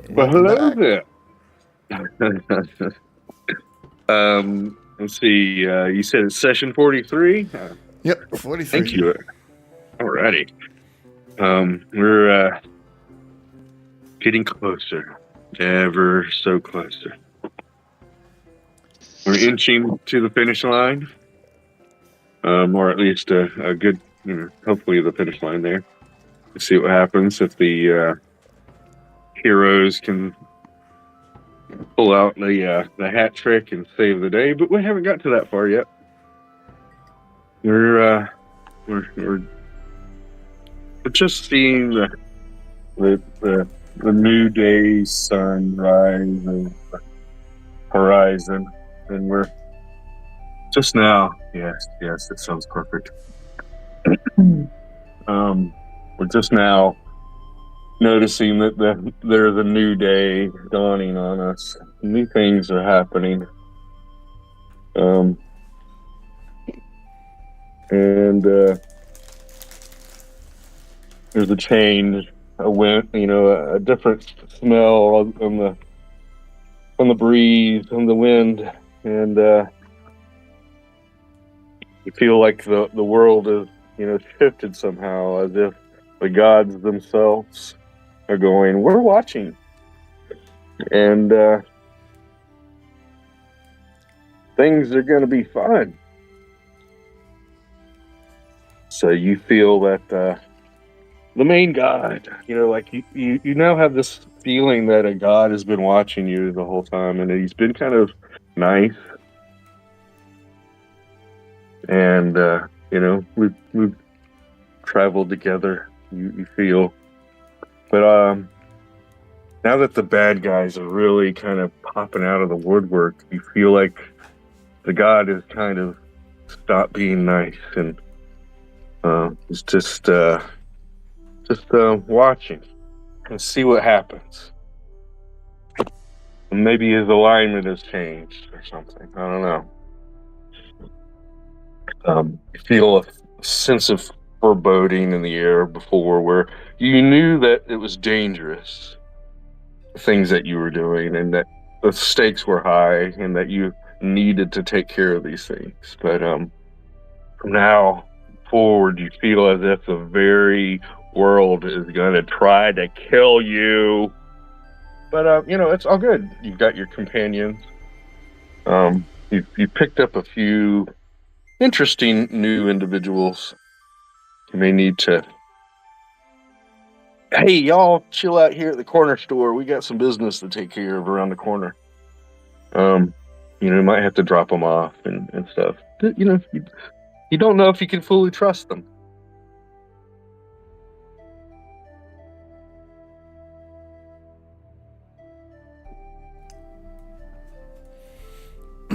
Well, Welcome hello back. there. Let's see. You said it's session 43. Yep, Thank 43. you. Alrighty. We're getting closer, ever so closer. We're inching to the finish line, or at least a good, hopefully the finish line there. Let's see what happens if the heroes can pull out the hat trick and save the day. But we haven't got to that far yet. We're just seeing the new day sunrise and the horizon, and we're just now. Yes, it sounds perfect. We're just now noticing that there's a new day dawning on us. New things are happening. And there's a change, a wind, a different smell on the breeze, on the wind, and you feel like the world is, shifted somehow, as if the gods themselves are going, "We're watching," and things are going to be fun. So you feel that the main god, like you now have this feeling that a god has been watching you the whole time, and he's been kind of nice. And we've traveled together. You feel, but now that the bad guys are really kind of popping out of the woodwork, you feel like the god is kind of stopped being nice and is just watching and see what happens. And maybe his alignment has changed or something. I don't know. You feel a sense of foreboding in the air before, where you knew that it was dangerous, things that you were doing, and that the stakes were high, and that you needed to take care of these things. But from now forward, you feel as if the very world is going to try to kill you. But it's all good. You've got your companions. You picked up a few interesting new individuals. You may need to. Hey, y'all, chill out here at the corner store. We got some business to take care of around the corner. You might have to drop them off and stuff. But, you don't know if you can fully trust them.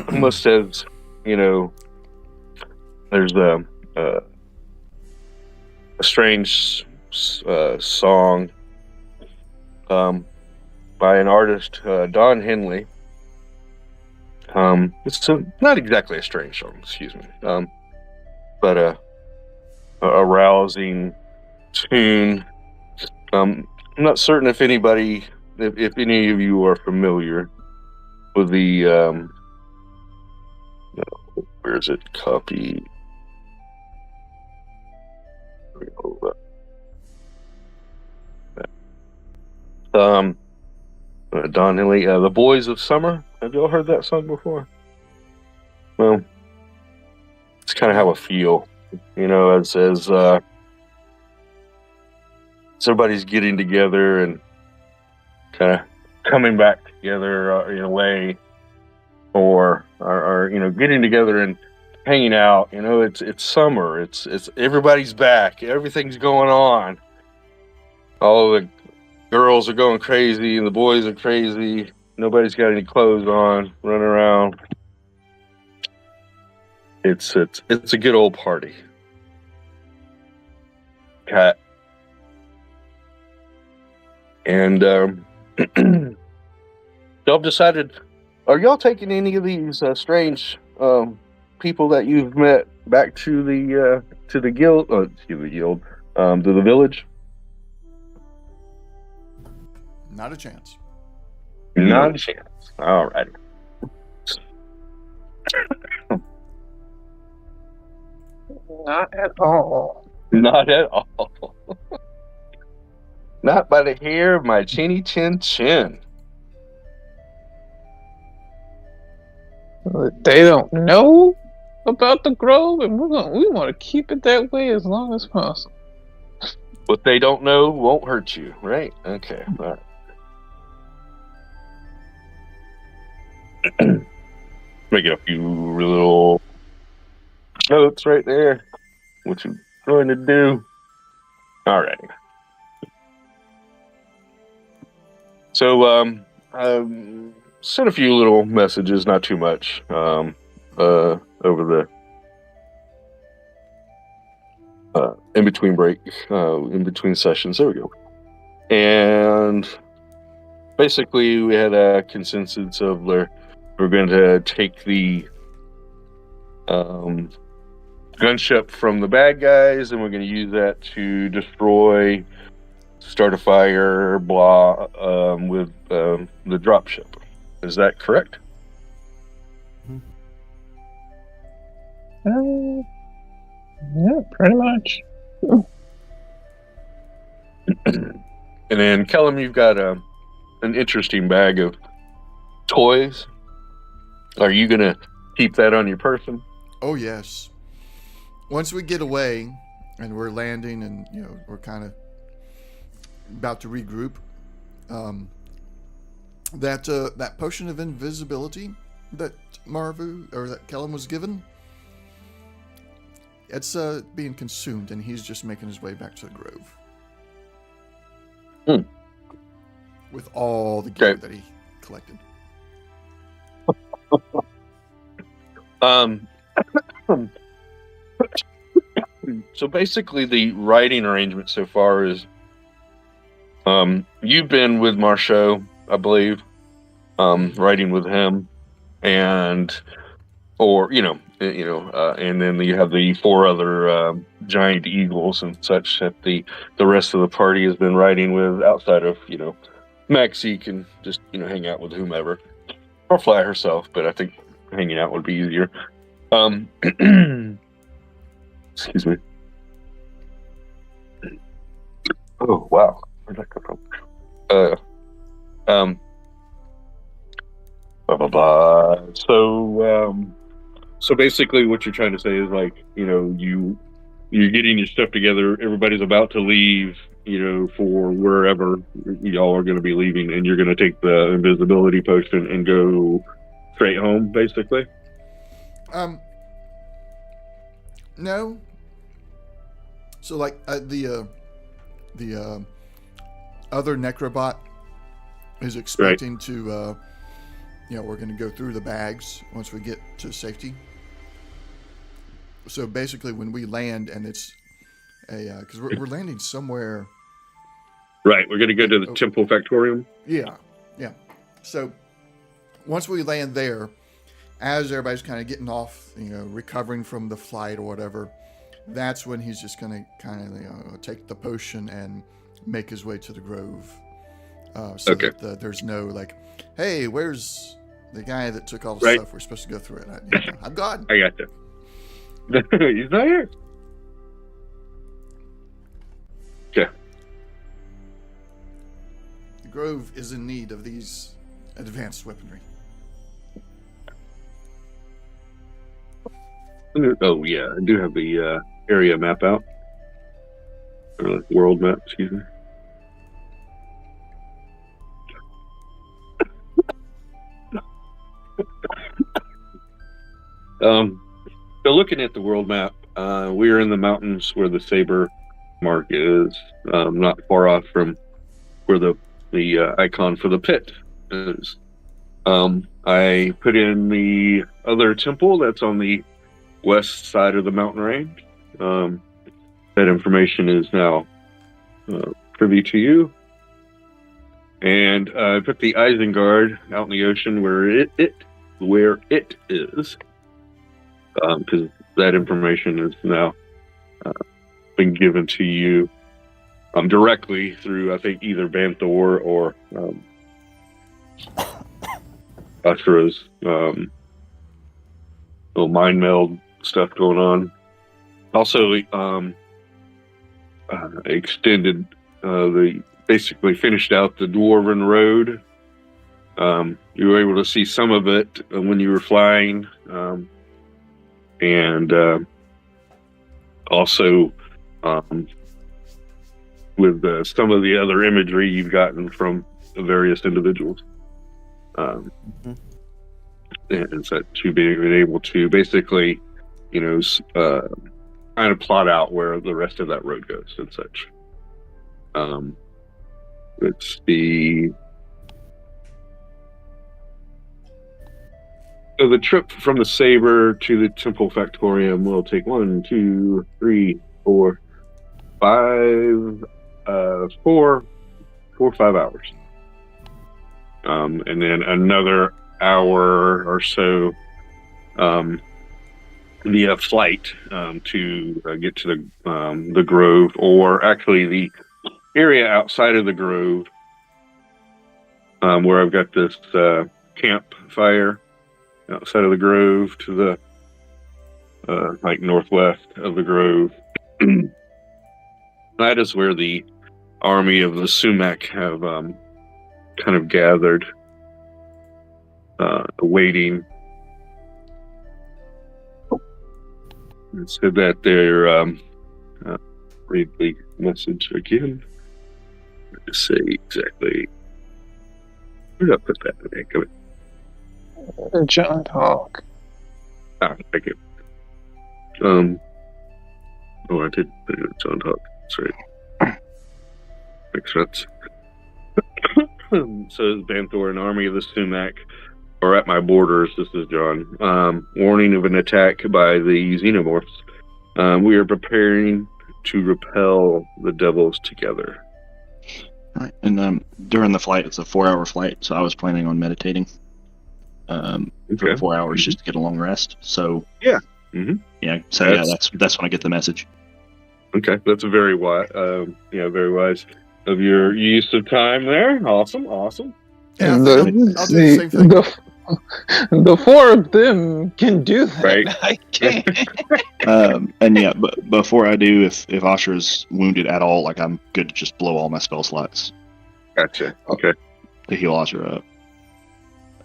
Almost as, there's a strange song by an artist, Don Henley. It's not exactly a strange song, excuse me, but a rousing tune. I'm not certain if any of you are familiar with the where is it? Copy. Don Henley, The Boys of Summer. Have y'all heard that song before? Well, it's kind of how I feel, as everybody's getting together and kind of coming back together in a way, or getting together and hanging out. It's summer. It's everybody's back. Everything's going on. All the girls are going crazy and the boys are crazy. Nobody's got any clothes on, running around. It's a good old party. Cat. And y'all decided, are y'all taking any of these strange people that you've met back to the guild, to the village? Not a chance. Not a chance. All right. Not at all. Not at all. Not by the hair of my chinny chin chin. They don't know about the grove, and we want to keep it that way as long as possible. What they don't know won't hurt you, right? Okay. All right. Making a few little notes right there. What you going to do? All right. So, sent a few little messages, not too much, over the in between break, in between sessions. There we go. And basically, we had a consensus of we're going to take the gunship from the bad guys, and we're going to use that to destroy, start a fire, blah, with the dropship. Is that correct? Yeah, pretty much. And then, Kellum, you've got an interesting bag of toys. Are you going to keep that on your person? Oh, yes. Once we get away and we're landing and, we're kind of about to regroup, that potion of invisibility that Marvu, or that Kellum was given, it's being consumed, and he's just making his way back to the grove. With all the gear that he collected. So basically the writing arrangement so far is you've been with Marceau, I believe, writing with him, and and then you have the 4 other giant eagles and such that the rest of the party has been writing with, outside of Maxie can just hang out with whomever or fly herself, but I think hanging out would be easier. Excuse me. Oh wow, where'd that come from? Blah blah blah. So basically, what you're trying to say is you're getting your stuff together. Everybody's about to leave, for wherever y'all are going to be leaving, and you're going to take the invisibility potion and go straight home, basically. No. So the other Necrobot is expecting to, we're going to go through the bags once we get to safety. So basically, when we land, and it's because we're landing somewhere. Right, we're going to go to the Temple Factorium. Yeah. So once we land there, as everybody's kind of getting off, recovering from the flight or whatever, that's when he's just going to kind of take the potion and make his way to the grove. That there's no hey, where's the guy that took all the stuff? We're supposed to go through it. I'm gone. I got you. He's not here. Okay. The grove is in need of these advanced weaponry. Oh yeah, I do have the area map out, or world map. Excuse me. So looking at the world map, we are in the mountains where the saber mark is, not far off from where the icon for the pit is. I put in the other temple that's on the west side of the mountain range. That information is now privy to you. And I put the Isengard out in the ocean where it is. Because that information is now been given to you directly through, I think, either Banthor or Ashura's little mind meld stuff going on. Also, extended basically finished out the Dwarven Road. You were able to see some of it when you were flying, and also with some of the other imagery you've gotten from the various individuals. And so to be able to basically, kind of plot out where the rest of that road goes and such. Let's see. So the trip from the Saber to the Temple Factorium will take 1, 2, 3, 4, 5, 4 or 5 hours. And then another hour or so via flight to get to the Grove, or actually the area outside of the Grove, where I've got this campfire outside of the Grove to the like northwest of the Grove. That is where the army of the Sumac have kind of gathered, waiting. It said that they're read the message again. Let's say exactly. Where did I put that? Okay, come in. John Hawk. Thank you. I did put it in John Hawk. That's right. Makes sense. Says Banthor, an army of the Sumac are at my borders. This is John. Warning of an attack by the Xenomorphs. We are preparing to repel the devils together. Right. And during the flight, it's a 4-hour flight, so I was planning on meditating for 4 hours just to get a long rest. So yeah, that's when I get the message. Okay, that's very wise. Very wise of your use of time there. Awesome. Yeah, I'll do the same thing. The 4 of them can do that. Right. I can't. And yeah, but before I do, if Ashura's wounded at all, like I'm good to just blow all my spell slots. Gotcha. Okay. To heal Ashura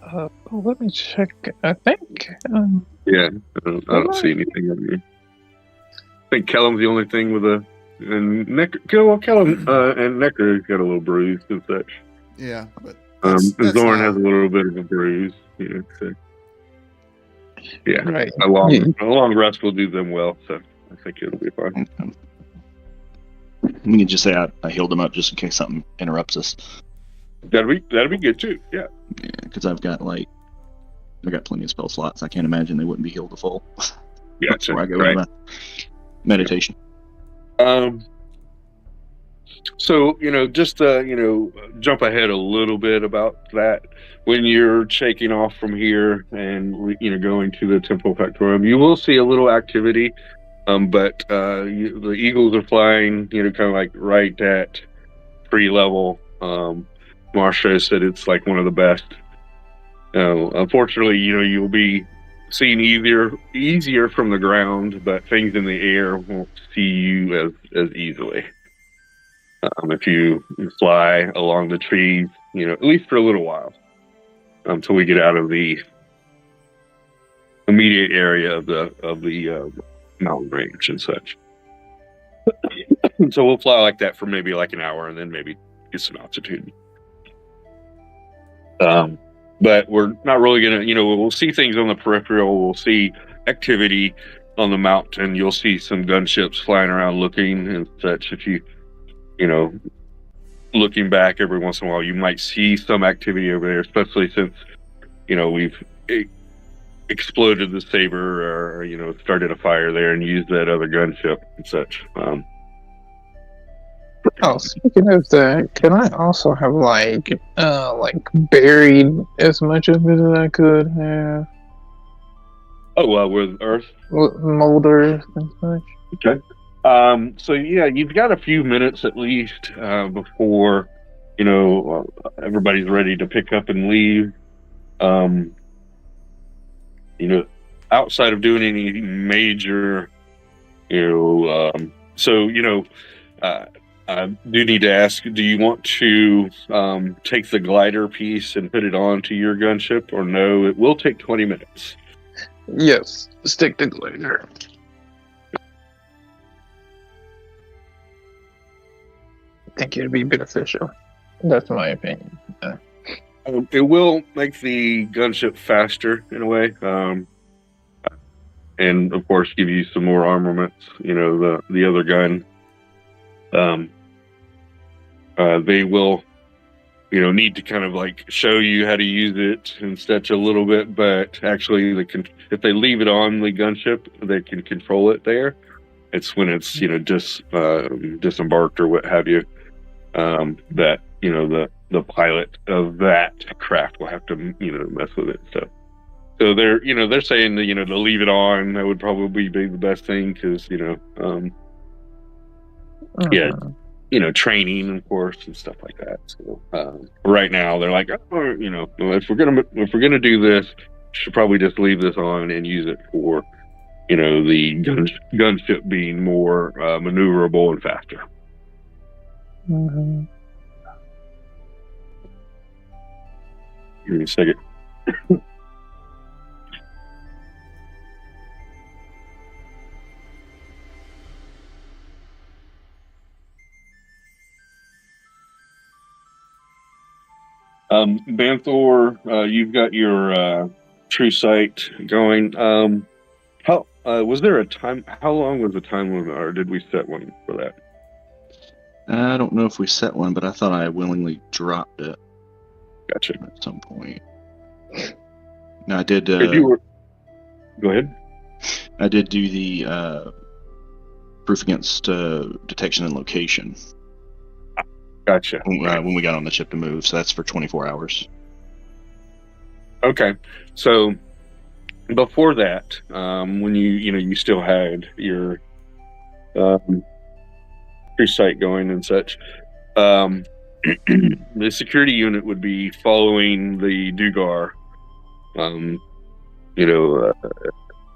up. Let me check. I think. Yeah, I don't see anything on here. I think Kellum's the only thing with and Kellum and Necker got a little bruise and such. Yeah, but Zorn has a little bit of a bruise. So. Yeah, right. A long rest will do them well, so I think it'll be fine. We can just say I healed them up just in case something interrupts us. That'd be good too. Yeah, because I've got plenty of spell slots. I can't imagine they wouldn't be healed to full. Gotcha. Before I go into my meditation. So, just jump ahead a little bit about that. When you're shaking off from here and, going to the Temple Factorium, you will see a little activity, but the eagles are flying, kind of like right at pre-level. Marsha said it's like one of the best. Unfortunately, you'll be seen easier from the ground, but things in the air won't see you as easily. If you fly along the trees, at least for a little while, until we get out of the immediate area of the mountain range and such. So we'll fly like that for maybe like an hour, and then maybe get some altitude. But we're not really gonna, we'll see things on the peripheral. We'll see activity on the mountain. You'll see some gunships flying around looking and such. If you, looking back every once in a while, you might see some activity over there, especially since, we've exploded the Saber or, started a fire there and used that other gunship and such. Speaking of that, can I also have buried as much of it as I could have? Oh, with Earth? Molders and such. Okay. So yeah, you've got a few minutes at least before, everybody's ready to pick up and leave. You know, outside of doing any major, so I do need to ask: do you want to take the glider piece and put it onto your gunship, or no? It will take 20 minutes. Yes, stick the glider. I think it'd be beneficial. That's my opinion. It will make the gunship faster in a way, and of course give you some more armaments. The other gun. They will, need to kind of like show you how to use it and such a little bit, but actually if they leave it on the gunship, they can control it there. It's when it's, disembarked or what have you, that, the pilot of that craft will have to, mess with it. So they're saying that, to leave it on, that would probably be the best thing because, training, of course, and stuff like that. So right now they're like, if we're gonna do this, should probably just leave this on and use it for, the gunship being more maneuverable and faster. Mm-hmm. Give me a second. Banthor, you've got your true sight going. How was there a time? How long was the time limit, or did we set one for that? I don't know if we set one, but I thought I willingly dropped it. Gotcha. At some point. Now I did. If you were, go ahead. I did do the proof against detection and location. Gotcha. When we got on the ship to move, so that's for 24 hours. Okay, so before that, when you still had your true sight going and such, the security unit would be following the Dugar.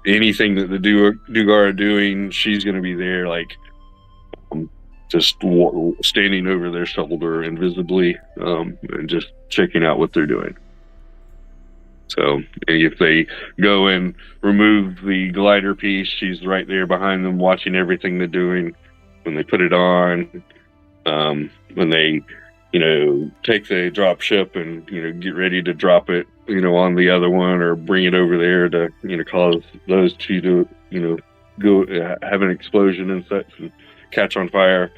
Anything that the Dugar are doing, she's going to be there, like just standing over their shoulder invisibly, and just checking out what they're doing. So if they go and remove the glider piece, she's right there behind them, watching everything they're doing. When they put it on, when they, take the drop ship and, get ready to drop it, on the other one or bring it over there to, cause those two to, go have an explosion and such and catch on fire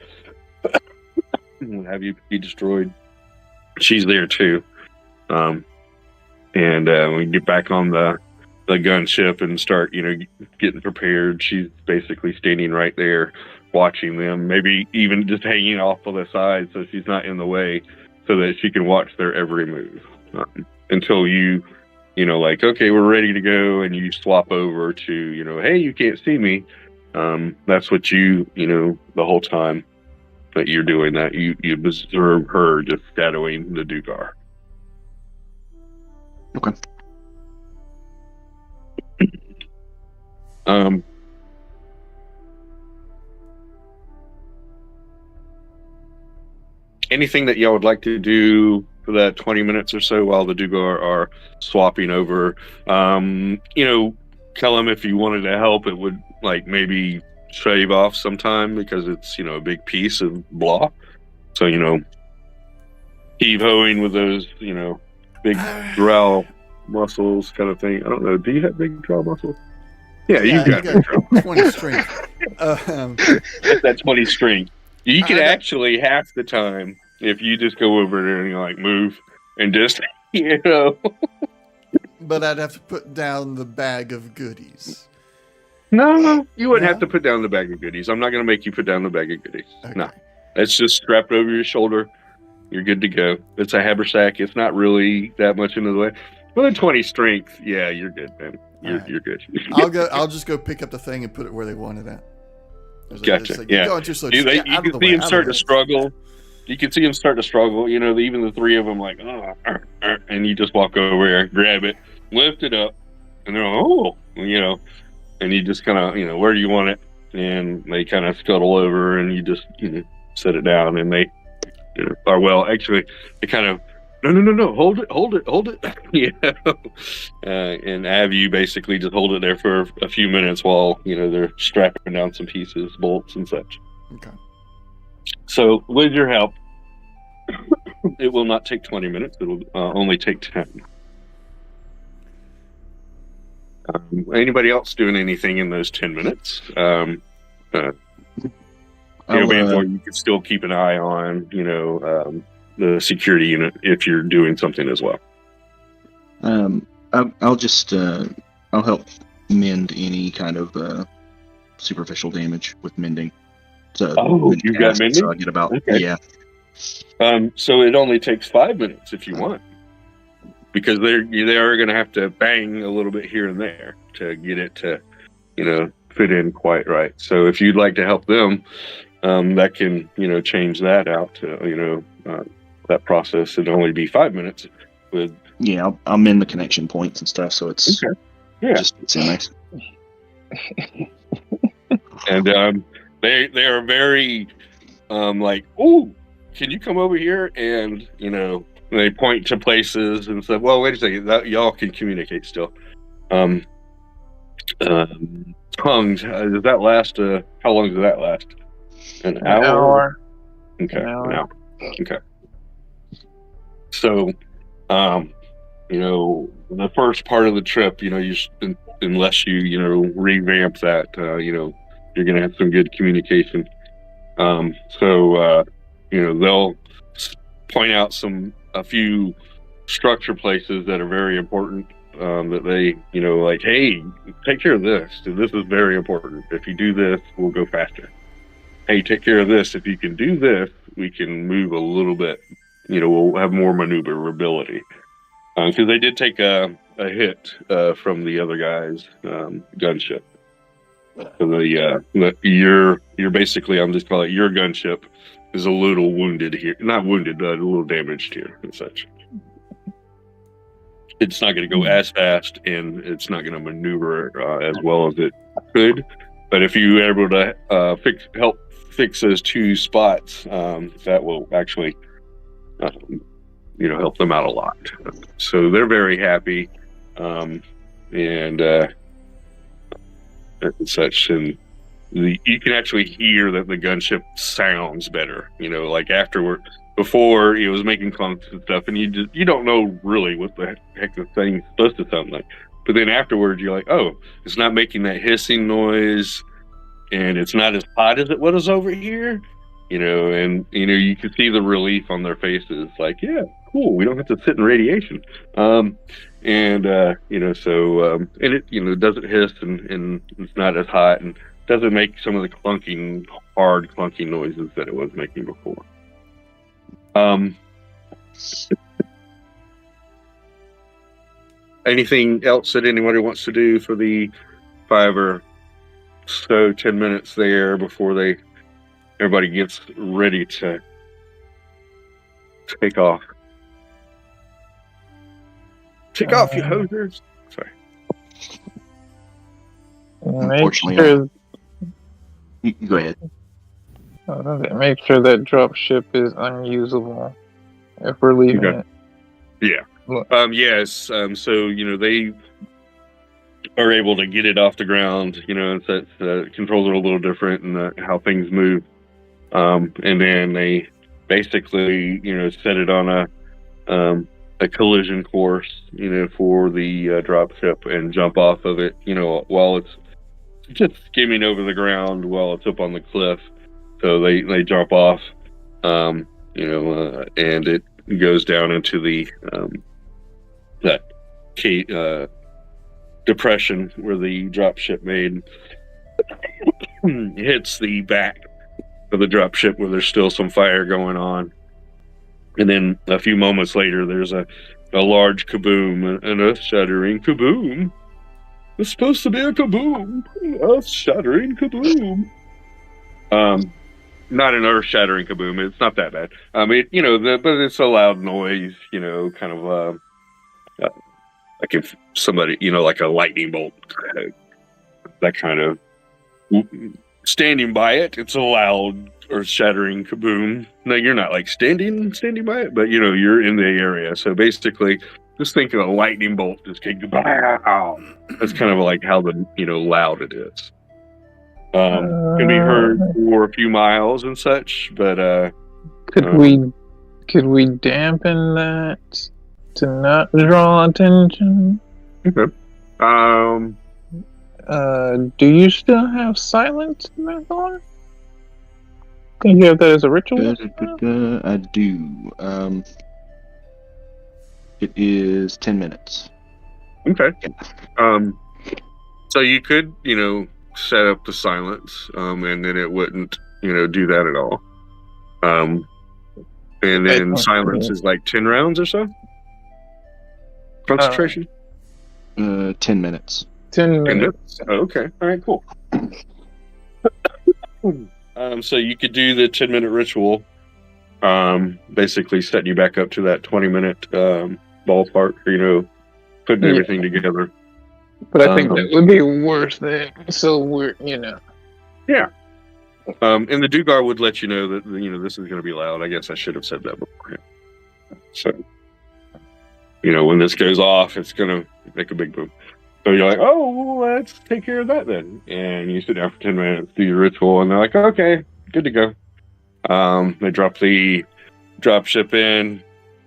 and have you be destroyed. She's there too. And when we get back on the gunship and start, getting prepared, she's basically standing right there watching them, maybe even just hanging off on the side so she's not in the way, so that she can watch their every move until you like, okay, we're ready to go, and you swap over to, hey, you can't see me. That's what the whole time that you're doing that, you observe her just shadowing the Dugar. Okay. Anything that y'all would like to do for that 20 minutes or so while the Dugar are swapping over? Kellum, if you wanted to help, it would like maybe shave off some time because it's, a big piece of blah. So, heave-hoing with those, big drow muscles kind of thing. I don't know. Do you have big drow muscles? Yeah, you've got big drow. 20 strength. That 20 strength. You can actually half the time if you just go over there and like move and just, But I'd have to put down the bag of goodies. No, you wouldn't have to put down the bag of goodies. I'm not going to make you put down the bag of goodies. Okay. No, it's just strapped over your shoulder. You're good to go. It's a haversack. It's not really that much into the way. With a 20 strength, yeah, you're good, man. You're good. I'll just go pick up the thing and put it where they want it at. Gotcha. Like, yeah. You can see him start to struggle. You can see him start to struggle. Even the three of them, like, oh, and you just walk over there, grab it, lift it up, and they're like, oh, and you just kind of, where do you want it? And they kind of scuttle over, and you just, set it down, and they, or well, actually, they kind of, no, hold it, and have you basically just hold it there for a few minutes while, they're strapping down some pieces, bolts and such. Okay. So with your help, it will not take 20 minutes. It'll only take 10. Anybody else doing anything in those 10 minutes? Banthor, you can still keep an eye on, the security unit if you're doing something as well. I'll just I'll help mend any kind of superficial damage with mending. So you've got mending? So I get about yeah. So it only takes 5 minutes if you want, because they are going to have to bang a little bit here and there to get it to, fit in quite right. So if you'd like to help them, that can, change that out to, that process. It'd only be 5 minutes with. Yeah, I'll mend the connection points and stuff, so it's just it's nice. And they are very like, oh, can you come over here? And they point to places and stuff. Well, wait a second, y'all can communicate still. Tongues, does that last? How long does that last? An hour. Okay, an hour. Okay. So, the first part of the trip, unless you revamp that, you're going to have some good communication. So, they'll point out a few structure places that are very important, that they, like, hey, take care of this. This is very important. If you do this, we'll go faster. Hey, take care of this. If you can do this, we can move a little bit. We'll have more maneuverability. Because they did take a hit from the other guy's gunship. So you're basically, I'm just calling it, your gunship is a little wounded here. Not wounded, but a little damaged here and such. It's not going to go as fast, and it's not going to maneuver as well as it could. But if you are able to help fix those two spots, that will actually help them out a lot. So they're very happy, and such. And you can actually hear that the gunship sounds better. Like afterward, before it was making clunks and stuff, and you don't know really what the heck the thing's supposed to sound like. But then afterwards, you're like, oh, it's not making that hissing noise, and it's not as hot as it was over here. And you can see the relief on their faces, like, yeah, cool, we don't have to sit in radiation. So and it doesn't hiss, and it's not as hot, and doesn't make some of the hard clunking noises that it was making before. Anything else that anybody wants to do for the 5 or so 10 minutes there before everybody gets ready to take off? Take off, you hosers. Sorry. Unfortunately, go ahead. Make sure that drop ship is unusable if we're leaving it. Yeah. Yes. So, they are able to get it off the ground, and so controls are a little different and how things move. And then they basically, set it on a collision course, for the drop ship and jump off of it, while it's just skimming over the ground while it's up on the cliff. So they jump off, and it goes down into the that depression where the drop ship made. Hits the back of the drop ship where there's still some fire going on, and then a few moments later there's a large kaboom, an earth-shattering kaboom. It's supposed to be a kaboom, earth-shattering kaboom. not an earth-shattering kaboom. It's not that bad. But it's a loud noise. Kind of like if somebody, like a lightning bolt, that kind of. Standing by it, it's a loud earth-shattering kaboom. No, you're not like standing by it, but you're in the area. So basically, just think of a lightning bolt just getting wow. That's kind of like how the loud it is. Can be heard for a few miles and such, but could we dampen that to not draw attention? Okay. Do you still have silence in that door? Can you have that as a ritual? I do. It is 10 minutes. Okay. So you could, set up the silence, and then it wouldn't, do that at all. And then silence is like 10 rounds or so? Concentration? 10 minutes. 10 minutes. Oh, okay. All right, cool. So you could do the 10-minute ritual, basically setting you back up to that 20-minute ballpark, putting everything together. But I think that would be worth it. So we're, Yeah. And the Dugar would let you know that, this is going to be loud. I guess I should have said that beforehand. So, when this goes off, it's going to make a big boom. So you're like, oh, well, let's take care of that then. And you sit down for 10 minutes, do your ritual, and they're like, okay, good to go. They drop the dropship in.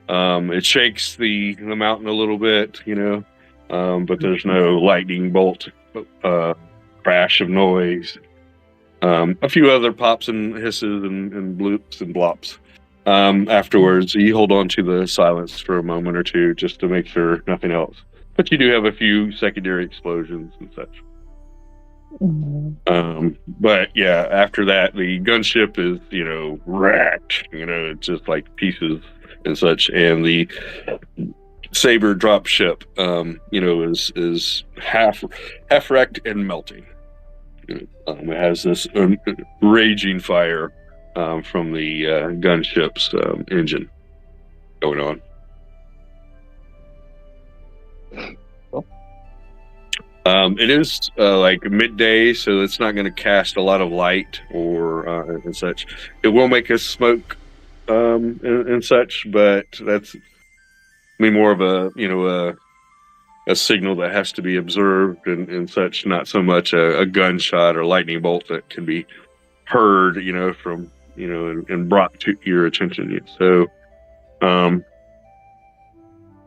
It shakes the mountain a little bit, but there's no lightning bolt crash of noise. A few other pops and hisses and bloops and blops. Afterwards, you hold on to the silence for a moment or two just to make sure nothing else. But you do have a few secondary explosions and such. But yeah, after that, the gunship is, wrecked. It's just like pieces and such. And the Saber dropship, is half wrecked and melting. It has this raging fire from the gunship's engine going on. It is like midday, so it's not going to cast a lot of light or and such. It will make us smoke and such, but that's more of a signal that has to be observed and such, not so much a gunshot or lightning bolt that can be heard, from, and brought to your attention. So,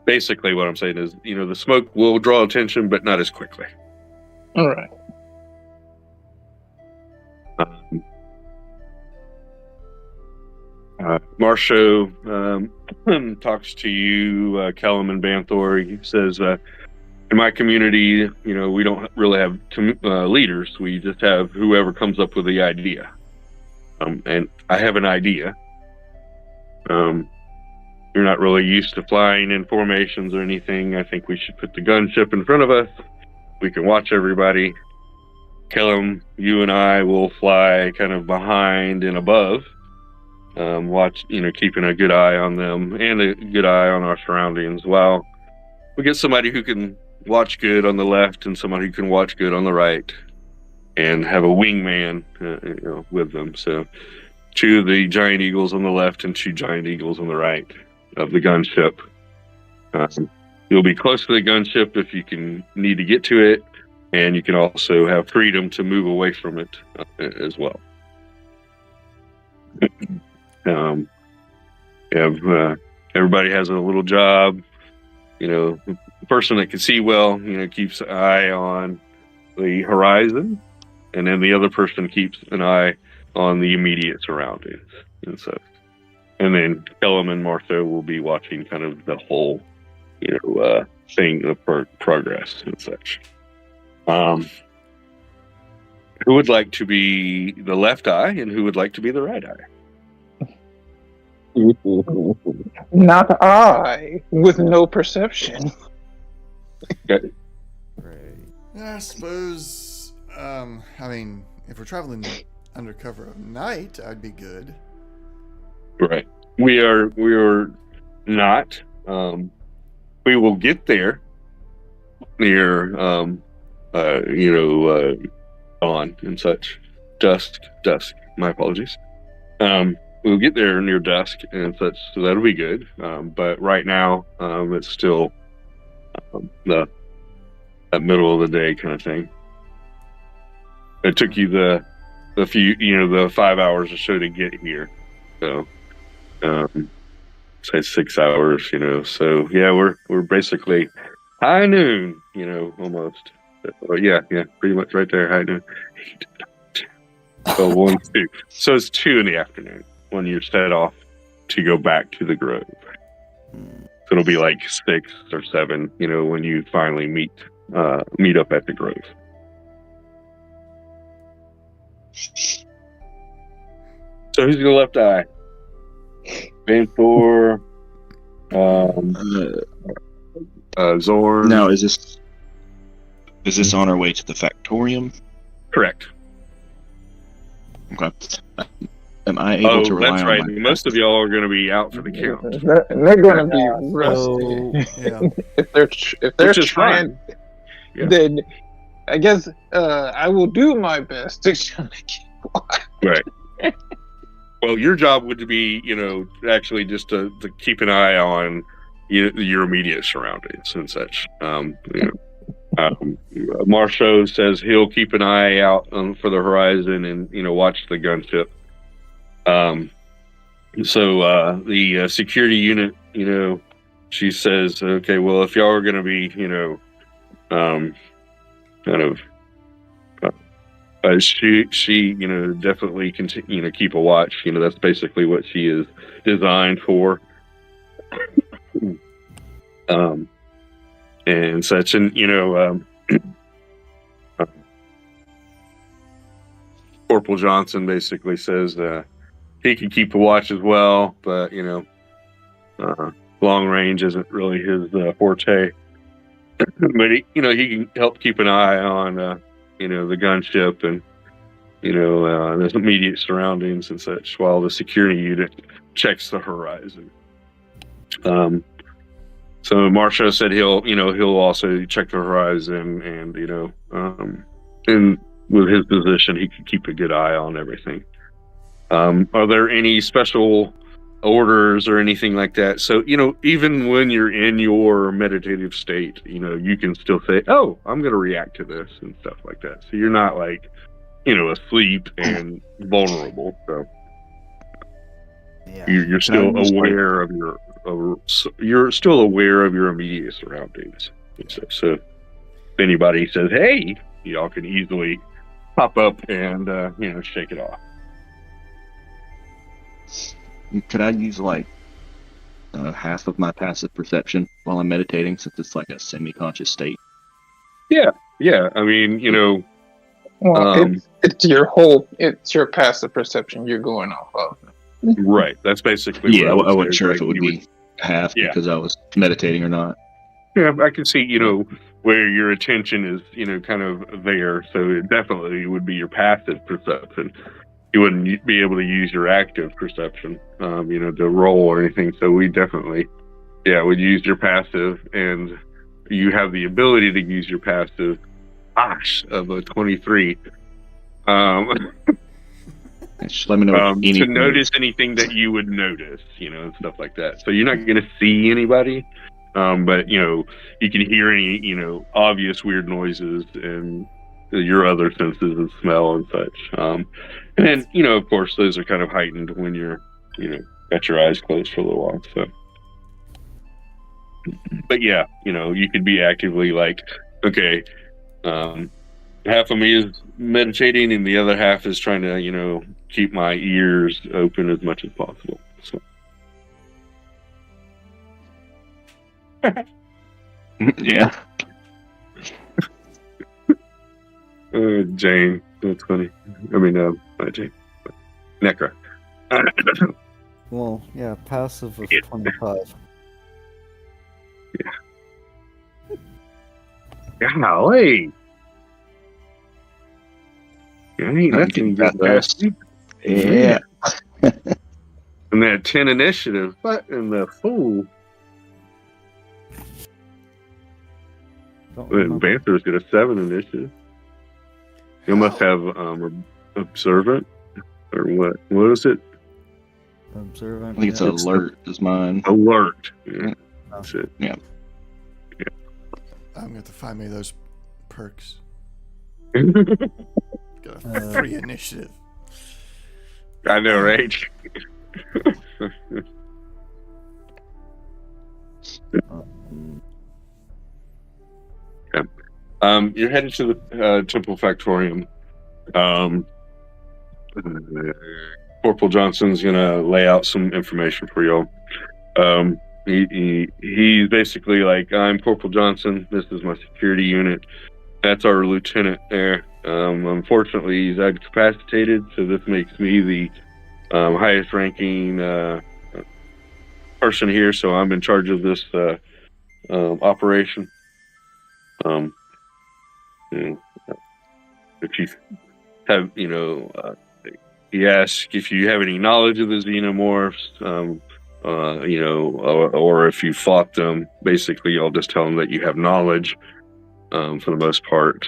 basically what I'm saying is, the smoke will draw attention, but not as quickly. All right. Marshall talks to you, Callum and Banthor. He says, in my community, we don't really have leaders. We just have whoever comes up with the idea. And I have an idea. You're not really used to flying in formations or anything. I think we should put the gunship in front of us. We can watch everybody. Callum, you and I will fly kind of behind and above. Watch, keeping a good eye on them and a good eye on our surroundings. While we get somebody who can watch good on the left and somebody who can watch good on the right, and have a wingman, with them. So, 2 of the giant eagles on the left and 2 giant eagles on the right of the gunship. You'll be close to the gunship if you need to get to it, and you can also have freedom to move away from it as well. Everybody has a little job. The person that can see well, keeps an eye on the horizon, and then the other person keeps an eye on the immediate surroundings and such. And then Kellum and Martha will be watching kind of the whole, thing of progress and such. Who would like to be the left eye, and who would like to be the right eye? Not I, with no perception. Okay. I suppose, if we're traveling under cover of night, I'd be good. Right. We are not. We will get there near dawn and such. Dusk. My apologies. We'll get there near dusk and such, so that'll be good. But right now, it's still that middle of the day kind of thing. It took you the 5 hours or so to get here. So, say 6 hours, So yeah, we're basically high noon, almost. Yeah, pretty much right there, high noon. So 1, 2. So it's 2 in the afternoon when you're set off to go back to the grove. So it'll be like 6 or 7, when you finally meet up at the grove. So who's your left eye? Vanthor, Zorn. Now, is this on our way to the Factorium? Correct. Okay. Am I able to rely that's on right. my Most of y'all are going to be out for the count. They're going to be rusty. Yeah. If they're Which is trying, Yeah. then I guess I will do my best to keep watch. Right. Well, your job would be, actually just to keep an eye on your immediate surroundings and such. Marshall says he'll keep an eye out for the horizon and watch the gunship. So the security unit, she says, okay, well, if y'all are going to be, kind of. She definitely can keep a watch. That's basically what she is designed for. And such, and Corporal Johnson basically says he can keep a watch as well, but long range isn't really his forte. But he can help keep an eye on the gunship and the immediate surroundings and such, while the security unit checks the horizon. So Marshall said he'll also check the horizon, and and with his position he can keep a good eye on everything. Are there any special orders or anything like that? So even when you're in your meditative state, you can still say, oh, I'm going to react to this and stuff like that. So you're not like asleep and vulnerable. So you're still aware of you're still aware of your immediate surroundings. So if anybody says, hey, y'all can easily pop up and shake it off. Could I use half of my passive perception while I'm meditating, since it's like a semi-conscious state? Yeah. I mean, Well, it's your passive perception you're going off of. Right. That's basically. Yeah, what I wasn't say. sure if it would be half because I was meditating or not. Yeah, I can see, where your attention is, kind of there. So it definitely would be your passive perception. You wouldn't be able to use your active perception, to roll or anything. So we definitely, would use your passive, and you have the ability to use your passive. Of a 23. Just let me know to notice anything that you would notice, and stuff like that. So you're not going to see anybody, but you can hear any, obvious weird noises and your other senses and smell and such. And then, of course, those are kind of heightened when you're, got your eyes closed for a little while. So, but yeah, you could be actively like, okay, half of me is meditating and the other half is trying to, keep my ears open as much as possible. So. Yeah. Jane, that's funny. I mean, not Jane, but Necra. Well, yeah, passive of 25. Golly. Dang, that's getting good, fast. man. Yeah. And that 10 initiative. What in the fool? Don't remember. Panther's got a 7 initiative. You must have observant or what? What is it? Observant. I think it's yeah. alert is mine. Alert. Yeah, that's it. Yeah. I'm going to have to find me those perks. I Got a free initiative. know, right? You're headed to the Temple Factorium. Corporal Johnson's gonna lay out some information for y'all. He's basically like, I'm Corporal Johnson. This is my security unit. That's our lieutenant there. Unfortunately, he's incapacitated, so this makes me the highest ranking person here. So I'm in charge of this operation. If you have, he asks if you have any knowledge of the xenomorphs, or if you fought them. Basically, I'll just tell them that you have knowledge for the most part.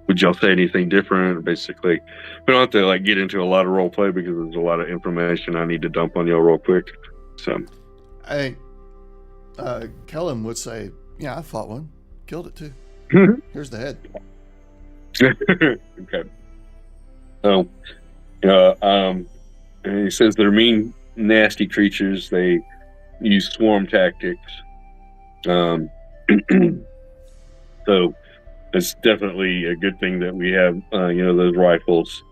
Would y'all say anything different? Basically, we don't have to get into a lot of role play because there's a lot of information I need to dump on y'all real quick. So, I think Kellum would say, "Yeah, I fought one, killed it too. Here's the head." Okay. So, and he says they're mean, nasty creatures. They use swarm tactics. So it's definitely a good thing that we have, those rifles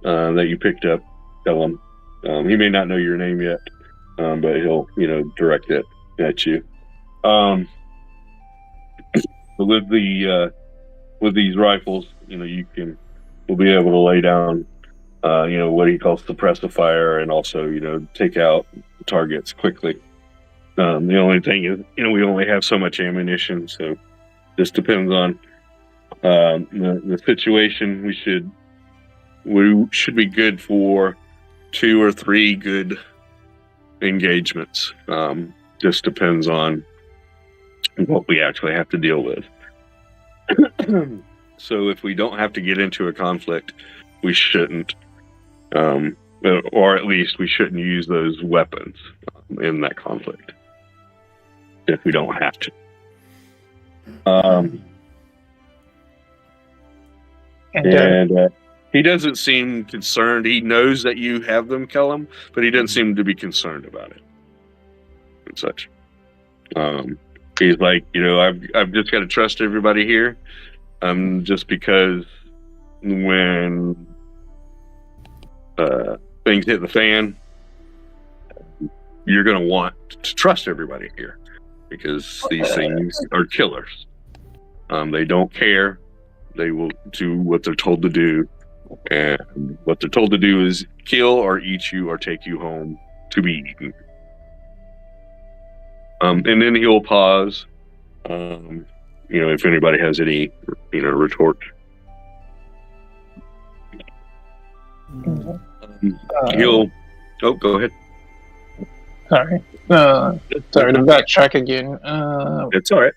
that you picked up. Tell him. He may not know your name yet, but he'll, direct it at you. With these rifles, we'll be able to lay down, what he calls suppressive fire, and also, take out targets quickly. The only thing is, we only have so much ammunition, so this depends on the situation. We should be good for 2 or 3 good engagements. Just depends on what we actually have to deal with. So if we don't have to get into a conflict, we shouldn't, or at least we shouldn't use those weapons in that conflict if we don't have to. And he doesn't seem concerned. He knows that you have them, Kellum, but he doesn't seem to be concerned about it and such. He's like, I've just got to trust everybody here. Just because when things hit the fan, you're going to want to trust everybody here because these things are killers. They don't care. They will do what they're told to do. And what they're told to do is kill or eat you or take you home to be eaten. And then he'll pause. If anybody has any, retort. He'll. Oh, go ahead. Sorry. Sorry to backtrack again. It's all right.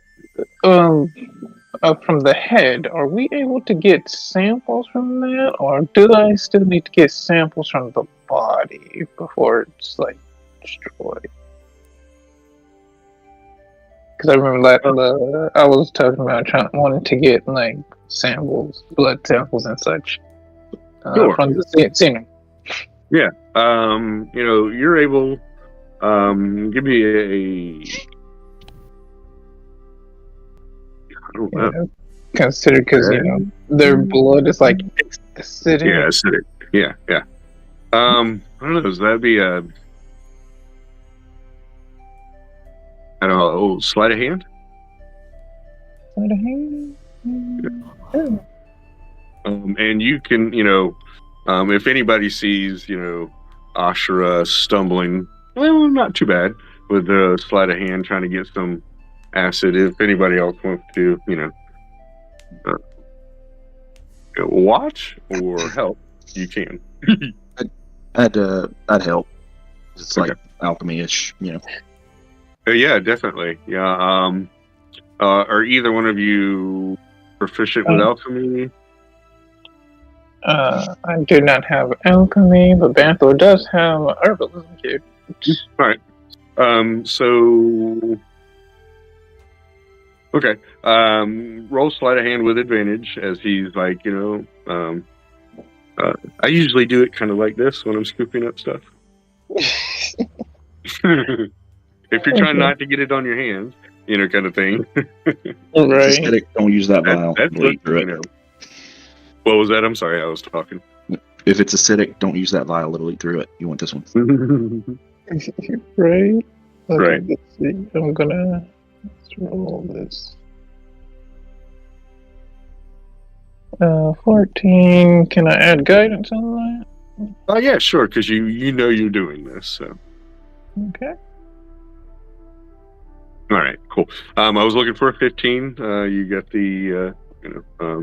From the head, are we able to get samples from that, or do I still need to get samples from the body before it's destroyed? Because I remember that I was talking about wanting to get samples, blood samples and such Sure. from the scene. Yeah. You're able. Give me a. I don't know. Consider because their blood is acidic. Yeah, acidic. Yeah. I don't know. That'd be a. I don't know. Sleight of hand. Sleight of hand. Yeah. And you can, if anybody sees, Ashura stumbling, well, not too bad with a sleight of hand trying to get some acid. If anybody else wants to, watch or help, you can. I'd help. It's Okay. like alchemy-ish, you know. Yeah, definitely. Yeah. Are either one of you proficient with alchemy? I do not have alchemy, but Banthor does have herbalism gift. All right. So okay. Roll sleight of hand with advantage, as he's like, I usually do it kind of like this when I'm scooping up stuff. If you're trying not to get it on your hands, kind of thing. If it's Right. acidic, don't use that vial. That's It'll eat through what, it. What was that? I'm sorry, I was talking. If it's acidic, don't use that vial. It'll eat through it. You want this one. Right. Okay, Right. let's see. I'm gonna roll this. 14. Can I add guidance on that? Oh yeah, sure, because you know you're doing this. So Okay. all right, cool. I was looking for a 15. You got the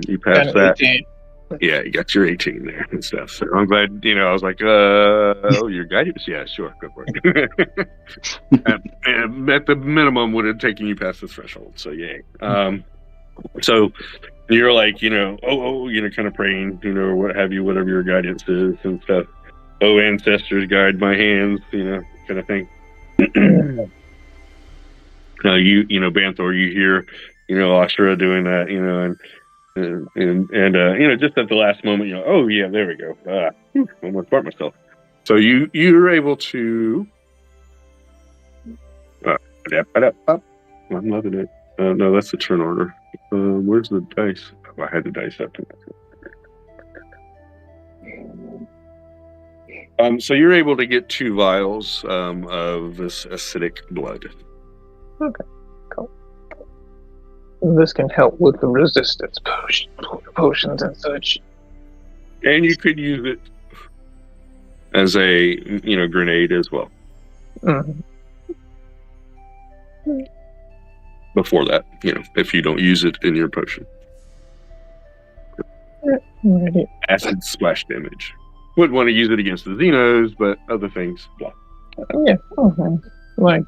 you passed And that. 18. Yeah, you got your 18 there and stuff. So I'm glad, I was like, oh, your guidance? Yeah, sure, go for it. at the minimum, would have taken you past the threshold. So, yay. So you're like, kind of praying, or what have you, whatever your guidance is and stuff. Oh, ancestors, guide my hands, kind of thing. Now, Banthor, you hear, Ashura doing that, and just at the last moment, oh yeah, there we go. Almost burnt myself. So you're able to. I'm loving it. No, that's the turn order. Where's the dice? Oh, I had the dice up. So you're able to get 2 vials of this acidic blood. Okay, cool. This can help with the resistance potions and such. And you could use it as a, grenade as well. Mhm. Before that, if you don't use it in your potion. Alrighty. Acid splash damage. Wouldn't want to use it against the Xenos, but other things, blah. Yeah. Like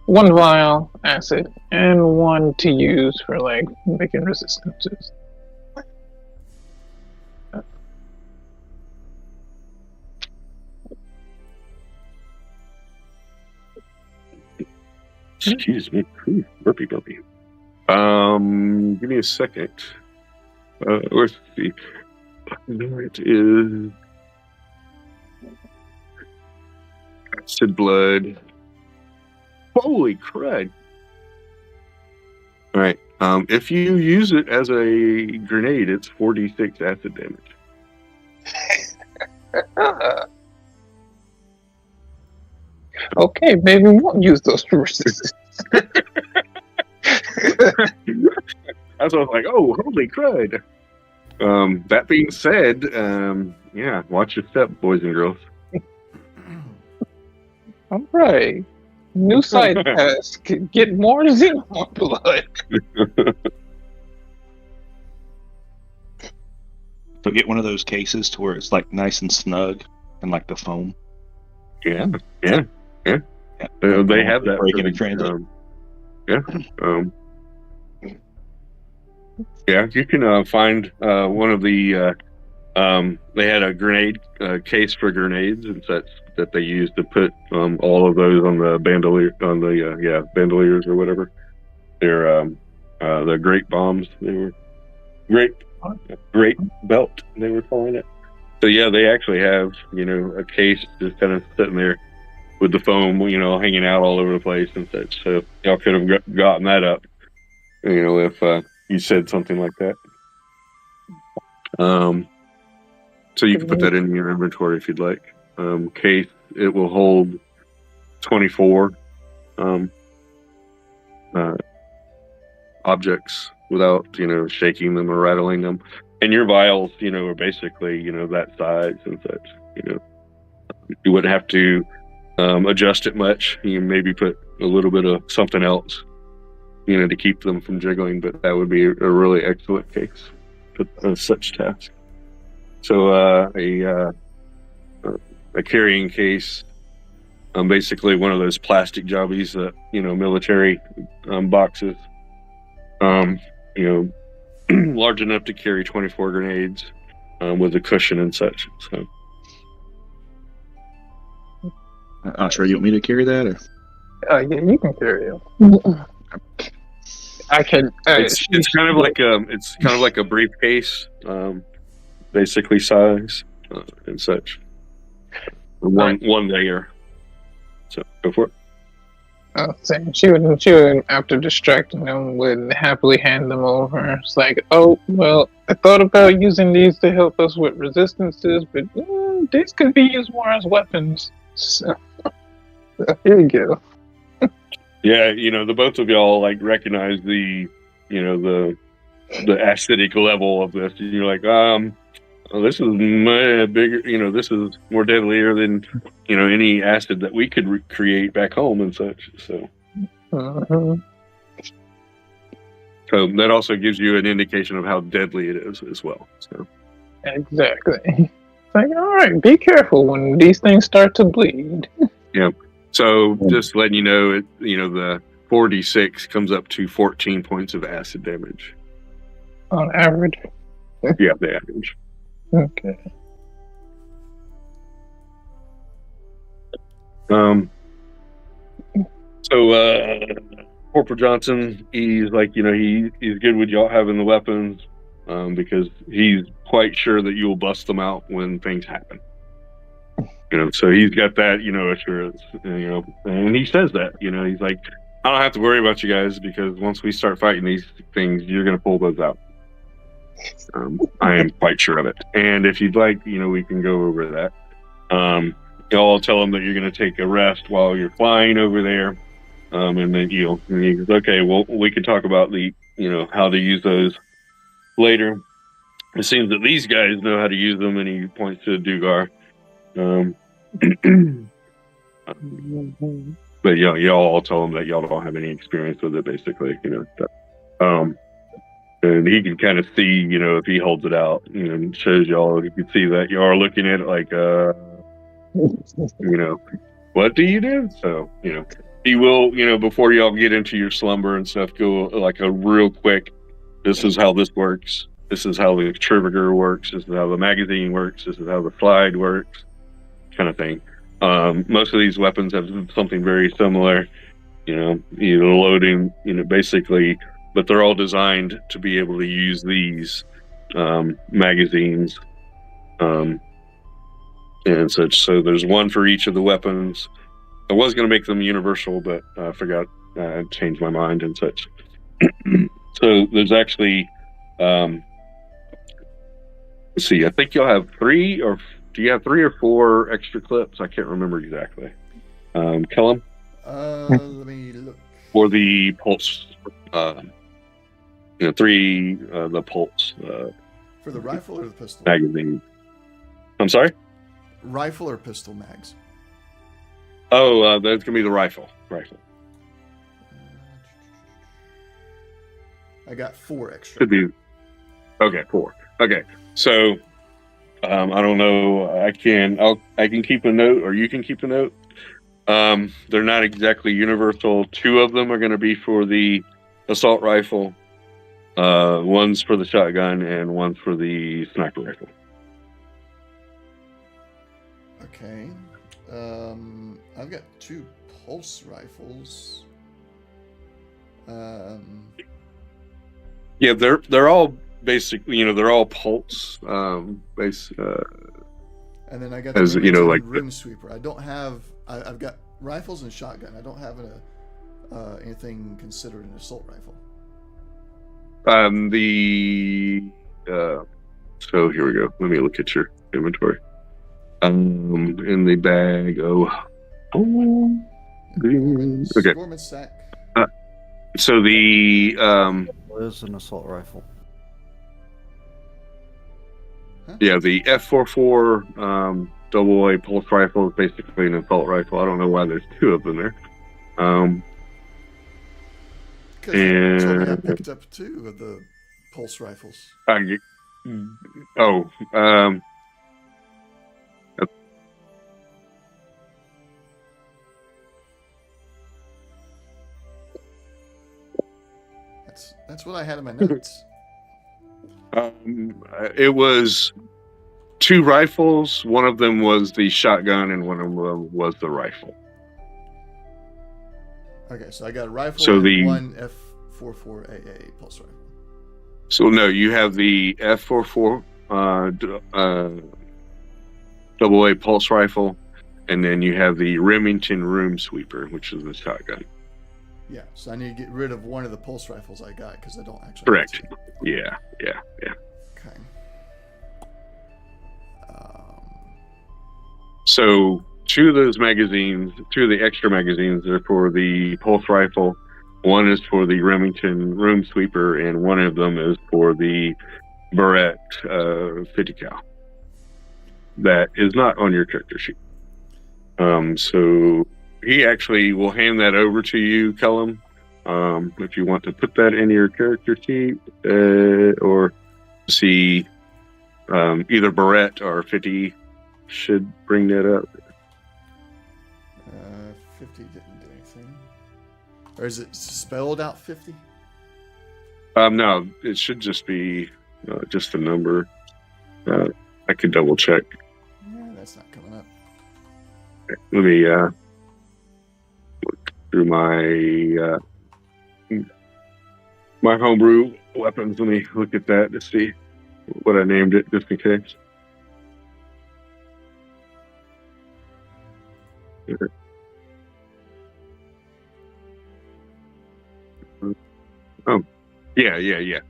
1 vial acid and 1 to use for making resistances. Excuse me. Burpee. Give me a second. Let's see. There it is. Acid blood. Holy crud. All right. If you use it as a grenade, it's 4d6 acid damage. Okay, maybe we won't use those for resistance. That's what I was like, oh, holy crud. That being said, watch your step, boys and girls. Alright. New side quest. Get more Xenomorph blood. So get one of those cases to where it's like nice and snug and like the foam. Yeah. They have that. Breaking and transit. You can find one of the. They had a grenade case for grenades and such that they used to put all of those on the bandoliers or whatever. They're the grape bombs. They were grape belt. They were calling it. So yeah, they actually have a case just kind of sitting there with the foam, hanging out all over the place and such. So y'all could have gotten that up, if you said something like that. So you can put that in your inventory if you'd like. Case, it will hold 24 objects without, shaking them or rattling them. And your vials, are basically, that size and such. You wouldn't have to adjust it much. You maybe put a little bit of something else, to keep them from jiggling. But that would be a really excellent case. Put of such tasks. So a carrying case, basically one of those plastic jobbies that military boxes, you know, large enough to carry 24 grenades, with a cushion and such. So. Sure, you want me to carry that? Or? Yeah, you can carry it. I can. It's kind of like a briefcase, basically size and such. One layer. So go for it. Same. She would, after distracting them, would happily hand them over. It's like, oh well, I thought about using these to help us with resistances, but these could be used more as weapons. So here you go. Yeah, the both of y'all like recognize the acidic level of this. And you're like, this is much bigger. This is more deadlier than any acid that we could create back home and such. So, so that also gives you an indication of how deadly it is as well. So, exactly. It's like, all right, be careful when these things start to bleed. Yeah. So just letting you know, the 4d6 comes up to 14 points of acid damage. On average? Yeah, the average. Okay. So Corporal Johnson, he's like, he's good with y'all having the weapons, because he's quite sure that you'll bust them out when things happen. So he's got that, assurance, and he says that, he's like, I don't have to worry about you guys because once we start fighting these things, you're going to pull those out. I am quite sure of it. And if you'd like, we can go over that. I'll tell them that you're going to take a rest while you're flying over there. And then, and he goes, okay, well, we can talk about the, how to use those later. It seems that these guys know how to use them, and he points to Dugar. But y'all all tell him that y'all don't have any experience with it, basically, and he can kind of see, if he holds it out, and shows y'all, you can see that you are looking at it like, what do you do? So, he will, before y'all get into your slumber and stuff, go like a real quick, this is how this works. This is how the trigger works. This is how the magazine works. This is how the slide works, kind of thing. Most of these weapons have something very similar, either loading, basically, but they're all designed to be able to use these magazines and such. So there's one for each of the weapons. I was going to make them universal, but I forgot. I changed my mind and such. So there's actually, let's see, I think you'll have three, or do you have 3 or 4 extra clips? I can't remember exactly. Kellum? Let me look. For the pulse, 3, the pulse. For the rifle or the pistol? Magazine. I'm sorry? Rifle or pistol mags? Oh, that's going to be the rifle. I got 4 extra. Could be. Okay, 4. Okay, so I don't know. I can keep a note, or you can keep a note. They're not exactly universal. 2 of them are going to be for the assault rifle. One's for the shotgun, and one's for the sniper rifle. Okay. I've got 2 pulse rifles. Yeah, they're all basically, they're all pulse base. And then I got as like room sweeper. I don't have. I've got rifles and shotgun. I don't have anything considered an assault rifle. So here we go. Let me look at your inventory. In the bag. Okay. Gorman sack. So the Is an assault rifle. Yeah, the F44 double A pulse rifle is basically an assault rifle. I don't know why there's 2 of them there. Because I picked up 2 of the pulse rifles. Oh, That's what I had in my notes. it was 2 rifles. One of them was the shotgun, and one of them was the rifle. Okay, so I got a rifle So and the- one F44AA pulse rifle. So no, you have the F44 double A pulse rifle, and then you have the Remington Room Sweeper, which is the shotgun. Yeah, so I need to get rid of one of the pulse rifles I got because I don't actually. Correct. Have Yeah. Okay. So 2 of those magazines, 2 of the extra magazines, are for the pulse rifle. One is for the Remington Room Sweeper, and one of them is for the Barrett 50 cal. That is not on your character sheet. So he actually will hand that over to you, Kellum, if you want to put that in your character sheet, or see either Barrett or 50 should bring that up. 50 didn't do anything. Or is it spelled out 50? No, it should just be just the number. I could double check. Yeah, that's not coming up. Let me look through my homebrew weapons. Let me look at that to see what I named it, just in case. Oh, yeah.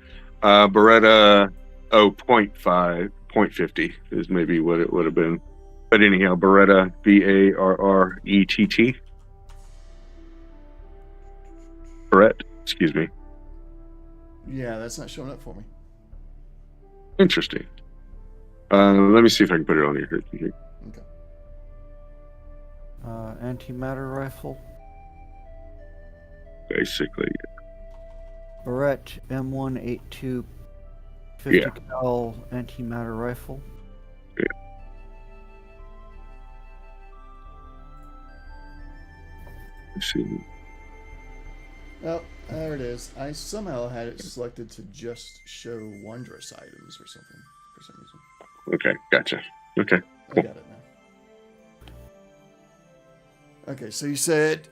Beretta 0.50 is maybe what it would have been. But anyhow, Beretta, Barrett. Barrett, excuse me. Yeah, that's not showing up for me. Interesting. Let me see if I can put it on here. Okay. Antimatter rifle. Basically, Barrett M182 50 cal antimatter rifle. let's see. Oh, there it is. I somehow had it selected to just show wondrous items or something for some reason. Okay, gotcha. Okay. I got it now. Okay, so you said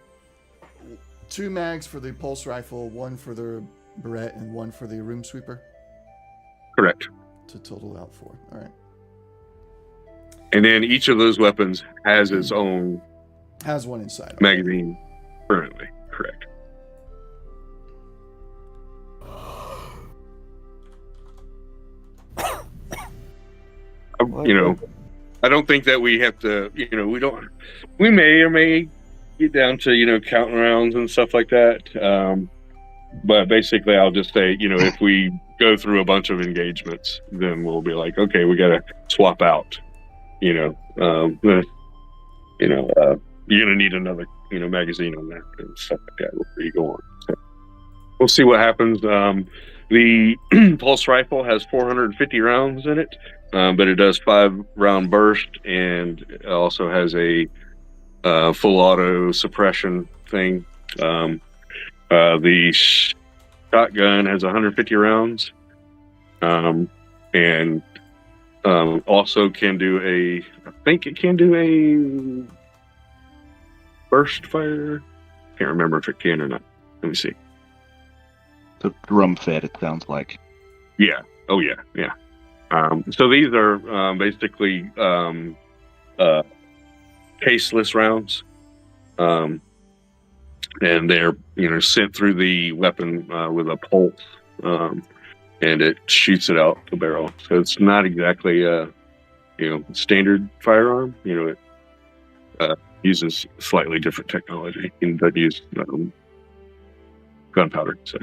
2 mags for the pulse rifle, 1 for the Barrett, and 1 for the room sweeper? Correct. To total out 4. All right. And then each of those weapons has its own Has 1 inside. magazine currently. Correct. I don't think that we have to, we may or may get down to, counting rounds and stuff like that. But basically I'll just say, if we go through a bunch of engagements, then we'll be like, okay, we got to swap out, you're going to need another, magazine on that and stuff like that before you go on. So we'll see what happens. The pulse rifle has 450 rounds in it. But it does 5-round burst, and it also has a full auto suppression thing. The shotgun has 150 rounds, and also can do I think it can do a burst fire. Can't remember if it can or not. Let me see. The drum fed, it sounds like. Yeah. Oh yeah. Yeah. So these are basically caseless rounds, and they're sent through the weapon with a pulse, and it shoots it out the barrel. So it's not exactly standard firearm. It uses slightly different technology and does use gunpowder. So,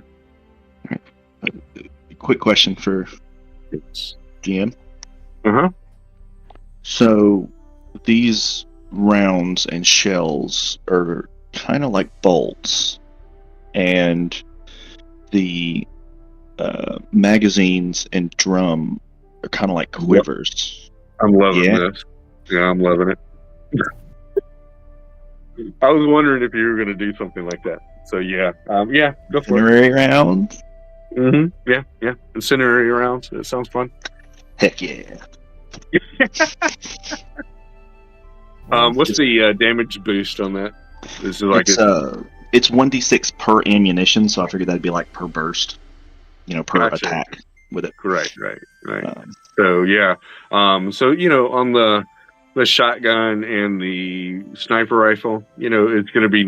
quick question for it's GM. Uh-huh. So these rounds and shells are kind of like bolts, and the magazines and drum They're kind of like quivers. I'm loving Yeah. this. Yeah, I'm loving it. I was wondering if you were going to do something like that. So yeah, yeah, go for it. Incendiary rounds. Yeah. Incendiary rounds. It sounds fun. Heck yeah. What's the damage boost on that? Is it like It's 1d6 per ammunition, so I figured that'd be like per burst, per Gotcha. attack with it. Right. Um, So yeah, so on the shotgun and the sniper rifle, it's going to be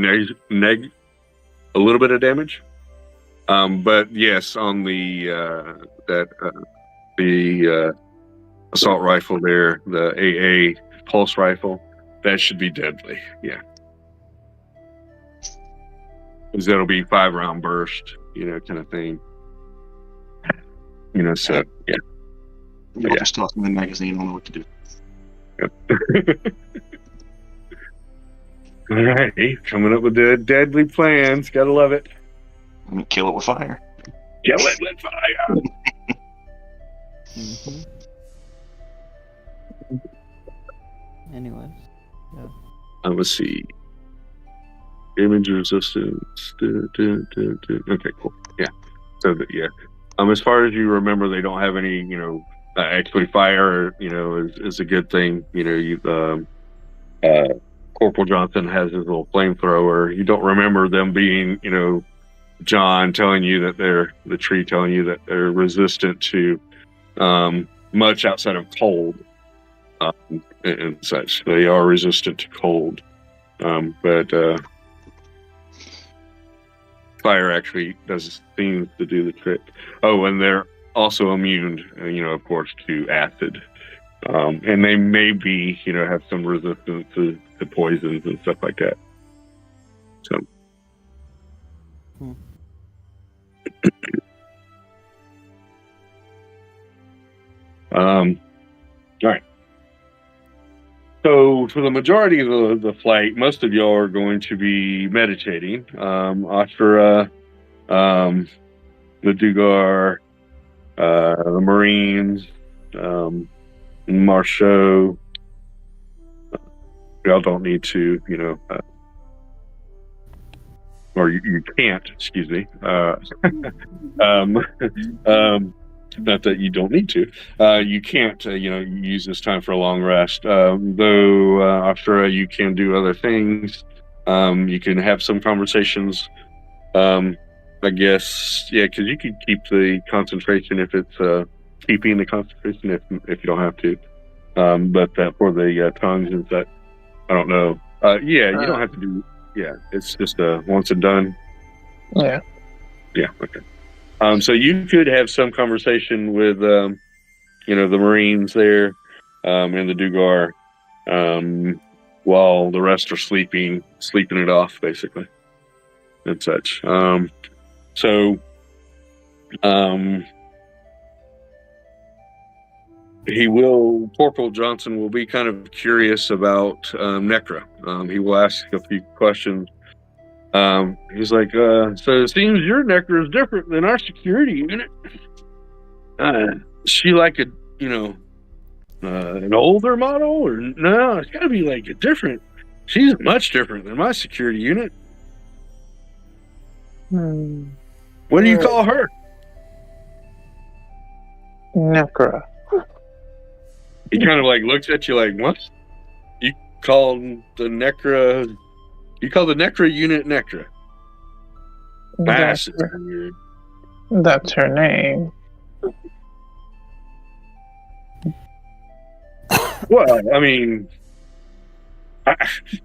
a little bit of damage. But yes, on the assault rifle there, the AA pulse rifle, that should be deadly. Yeah, because that'll be 5-round burst, kind of thing. So yeah. I'll just toss in the magazine. I don't know what to do. All right, coming up with the deadly plans. Gotta love it. I'm gonna kill it with fire. Kill it with fire. Anyways, yeah. Let's see. Damage resistance. Okay, cool. Yeah. So yeah. As far as you remember, they don't have any. Actually, fire. Is a good thing. Corporal Johnson has his little flamethrower. You don't remember them being, John telling you that the tree telling you that they're resistant to much outside of cold and such. They are resistant to cold, but fire actually seems to do the trick. Oh, and they're also immune, of course, to acid. And they may be, have some resistance to poisons and stuff like that. So. All right. So for the majority of the flight, most of y'all are going to be meditating. Ashura, the Dugar, the Marines, Marceau, y'all don't need to, or you can't, excuse me. Not that you don't need to. You can't, use this time for a long rest. Though after you can do other things, you can have some conversations. I guess, yeah, because you could keep the concentration if it's keeping the concentration if you don't have to. But for the tongues and that, I don't know. Yeah, you don't have to do. Yeah, it's just once and done. Yeah. Yeah. Okay. So you could have some conversation with, the Marines there, and the Dugar, while the rest are sleeping it off, basically, and such. Corporal Johnson will be kind of curious about Necra. He will ask a few questions. He's like, so it seems your Necra is different than our security unit. Is she like an older model, or no? It's got to be like a different. She's much different than my security unit. What do you call her? Necra. He kind of like looks at you like, what? You call the Necra unit Necra? That's her name. Well, I mean,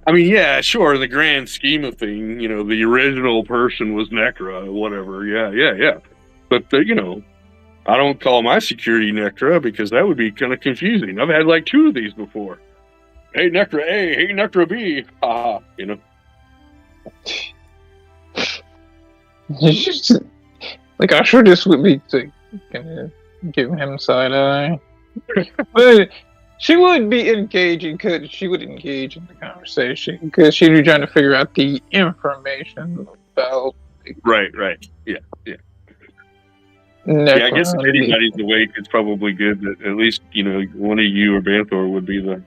yeah, sure. In the grand scheme of things, the original person was Necra, whatever. Yeah. But I don't call my security Necra because that would be kind of confusing. I've had like 2 of these before. Hey, Necra A. Hey, Necra B. Like, I sure this would be to kind of give him side eye. But she would be engaging because she would engage in the conversation because she'd be trying to figure out the information about. Right. Yeah. Yeah, I guess if Necron. anybody's awake, it's probably good that at least, one of you or Banthor would be the,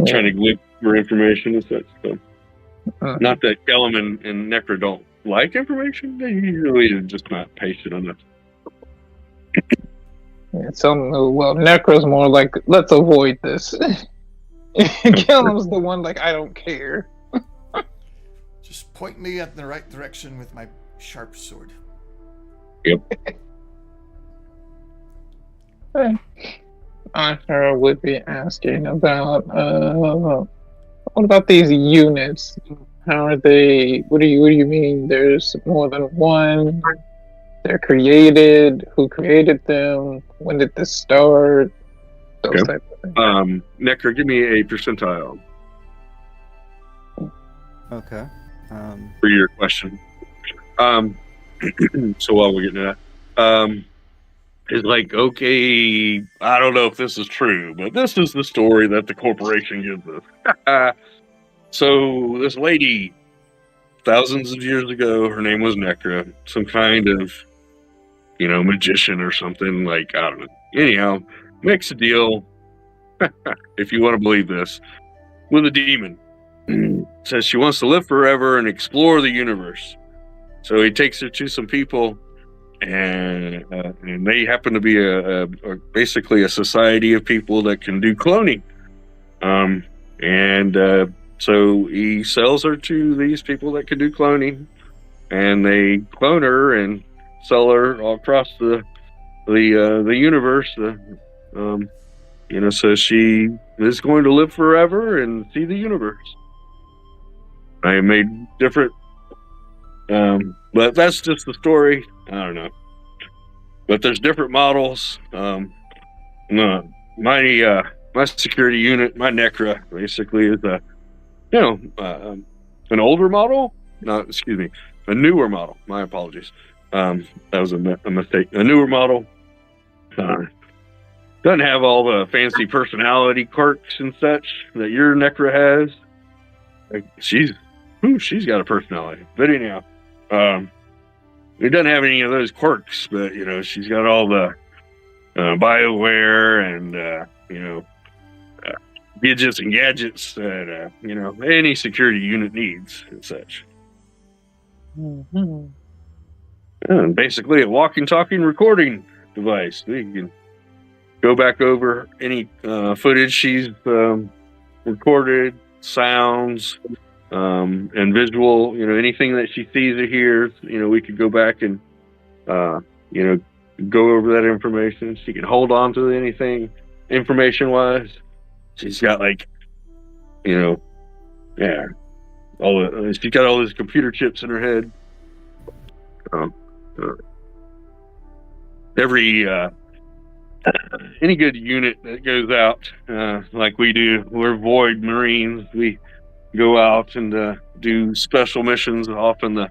trying to look for information and such. So, not that Kellum and Necra don't like information, they usually are just not patient enough. Well, Necro's more like, let's avoid this. Kellum's the one like, I don't care. Just point me in the right direction with my sharp sword. Yep. Arthur would be asking about what about these units? How are they? What do you mean? There's more than one. They're created. Who created them? When did this start? Those type of things. Necra, give me a percentile Okay. for your question. So while we're getting to that, it's like, okay, I don't know if this is true, but this is the story that the corporation gives us. So this lady, thousands of years ago, her name was Necra, some kind of, magician or something, like, I don't know. Anyhow, makes a deal, if you want to believe this, with a demon. Says she wants to live forever and explore the universe. So he takes her to some people, and they happen to be basically a society of people that can do cloning. So he sells her to these people that can do cloning, and they clone her and sell her all across the universe. So she is going to live forever and see the universe. I made different, but that's just the story. I don't know. But there's different models. My security unit, my Necra, basically is an older model. A newer model. My apologies. That was a mistake. A newer model. Doesn't have all the fancy personality quirks and such that your Necra has. Like she's got a personality. But anyhow, it doesn't have any of those quirks, but she's got all the BioWare and gadgets and gadgets that any security unit needs and such. Mm-hmm. And basically, a walking, talking, recording device. We can go back over any footage she's recorded, sounds, and visual. Anything that she sees or hears. We could go back and go over that information. She can hold on to anything information-wise. She's got she's got all these computer chips in her head. Any good unit that goes out like we do, we're Void Marines. We go out and do special missions off in the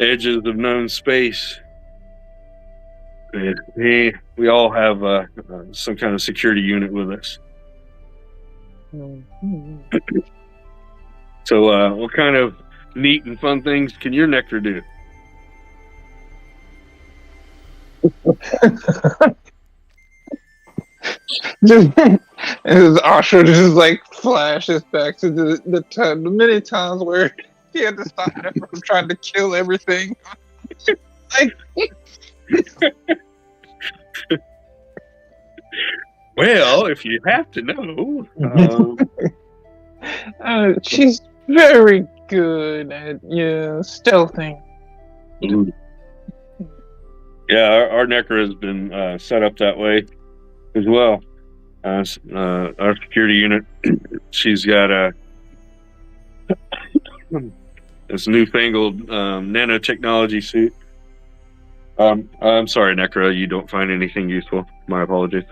edges of known space. And we all have some kind of security unit with us. So, what kind of neat and fun things can your Nectar do? As Asher just flashes back to the many times where he had to stop them from trying to kill everything. Well, if you have to know, she's very good at stealthing. Yeah, our Necker has been set up that way as well. Our security unit, she's got this newfangled nanotechnology suit. I'm sorry, Necra, you don't find anything useful. My apologies.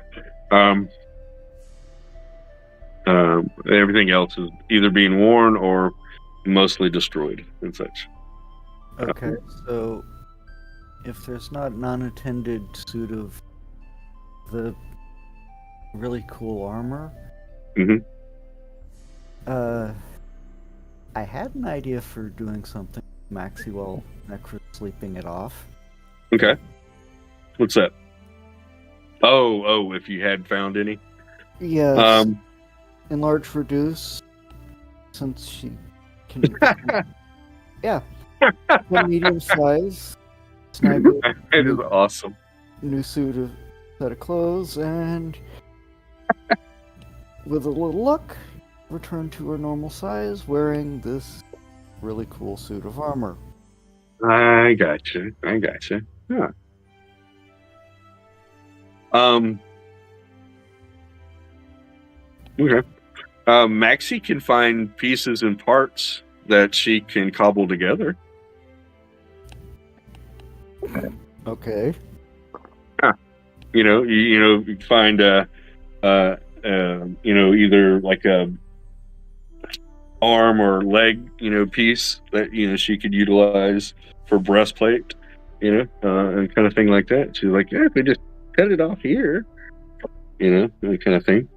Everything else is either being worn or mostly destroyed and such. Okay, so if there's not an unattended suit of the really cool armor, I had an idea for doing something Maxie while Necra's sleeping it off. Okay. What's that? Oh, if you had found any. Yes. Enlarge, reduce. Since she can. Yeah. One medium size. Sniper. It is awesome. New set of clothes, and with a little luck, return to her normal size, wearing this really cool suit of armor. I gotcha. Yeah. Okay. Maxie can find pieces and parts that she can cobble together. Okay. You find either like a arm or leg, piece that she could utilize for breastplate, and kind of thing like that. She's like, yeah, if we just cut it off here, that kind of thing.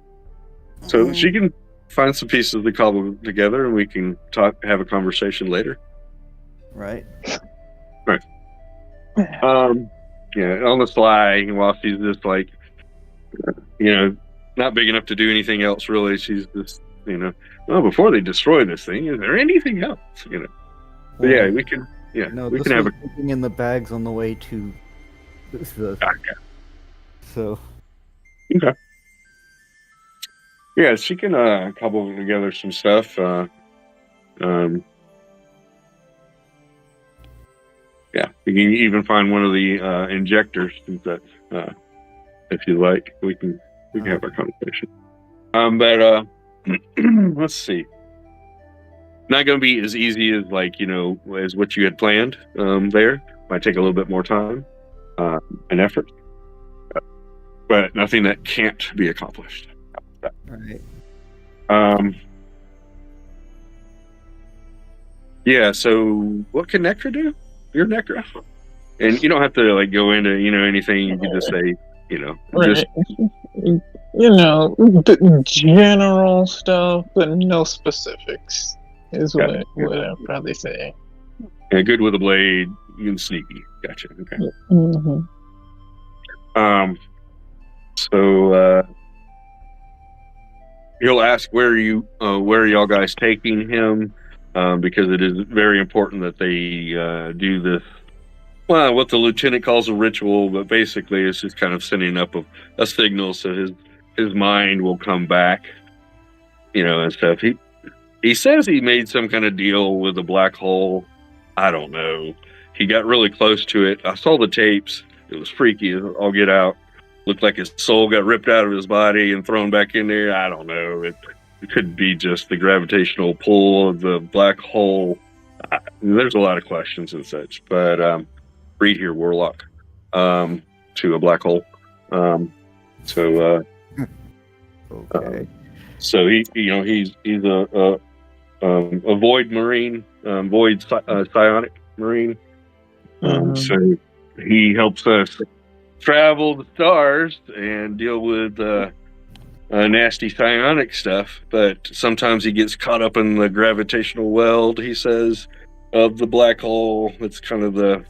So she can find some pieces to cobble together, and we can have a conversation later. Right. Yeah, on the fly, while she's just like, not big enough to do anything else really. She's just, well, before they destroy this thing, is there anything else? But yeah, we can. Yeah, no, we this can have was looking in the bags on the way to the. Okay. So. Okay. Yeah, she can cobble together some stuff. Yeah, you can even find one of the injectors that, if you like, we can have our conversation. But let's see. Not going to be as easy as as what you had planned. There might take a little bit more time and effort, but nothing that can't be accomplished. Right. Yeah. So, what can Necra do? You're Necra, and you don't have to go into anything. You can just say Right. just The general stuff, but no specifics is what I'd probably say. yeah, good with a blade. You can sneaky. Gotcha. Okay. Mm-hmm. So he'll ask where are y'all guys taking him, because it is very important that they do this. Well, what the lieutenant calls a ritual, but basically it's just kind of sending up a signal so his mind will come back, and stuff. He says he made some kind of deal with a black hole. I don't know. He got really close to it. I saw the tapes. It was freaky. I'll get out. Looked like his soul got ripped out of his body and thrown back in there. I don't know. It could be just the gravitational pull of the black hole. There's a lot of questions and such, but read here, Warlock, to a black hole. Okay. So he's a void marine, void psionic marine. So he helps us travel the stars and deal with nasty psionic stuff, but sometimes he gets caught up in the gravitational weld, he says, of the black hole. It's kind of the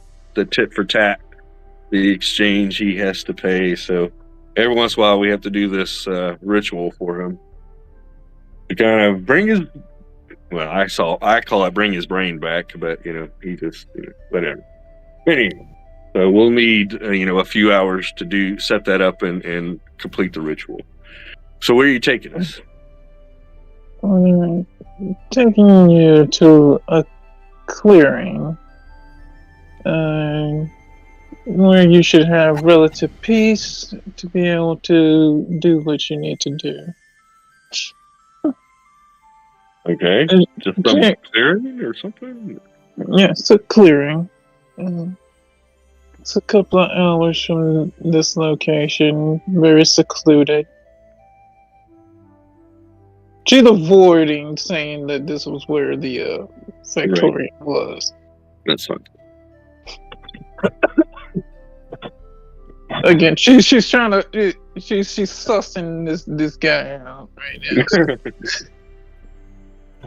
tit for tat, the exchange he has to pay. So every once in a while we have to do this ritual for him to kind of bring his, well, I call it bring his brain back, but he just whatever. Anyway, so we'll need a few hours to set that up and complete the ritual. So where are you taking us? Taking you to a clearing, where you should have relative peace to be able to do what you need to do. Okay, just some clearing or something? Yeah, it's a clearing. It's a couple of hours from this location, very secluded. She's avoiding saying that this was where the Victorian was. That's fine. Again, she's trying to she's sussing this guy out right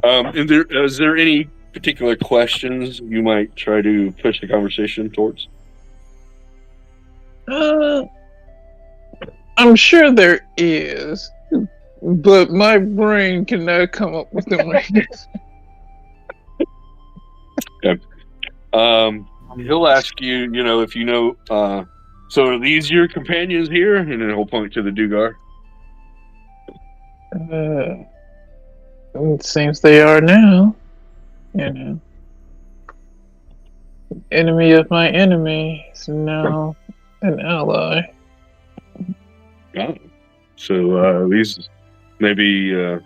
now. Is there any particular questions you might try to push the conversation towards? Uh, I'm sure there is, but my brain cannot come up with them right now. He'll ask you, if you know. So are these your companions here? And then he'll point to the Dugar. It seems they are now. You know, enemy of my enemy is now an ally. Oh. So these maybe are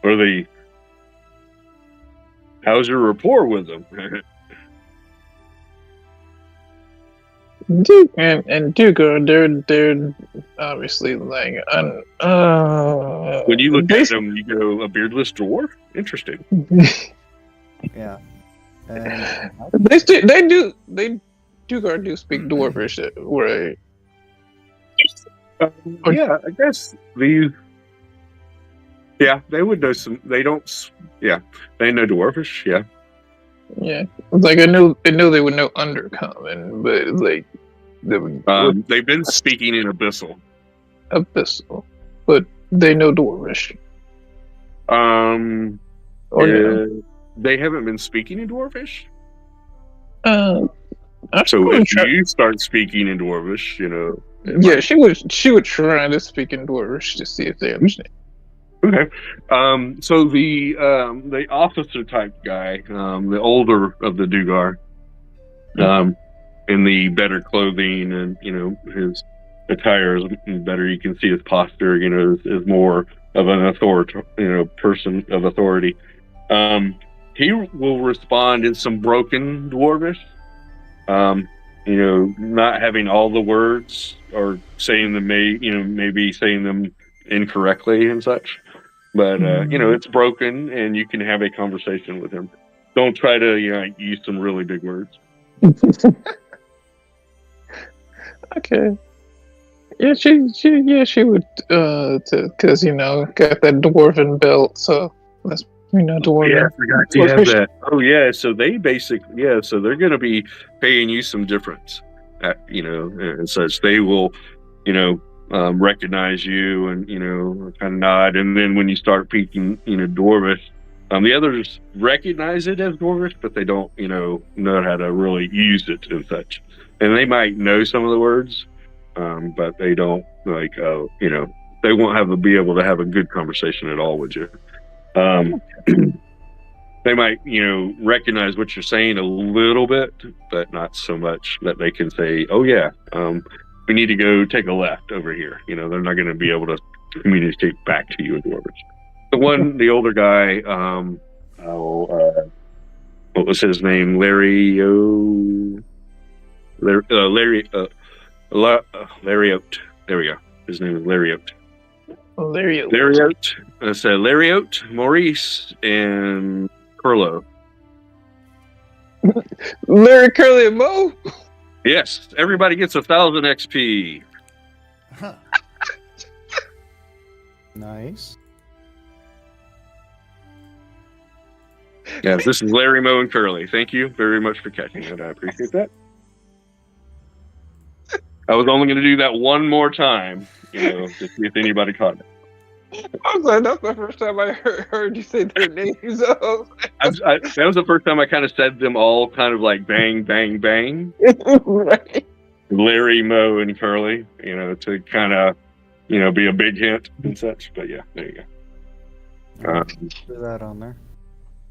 they? How's your rapport with them? Duke and Dugo, they're obviously like When you look at them, you go a beardless dwarf. Interesting. Yeah. And they do speak Dwarvish, right? Yeah, I guess these. Yeah, they would know some. They don't. Yeah, they know dwarfish. Yeah. Yeah, like I knew they would know Undercommon, but like they would They've been speaking in Abyssal. Abyssal, but they know Dwarvish. Or no? They haven't been speaking in dwarfish. I'm So gonna if try- you start speaking in dwarvish, yeah, she would try to speak in Dwarvish to see if they understand. Okay. So the officer type guy, the older of the Dugar, in the better clothing and his attire is better. You can see his posture. Is more of an authority, person of authority. He will respond in some broken dwarvish. Not having all the words or saying them maybe saying them incorrectly and such. But it's broken, and you can have a conversation with him. Don't try to use some really big words. Okay. Yeah, she would because got that dwarven belt, so that's dwarven. Yeah, I forgot to have that. Oh yeah, so they basically so they're going to be paying you some difference, and such. They will, recognize you and kind of nod, and then when you start speaking, Dwarvish, the others recognize it as Dwarvish, but they don't, know how to really use it and such. And they might know some of the words, but they don't they won't be able to have a good conversation at all with you. They might, recognize what you're saying a little bit, but not so much that they can say, "Oh yeah, we need to go take a left over here." They're not going to be able to communicate back to you in Dwarvish. The older guy, what was his name? Lariot. There we go. His name is Lariot. Lariot. So Lariot, Maurice, and Curlo. Larry, Curly, and Mo. Yes, everybody gets 1,000 XP. Huh. nice. Yes, this is Larry, Mo, and Curly. Thank you very much for catching it. I appreciate that. I was only going to do that one more time, to see if anybody caught it. I was like, that's the first time I heard you say their names. That was the first time I kind of said them all kind of like bang, bang, bang. Right. Larry, Mo, and Curly, to kind of, be a big hint and such. But yeah, there you go. Put that on there.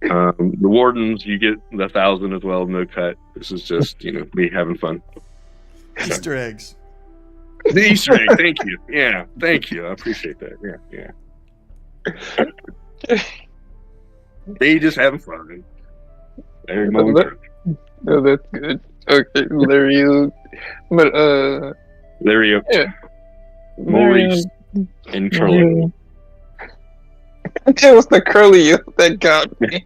The wardens, you get the 1,000 as well, no cut. This is just, me having fun. Easter eggs. The Easter egg, thank you. Yeah, thank you. I appreciate that. Yeah. They just having fun. Larry, Mo, and Curly. No, that's good. Okay, Larry, but Larry, yeah. Maurice, and Curly. It was the Curly that got me.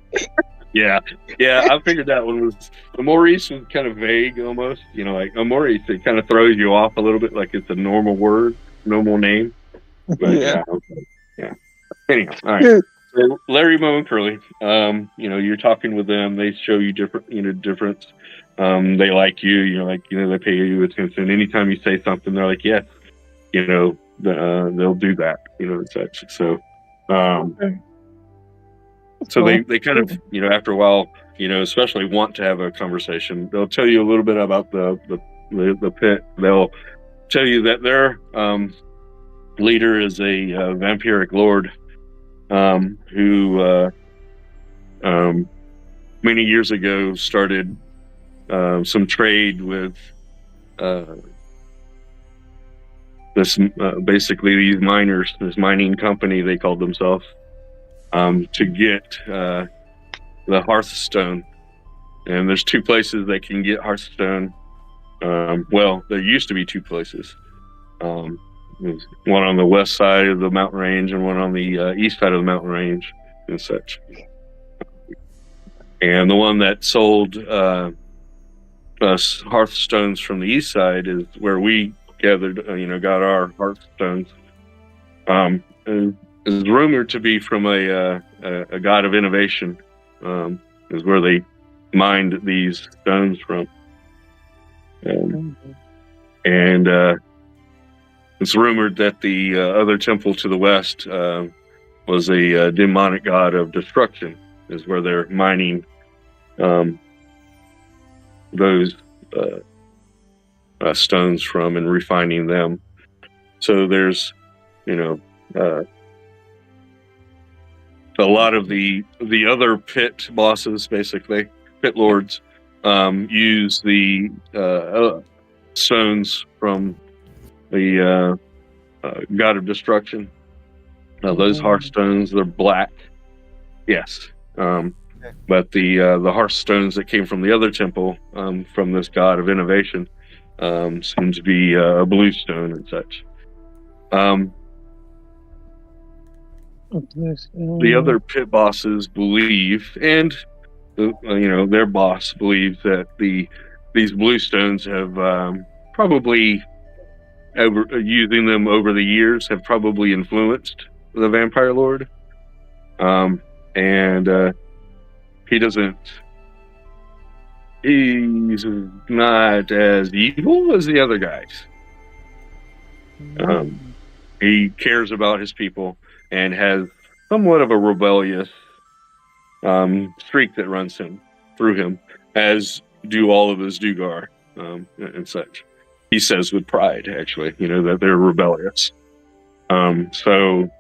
Yeah, I figured that one was. The Maurice was kind of vague almost. Like a Maurice, it kind of throws you off a little bit, like it's a normal word, normal name. But yeah. Anyhow, all right. Yeah. So Larry, Mo, and Curly. You're talking with them. They show you different, difference. they like you. They pay you attention. Anytime you say something, they're like, yes, they'll do that, and such. So, so they kind of, after a while, especially want to have a conversation. They'll tell you a little bit about the pit. They'll tell you that their leader is a vampiric lord who many years ago started some trade with basically these miners, this mining company they called themselves, to get the Hearthstone. And there's two places they can get Hearthstone. Well, there used to be two places. There's one on the west side of the mountain range and one on the east side of the mountain range and such. And the one that sold us Hearthstones from the east side is where we gathered, got our Hearthstones. Is rumored to be from a god of innovation. Is where they mined these stones from. And it's rumored that the other temple to the west was a demonic god of destruction, is where they're mining those stones from and refining them. So there's, a lot of the other pit bosses, basically, pit lords, use the stones from the god of destruction. Those Hearthstones, they're black. Yes. But the Hearthstones that came from the other temple, from this god of innovation, seem to be a blue stone and such. The other pit bosses believe, and their boss believes, that these blue stones have probably, using them over the years, have probably influenced the vampire lord. And he's not as evil as the other guys. He cares about his people and has somewhat of a rebellious streak that runs through him, as do all of his Dugar and such. He says with pride, actually, that they're rebellious. So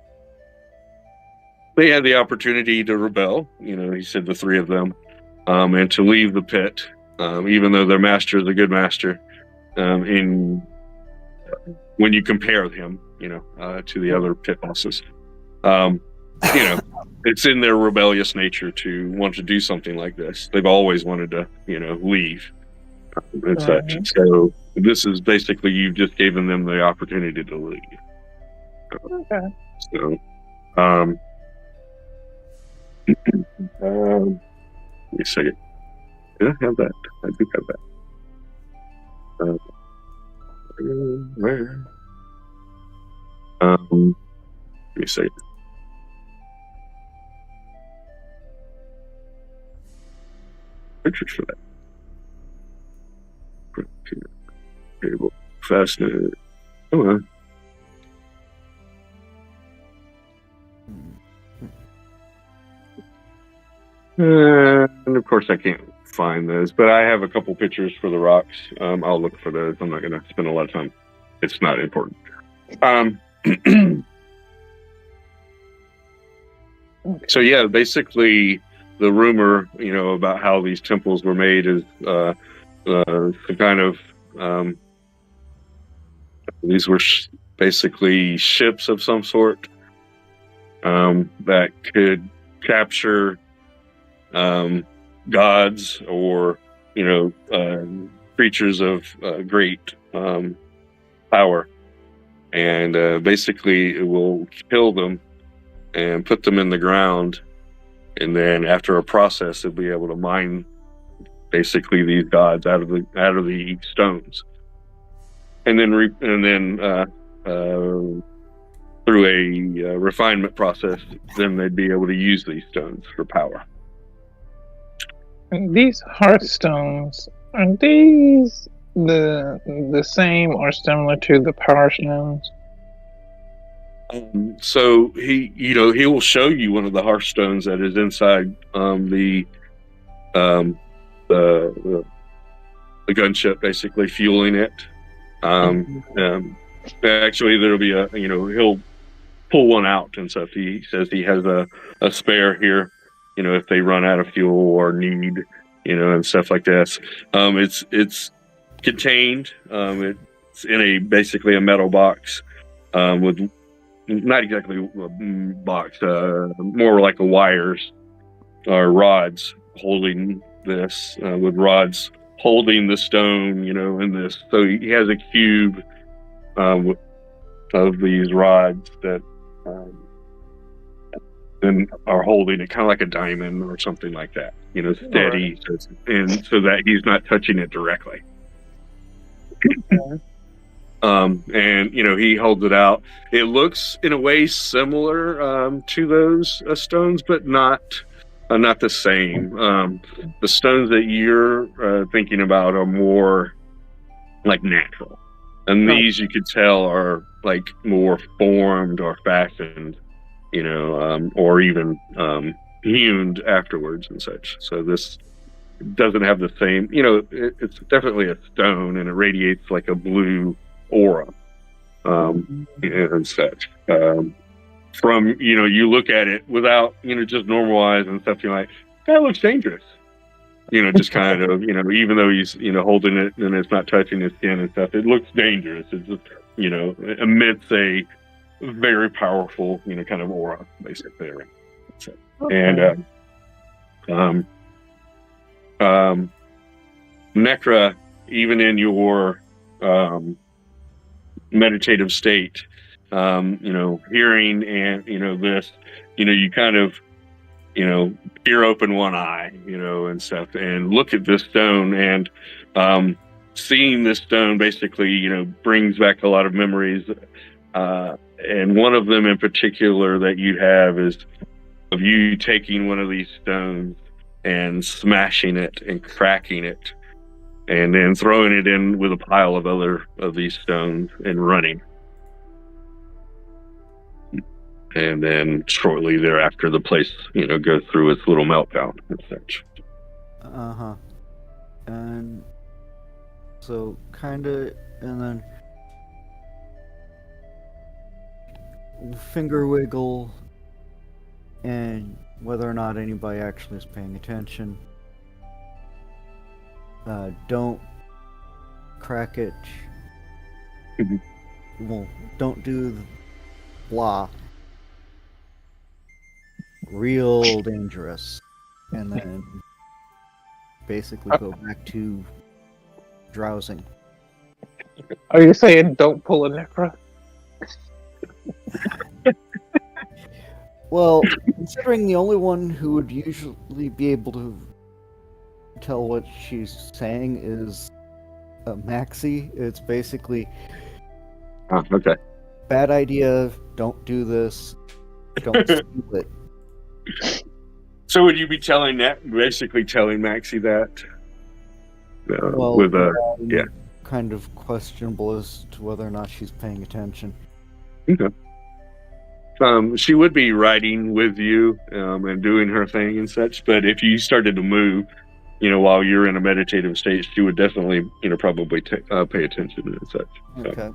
they had the opportunity to rebel, he said, the three of them, and to leave the pit, even though their master is a good master, when you compare him, to the other pit bosses. It's in their rebellious nature to want to do something like this. They've always wanted to, leave and such. So this is basically, you've just given them the opportunity to leave. Okay. So, let me see. Did I have that? I do have that. Where? Let me see. Pictures for that. Table. Fascinating. Oh, well. And of course I can't find those, but I have a couple pictures for the rocks. I'll look for those. I'm not going to spend a lot of time. It's not important. So yeah, basically the rumor, about how these temples were made is the kind of these were basically ships of some sort that could capture gods or creatures of great power, and basically it will kill them and put them in the ground, and then after a process they'll be able to mine basically these gods out of the stones, and then through a refinement process, then they'd be able to use these stones for power. And these Hearthstones, Are these the same or similar to the power stones? So he will show you one of the hearthstones that is inside um, the the gunship, basically fueling it. Actually, there'll be he'll pull one out and stuff. He says he has a spare here, if they run out of fuel or need, and stuff like this. It's contained. It's in basically a metal box with not exactly a box, more like a wires or rods holding this, with rods holding the stone, in this. So he has a cube of these rods that then are holding it kind of like a diamond or something like that, steady, and so that he's not touching it directly. And he holds it out. It looks in a way similar to those stones, but not the same. The stones that you're thinking about are more like natural, and these you could tell are like more formed or fashioned, or even hewn afterwards and such. So this doesn't have the same, it's definitely a stone, and it radiates like a blue aura, and such. From you look at it without just normal eyes and stuff, you're like, that looks dangerous. Just kind of, even though he's holding it and it's not touching his skin and stuff, it looks dangerous. It's just, it emits a very powerful, kind of aura, basically. So, and Necra, even in your meditative state, hearing and this, you kind of peer open one eye, and stuff, and look at this stone, and seeing this stone basically brings back a lot of memories, and one of them in particular that you have is of you taking one of these stones and smashing it and cracking it, and then throwing it in with a pile of other of these stones and running. And then shortly thereafter, the place, goes through its little meltdown and such. And so, and then finger wiggle, and whether or not anybody actually is paying attention. Don't crack it. Well, don't do the blah. Real dangerous. And then basically go back to drowsing. Are you saying don't pull a Necra? Well, considering the only one who would usually be able to tell what she's saying is Maxie, it's basically okay. Bad idea, don't do this, don't steal it. So would you be basically telling Maxie that? Well, with kind of questionable as to whether or not she's paying attention. Okay. She would be riding with you and doing her thing and such, but if you started to move, while you're in a meditative state, she would definitely, probably pay attention and such. So. Okay.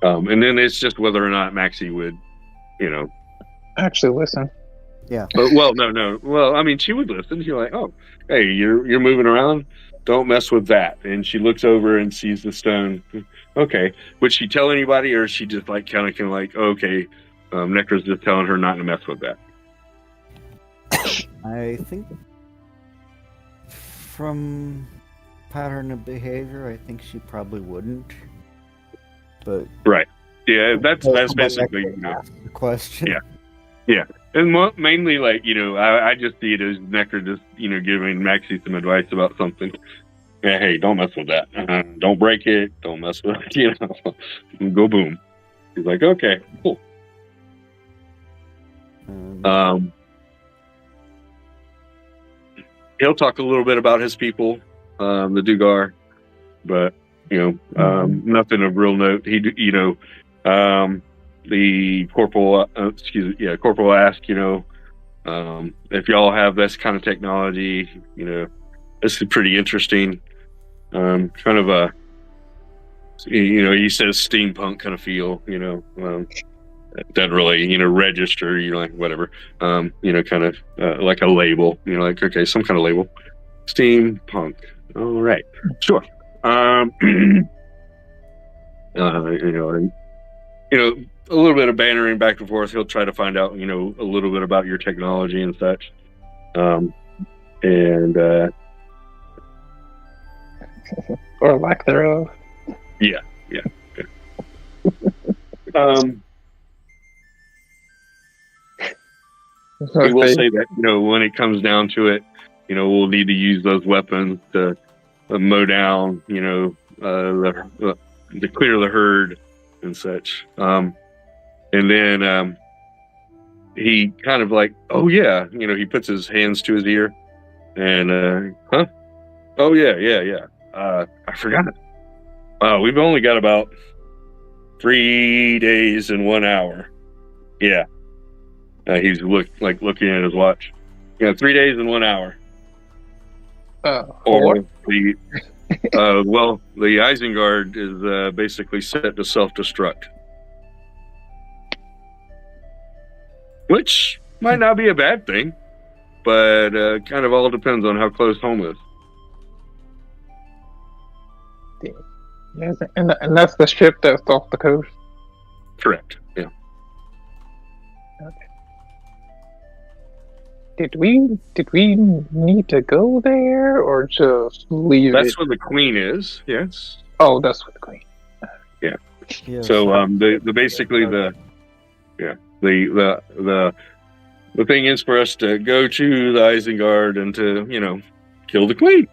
And then it's just whether or not Maxie would, actually listen. Yeah. But, no. Well, I mean, she would listen. She's like, "Oh, hey, you're moving around. Don't mess with that." And she looks over and sees the stone. Okay. Would she tell anybody, or is she just like kind of like, okay, Necra's just telling her not to mess with that? I think from pattern of behavior, I think she probably wouldn't. But right. Yeah, that's basically the question. Yeah. And mainly, like, I just see it as Necra just, giving Maxie some advice about something. Yeah, hey, don't mess with that. Don't break it. Don't mess with it. Go boom. He's like, okay, cool. he'll talk a little bit about his people, the Dugar, but nothing of real note. The corporal, corporal asked, if y'all have this kind of technology, this is pretty interesting. Kind of a, he says steampunk kind of feel, doesn't really, register, like whatever, kind of like a label, like, okay, some kind of label. Steampunk. All right. Sure. And, a little bit of bantering back and forth. He'll try to find out, a little bit about your technology and such. Or lack thereof. Yeah. We will say that, when it comes down to it, we'll need to use those weapons to mow down, to clear the herd and such. And then he kind of like, oh yeah, he puts his hands to his ear and, huh? Oh yeah. I forgot. We've only got about 3 days and 1 hour. Yeah. He's looking at his watch. 3 days and 1 hour. Or the the Isengard is basically set to self-destruct, which might not be a bad thing, but kind of all depends on how close home is. Yes, and that's the ship that's off the coast. Correct. Yeah. Okay. Did we need to go there or just leave That's it? where the queen is. Yes. Oh, that's what the queen. Yeah. Yes. So the thing is for us to go to the Isengard and to kill the queen.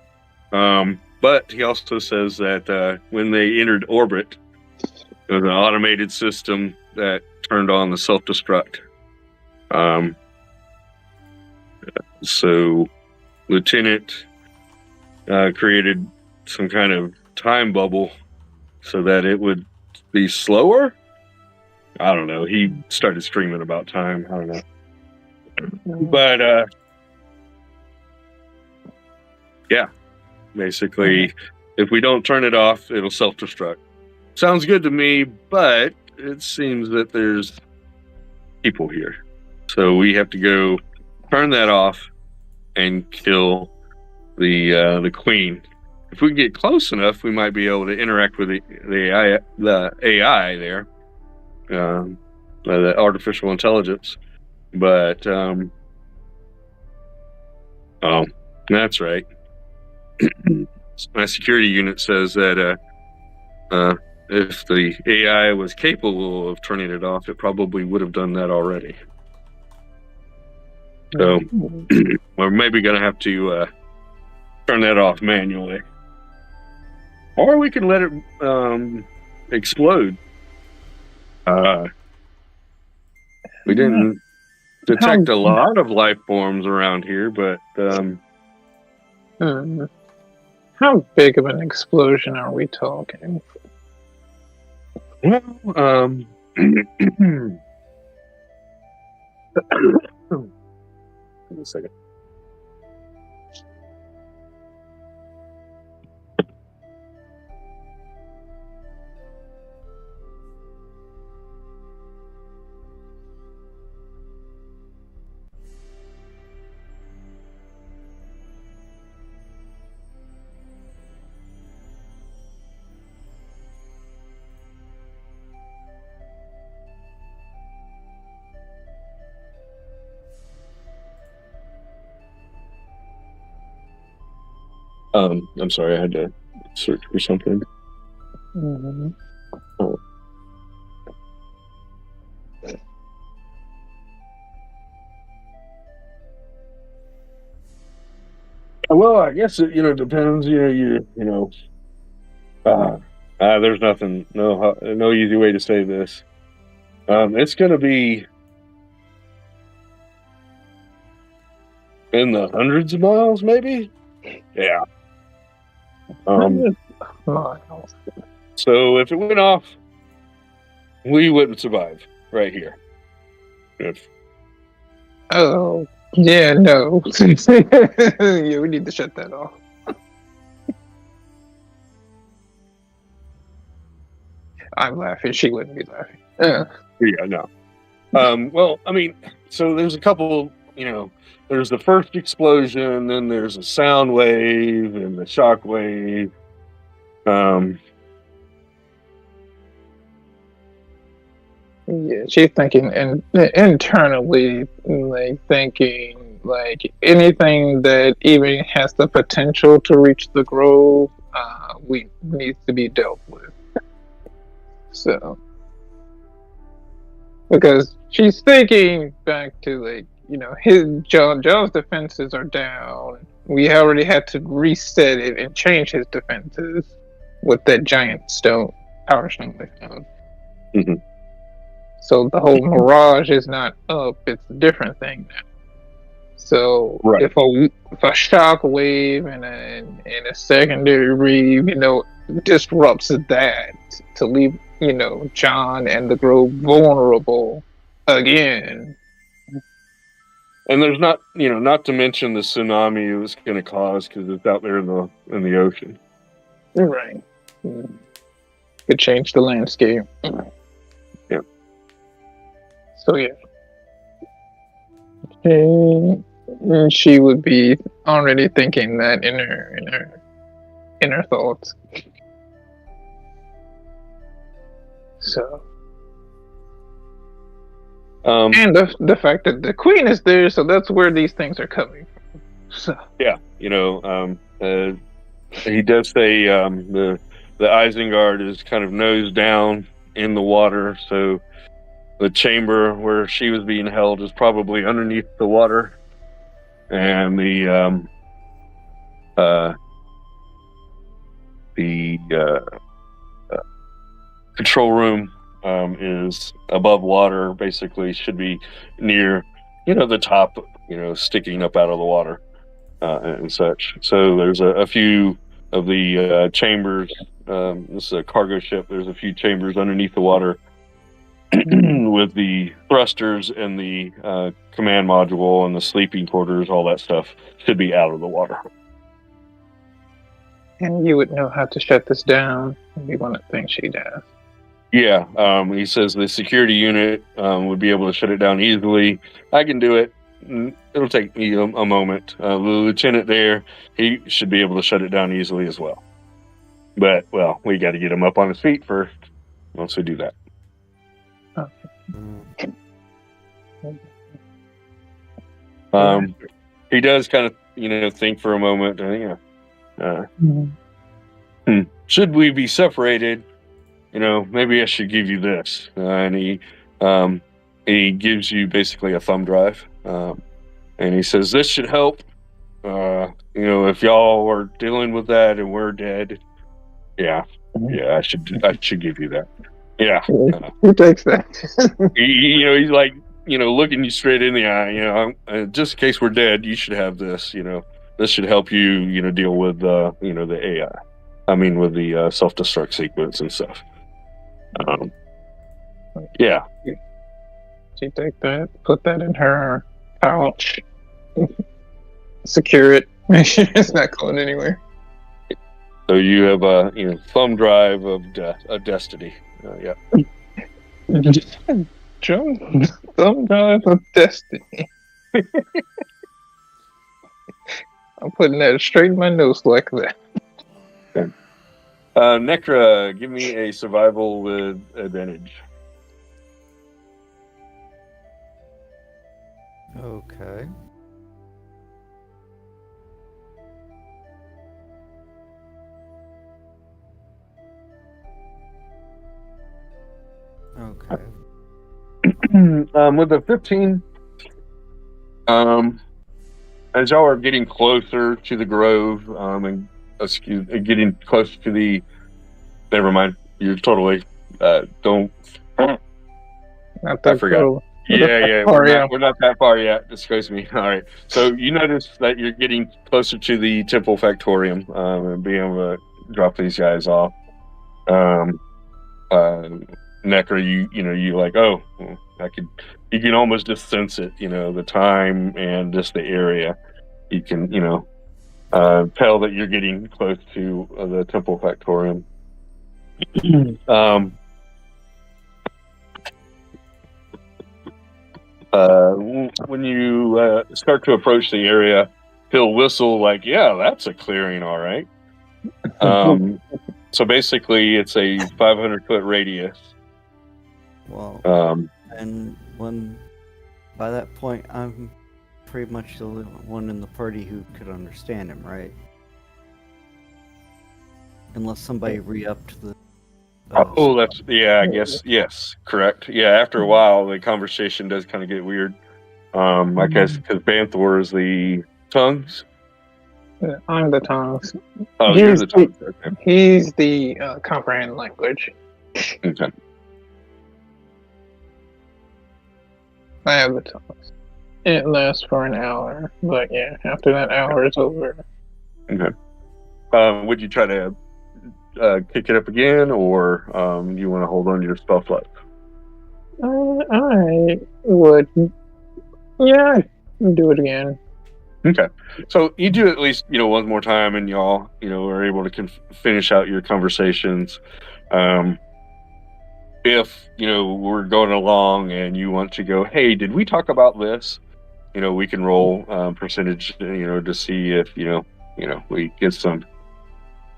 But he also says that when they entered orbit, there was an automated system that turned on the self-destruct. So Lieutenant created some kind of time bubble so that it would be slower. I don't know. He started screaming about time. I don't know. But yeah, basically, if we don't turn it off, it'll self-destruct. Sounds good to me, but it seems that there's people here. So we have to go turn that off and kill the queen. If we can get close enough, we might be able to interact with the AI there, the artificial intelligence. But oh, that's right. My security unit says that if the AI was capable of turning it off, it probably would have done that already. So we're maybe going to have to turn that off manually. Or we can let it explode. We didn't detect a lot of life forms around here, but how big of an explosion are we talking? well, give me a second. I'm sorry, I had to search for something. Mm-hmm. Oh. Well, I guess it depends. There's nothing, no easy way to say this. It's going to be In the hundreds of miles, maybe. Yeah. Miles. So if it went off, we wouldn't survive right here. If Oh, yeah, no. Yeah, we need to shut that off. I'm laughing. She wouldn't be laughing. yeah, no. Well, I mean, so there's a couple. There's the first explosion, then there's a sound wave and the shock wave. Yeah, she's thinking and internally, like thinking like anything that even has the potential to reach the grove, we needs to be dealt with. So, because she's thinking back to like his John's defenses are down. We already had to reset it and change his defenses with that giant stone power stone they found. Mm-hmm. So the whole mirage is not up; it's a different thing now. So right. if a shock wave and a secondary reeve, disrupts that to leave John and the grove vulnerable again. And there's not to mention the tsunami it was going to cause because it's out there in the ocean. Right. Could change the landscape. Yeah. So yeah. She would be already thinking that in her thoughts. So. And the fact that the queen is there, so that's where these things are coming from. So. Yeah, he does say the Isengard is kind of nose down in the water, so the chamber where she was being held is probably underneath the water, and the control room is above water. Basically, should be near the top, sticking up out of the water and such. So there's a few of the chambers. This is a cargo ship. There's a few chambers underneath the water with the thrusters and the command module and the sleeping quarters. All that stuff should be out of the water. And you would know how to shut this down. Would be one of the things she does. Yeah, he says the security unit would be able to shut it down easily. I can do it. It'll take me a moment. The lieutenant there, he should be able to shut it down easily as well. But, well, we got to get him up on his feet first once we do that. He does kind of, think for a moment. Should we be separated? Maybe I should give you this. And he gives you basically a thumb drive. And he says, this should help. If y'all are dealing with that and we're dead. Yeah, I should give you that. Yeah. Who takes that? He's like, looking you straight in the eye, just in case we're dead, you should have this, this should help you, deal with, the AI. I mean, with the self-destruct sequence and stuff. Yeah. She take that, put that in her pouch, secure it. It's not going anywhere. So you have a thumb drive of destiny. Yeah. Joe, thumb drive of destiny. I'm putting that straight in my nose like that. Okay. Necra, give me a survival with advantage. Okay. Okay. With the 15, as y'all are getting closer to the grove, and getting closer to the, never mind, you're totally, don't, Not that I forgot. Yeah. Factorium. We're not that far yet. Excuse me. All right. So you notice that you're getting closer to the temple factorium, and being able to drop these guys off. Uh, Necker, you like, oh, well, you can almost just sense it. The time and just the area. You can, tell that you're getting close to the temple factorium. When you start to approach the area, he'll whistle like, "Yeah, that's a clearing, all right." So basically, it's a 500-foot radius. Well, Um, and by that point, I'm pretty much the only one in the party who could understand him, right? Unless somebody re-upped the. I guess yes, correct. Yeah, after a while, the conversation does kind of get weird. I guess because Banthor is the tongues. I'm the tongues. Oh, you're the tongues. Okay. He's the comprehend language. Okay. I have the tongues. It lasts for an hour, but yeah, after that hour is over. Okay. Would you try to kick it up again, or you want to hold on to your spell slot? I would. Yeah, I'd do it again. Okay. So you do at least, one more time, and y'all, are able to finish out your conversations. If, we're going along and you want to go, hey, did we talk about this? We can roll percentage, to see if, we get some.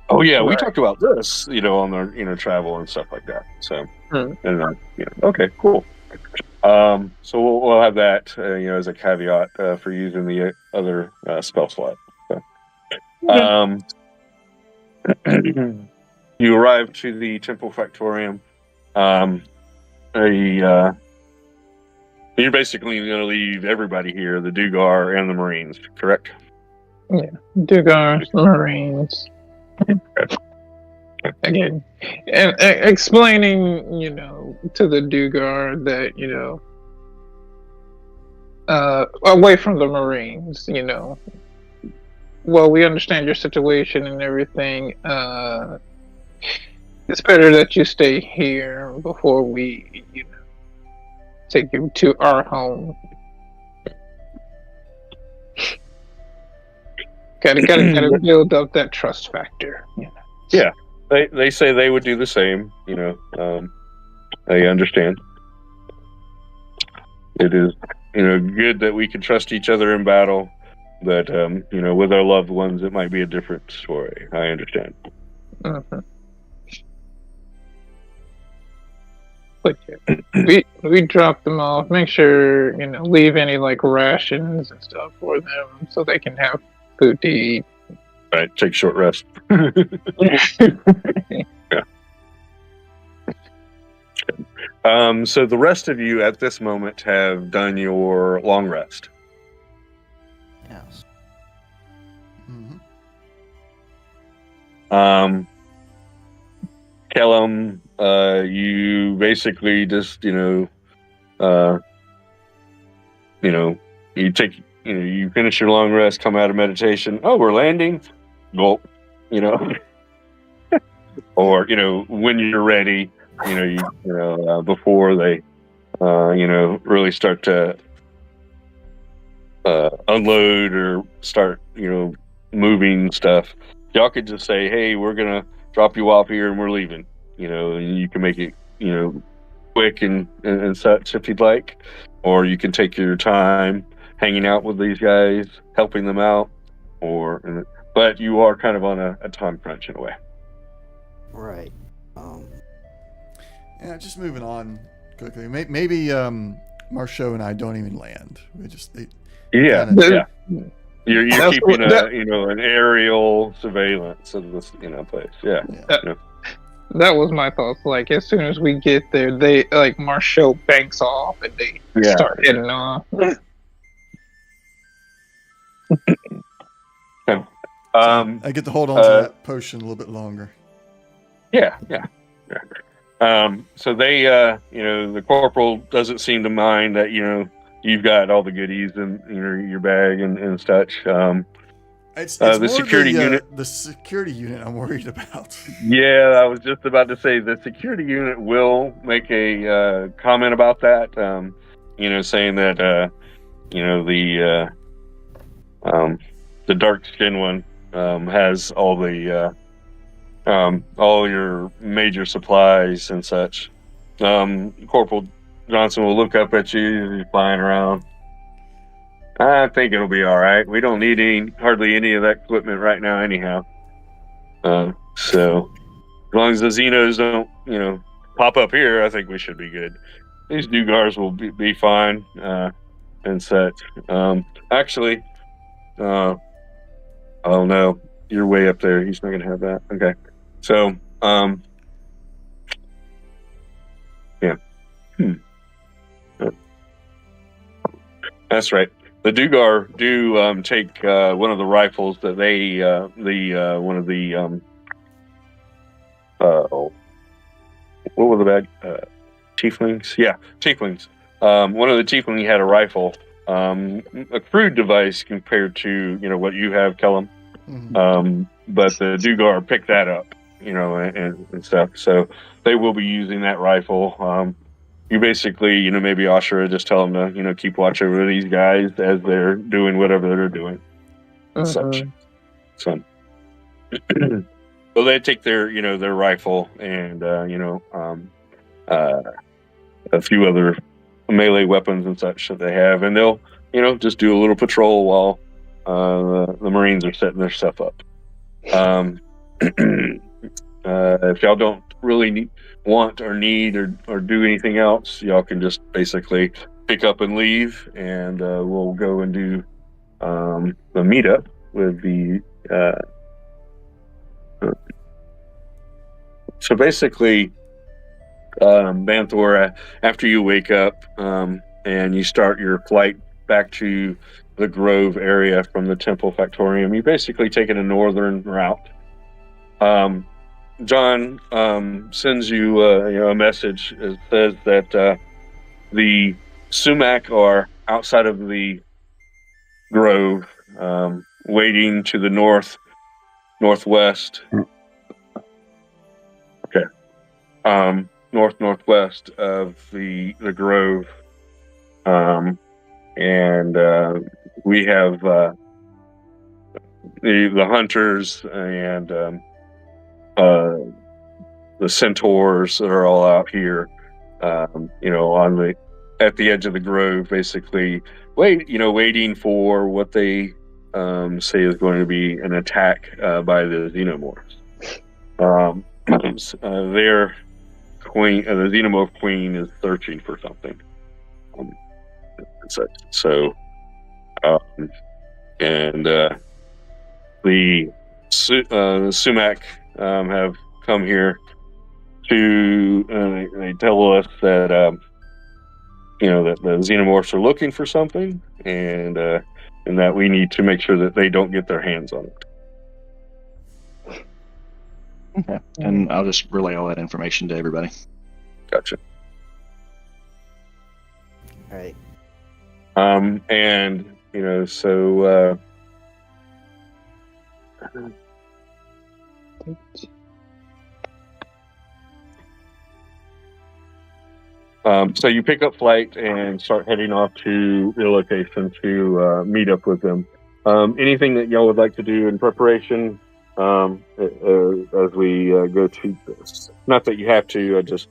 Oh yeah, we talked about this, on our, travel and stuff like that. So, and okay, cool. So we'll have that, as a caveat for using the other spell slot. So, you arrive to the temple factorium. You're basically going to leave everybody here, the Dugar and the Marines, correct? Yeah, Dugars, Marines. Again, and explaining, to the Dugar that, away from the Marines, well, we understand your situation and everything. It's better that you stay here before we, take you to our home. Gotta build up that trust factor. Yeah, they say they would do the same. I understand. It is, good that we can trust each other in battle, but with our loved ones, it might be a different story. I understand. Mm-hmm. But yeah, we drop them off. Make sure leave any rations and stuff for them so they can have food to eat. Right, take short rest. Yeah. So the rest of you at this moment have done your long rest. Yes. Mm-hmm. Kellum, you basically just, you take, you finish your long rest, come out of meditation. Oh, we're landing. Gulp, or, when you're ready, before they, really start to unload or start, moving stuff. Y'all could just say, hey, we're going to drop you off here and we're leaving, and you can make it, quick and such if you'd like, or you can take your time hanging out with these guys, helping them out, but you are kind of on a time crunch in a way. Right. Yeah, just moving on quickly. Maybe Marceau and I don't even land. We just yeah. You're That's keeping what- an aerial surveillance of this place. Yeah. That was my thoughts. As soon as we get there, they Marceau banks off and they start heading off. I get to hold on to that potion a little bit longer. Yeah. So they, the corporal doesn't seem to mind that you've got all the goodies in your bag and such. It's The more security unit. the security unit I'm worried about. Yeah, I was just about to say the security unit will make a comment about that. Saying that the dark skinned one has all your major supplies and such. Corporal Johnson will look up at you as you're flying around. I think it'll be all right. We don't need hardly any of that equipment right now, anyhow. So as long as the Xenos don't, pop up here, I think we should be good. These Dugars will be fine and such. Actually, oh no, you're way up there. He's not going to have that. Okay, so yeah, that's right. The Dugar do take one of the rifles that they one of the what were the bad tieflings? Yeah, tieflings. One of the tieflings had a rifle, a crude device compared to what you have, Kellum. Mhm. But the Dugar picked that up, and stuff. So they will be using that rifle. You basically, maybe Ashura just tell them to, keep watch over these guys as they're doing whatever they're doing. Such. So they take their, their rifle and, a few other melee weapons and such that they have, and they'll, just do a little patrol while the Marines are setting their stuff up. If y'all don't really want or need or do anything else, y'all can just basically pick up and leave, and we'll go and do the meetup with the so basically Banthor, after you wake up and you start your flight back to the Grove area from the Temple Factorium, you basically taking a northern route. John sends you a message. It says that the sumac are outside of the Grove, waiting to the northwest. Okay, northwest of the Grove, and we have the hunters and the centaurs that are all out here, at the edge of the Grove, basically waiting for what they say is going to be an attack by the Xenomorphs. Their queen, the Xenomorph queen, is searching for something. The sumac have come here to they tell us that that the Xenomorphs are looking for something, and that we need to make sure that they don't get their hands on it. Okay. And I'll just relay all that information to everybody. Gotcha. All right. And so so you pick up flight and start heading off to your location to meet up with them. Anything that y'all would like to do in preparation as we go to this? Not that you have to. I just,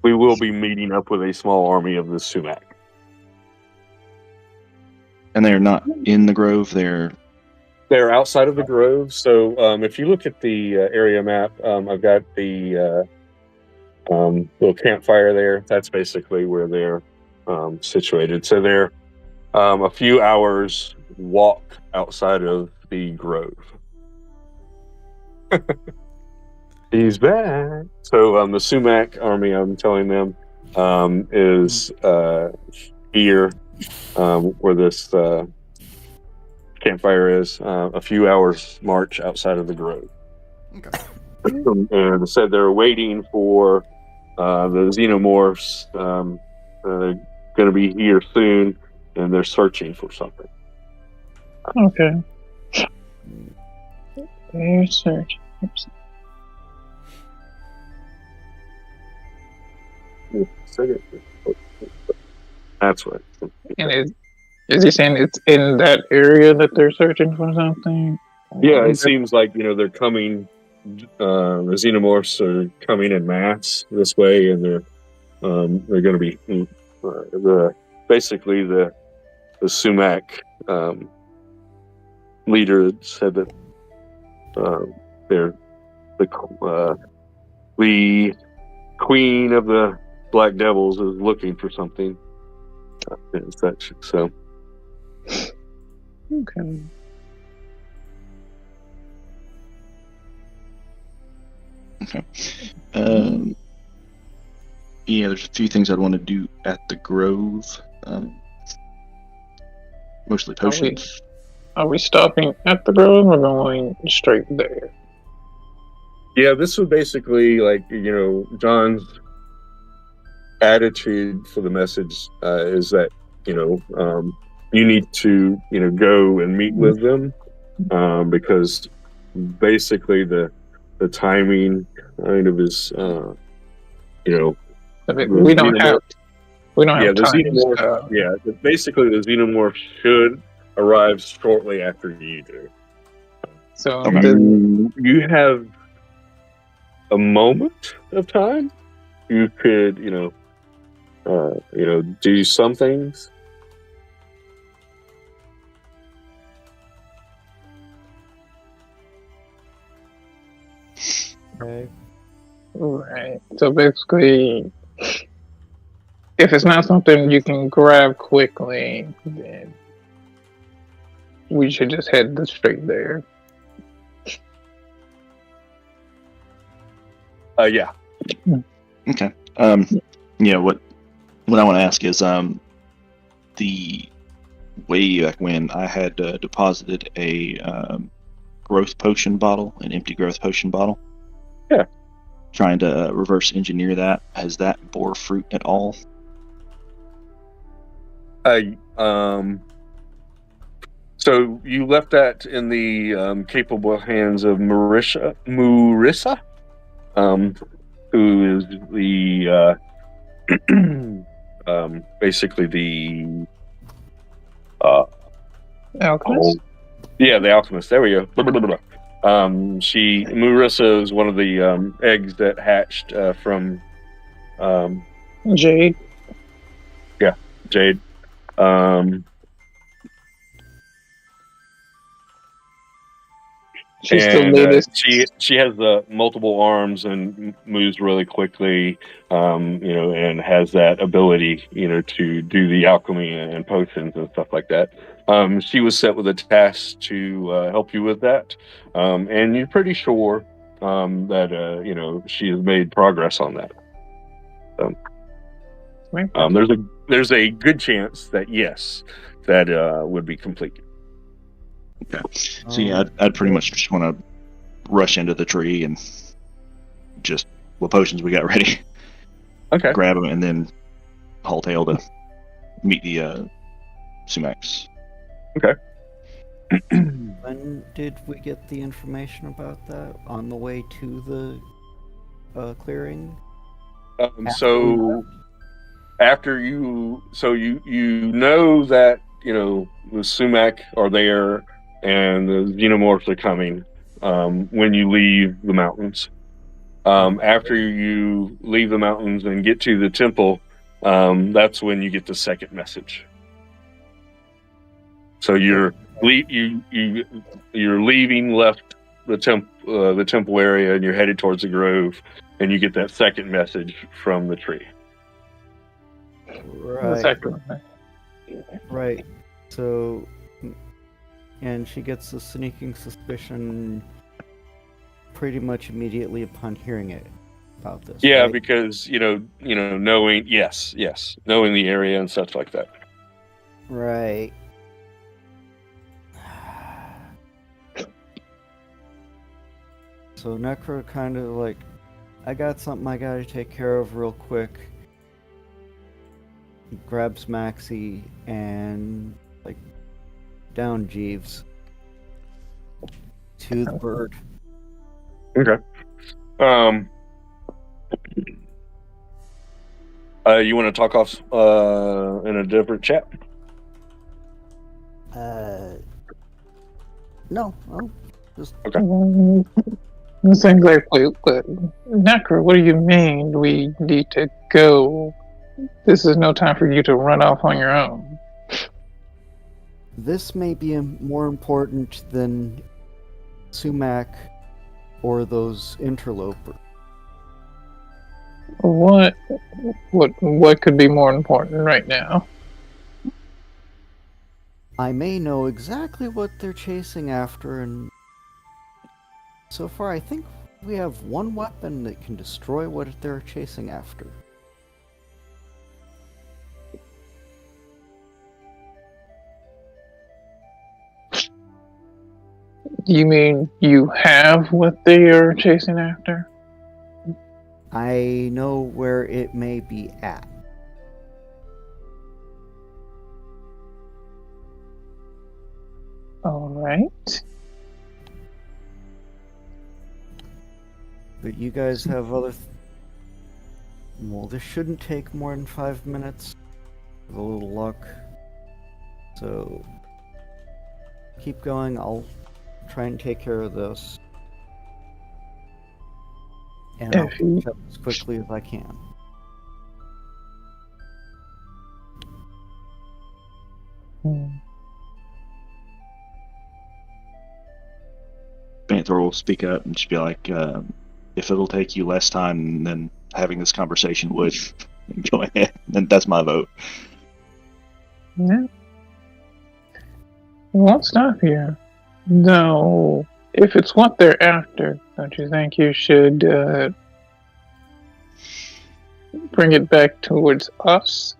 we will be meeting up with a small army of the sumac. And they're not in the Grove. They're outside of the Grove. So if you look at the area map, I've got the little campfire there. That's basically where they're situated. So they're a few hours walk outside of the Grove. He's back. So the sumac army, I'm telling them, is here where this campfire is, a few hours march outside of the Grove. Okay. and said they're waiting for the xenomorphs. Going to be here soon, and they're searching for something. Okay. They're searching. That's what. And is he saying it's in that area that they're searching for something? Yeah, it seems like they're coming. The xenomorphs are coming in mass this way, and they're going to be basically the sumac leader said that they're the queen of the Black Devils is looking for something and such. So Okay. Okay. Yeah, there's a few things I'd want to do at the Grove. Mostly potions. Are we stopping at the Grove or going straight there? yeah, this was basically like John's attitude for the message is that you need to go and meet with them because basically the timing kind of is We don't have the time. xenomorph basically the xenomorph should arrive shortly after you do. So You have a moment of time. You could do some things. Okay. right. So basically, if it's not something you can grab quickly, then we should just head straight there. Yeah. Okay. Yeah. What I want to ask is the way back when I had deposited a growth potion bottle, an empty growth potion bottle. Yeah. Trying to reverse engineer that. Has that bore fruit at all? So you left that in the capable hands of Marissa, who is the basically the Alchemist? the alchemist. There we go. Marissa is one of the eggs that hatched from Jade. Jade. She's the latest. She has the multiple arms and moves really quickly, and has that ability, to do the alchemy and potions and stuff like that. She was set with a task to help you with that, and you're pretty sure that she has made progress on that. There's a good chance that yes, that would be completed. Okay. So yeah, I'd pretty much just want to rush into the tree and just what potions we got ready. Okay. Grab them and then haul tail to meet the sumacs. Okay. When did we get the information about that? On the way to the clearing? So after you know that the sumac are there and the xenomorphs are coming when you leave the mountains. After you leave the mountains and get to the temple, that's when you get the second message. So you're leaving left the temple area and you're headed towards the grove, and you get that second message from the tree. Right. Right. So, and she gets a sneaking suspicion pretty much immediately upon hearing it about this. Yeah, right? because knowing knowing the area and such like that. Right. So Necro kind of like, I got something I gotta take care of real quick. He grabs Maxie and like down Jeeves to the bird. Okay. You want to talk off in a different chat? No, I'll just It's exactly, but Necro, what do you mean we need to go? This is no time for you to run off on your own. This may be more important than Sumac or those interlopers. What could be more important right now? I may know exactly what they're chasing after, and so far I think we have one weapon that can destroy what they're chasing after. You mean you have what they are chasing after? I know where it may be at. All right. But you guys have other... Well, this shouldn't take more than 5 minutes, with a little luck. So, keep going, I'll try and take care of this. And I'll catch up as quickly as I can. Panther will speak up and just be like, if it'll take you less time than having this conversation would, go ahead. And that's my vote. Yeah. We won't stop here. No. If it's what they're after, don't you think you should bring it back towards us?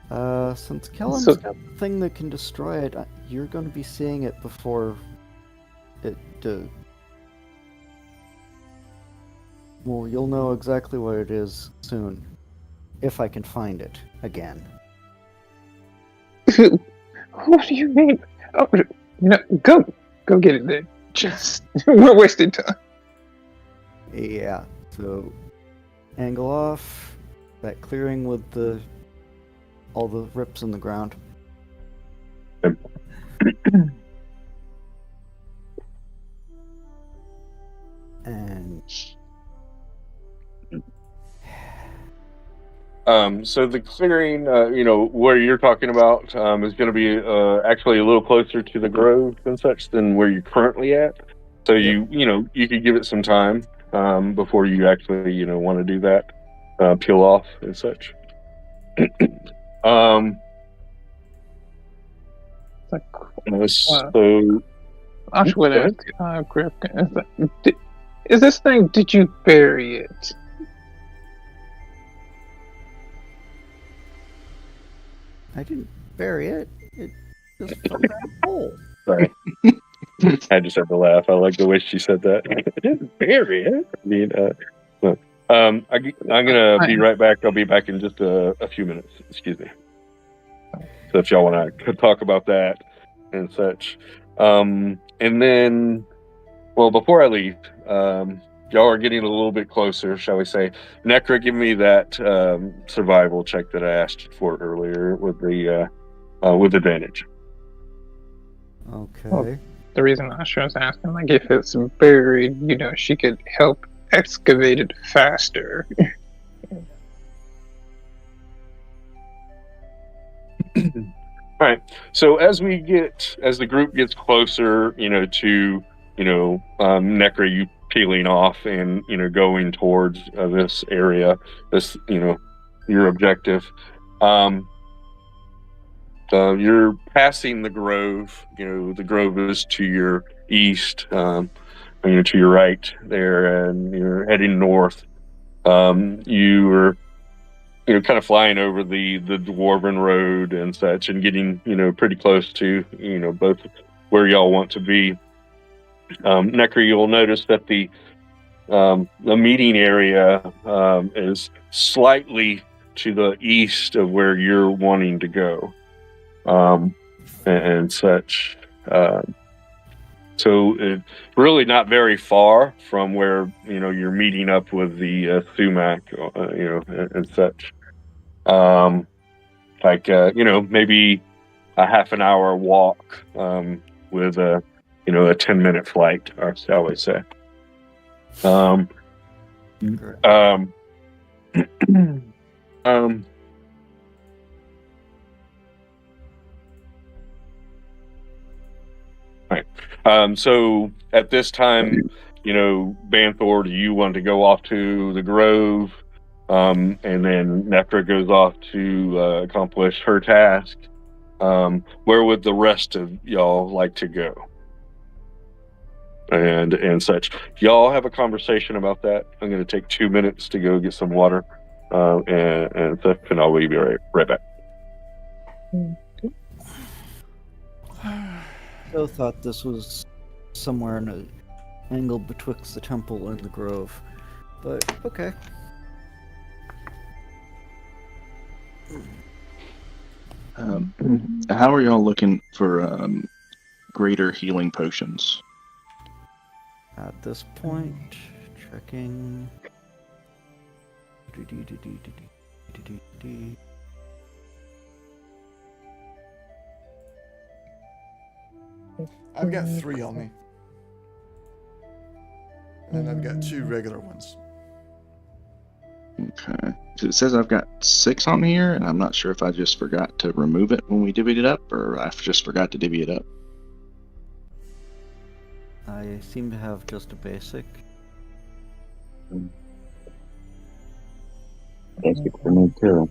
Since Kellen's So- got the thing that can destroy it, you're going to be seeing it before it... Well, you'll know exactly what it is soon. If I can find it again. What do you mean? Oh, go get it then. Just we're wasting time. Yeah, so angle off, that clearing with all the rips in the ground. And So the clearing, where you're talking about, is going to be actually a little closer to the grove and such than where you're currently at. So you could give it some time before you actually, want to do that, peel off and such. So I should Go ask, Griff, is this thing? Did you bury it? I didn't bury it. It just fell down a hole. sorry. I just had to laugh. I like the way she said that. I didn't bury it. I mean, I'm gonna be right back. I'll be back in just a few minutes. Excuse me. So if y'all want to talk about that and such, and then, well, before I leave, y'all are getting a little bit closer, shall we say? Necra, give me that survival check that I asked for earlier with the with advantage. Okay. Well, the reason Asha was asking, like, if it's buried, she could help excavate it faster. All right. So as the group gets closer, to Necra, you peeling off and going towards this area, this your objective. You're passing the grove. The grove is to your east, to your right there, and you're heading north. You are kind of flying over the Dwarven Road and such, and getting pretty close to both where y'all want to be. Necro, you'll notice that the meeting area is slightly to the east of where you're wanting to go, and such. So it's really not very far from where you're meeting up with the sumac, and such. Maybe a half an hour walk with a 10-minute flight, or shall we say. Great. Right. So at this time, Banthor, do you want to go off to the Grove, and then Nefra goes off to accomplish her task? Where would the rest of y'all like to go? And such. Y'all have a conversation about that. I'm going to take 2 minutes to go get some water, and such, and I'll be right back. Joe thought this was somewhere in an angle betwixt the temple and the grove, but okay. How are y'all looking for greater healing potions? At this point, checking. I've got 3 on me. And I've got 2 regular ones. Okay. So it says I've got 6 on here, and I'm not sure if I just forgot to remove it when we divvied it up, or I just forgot to divvy it up. I seem to have just a basic. Basic for me too.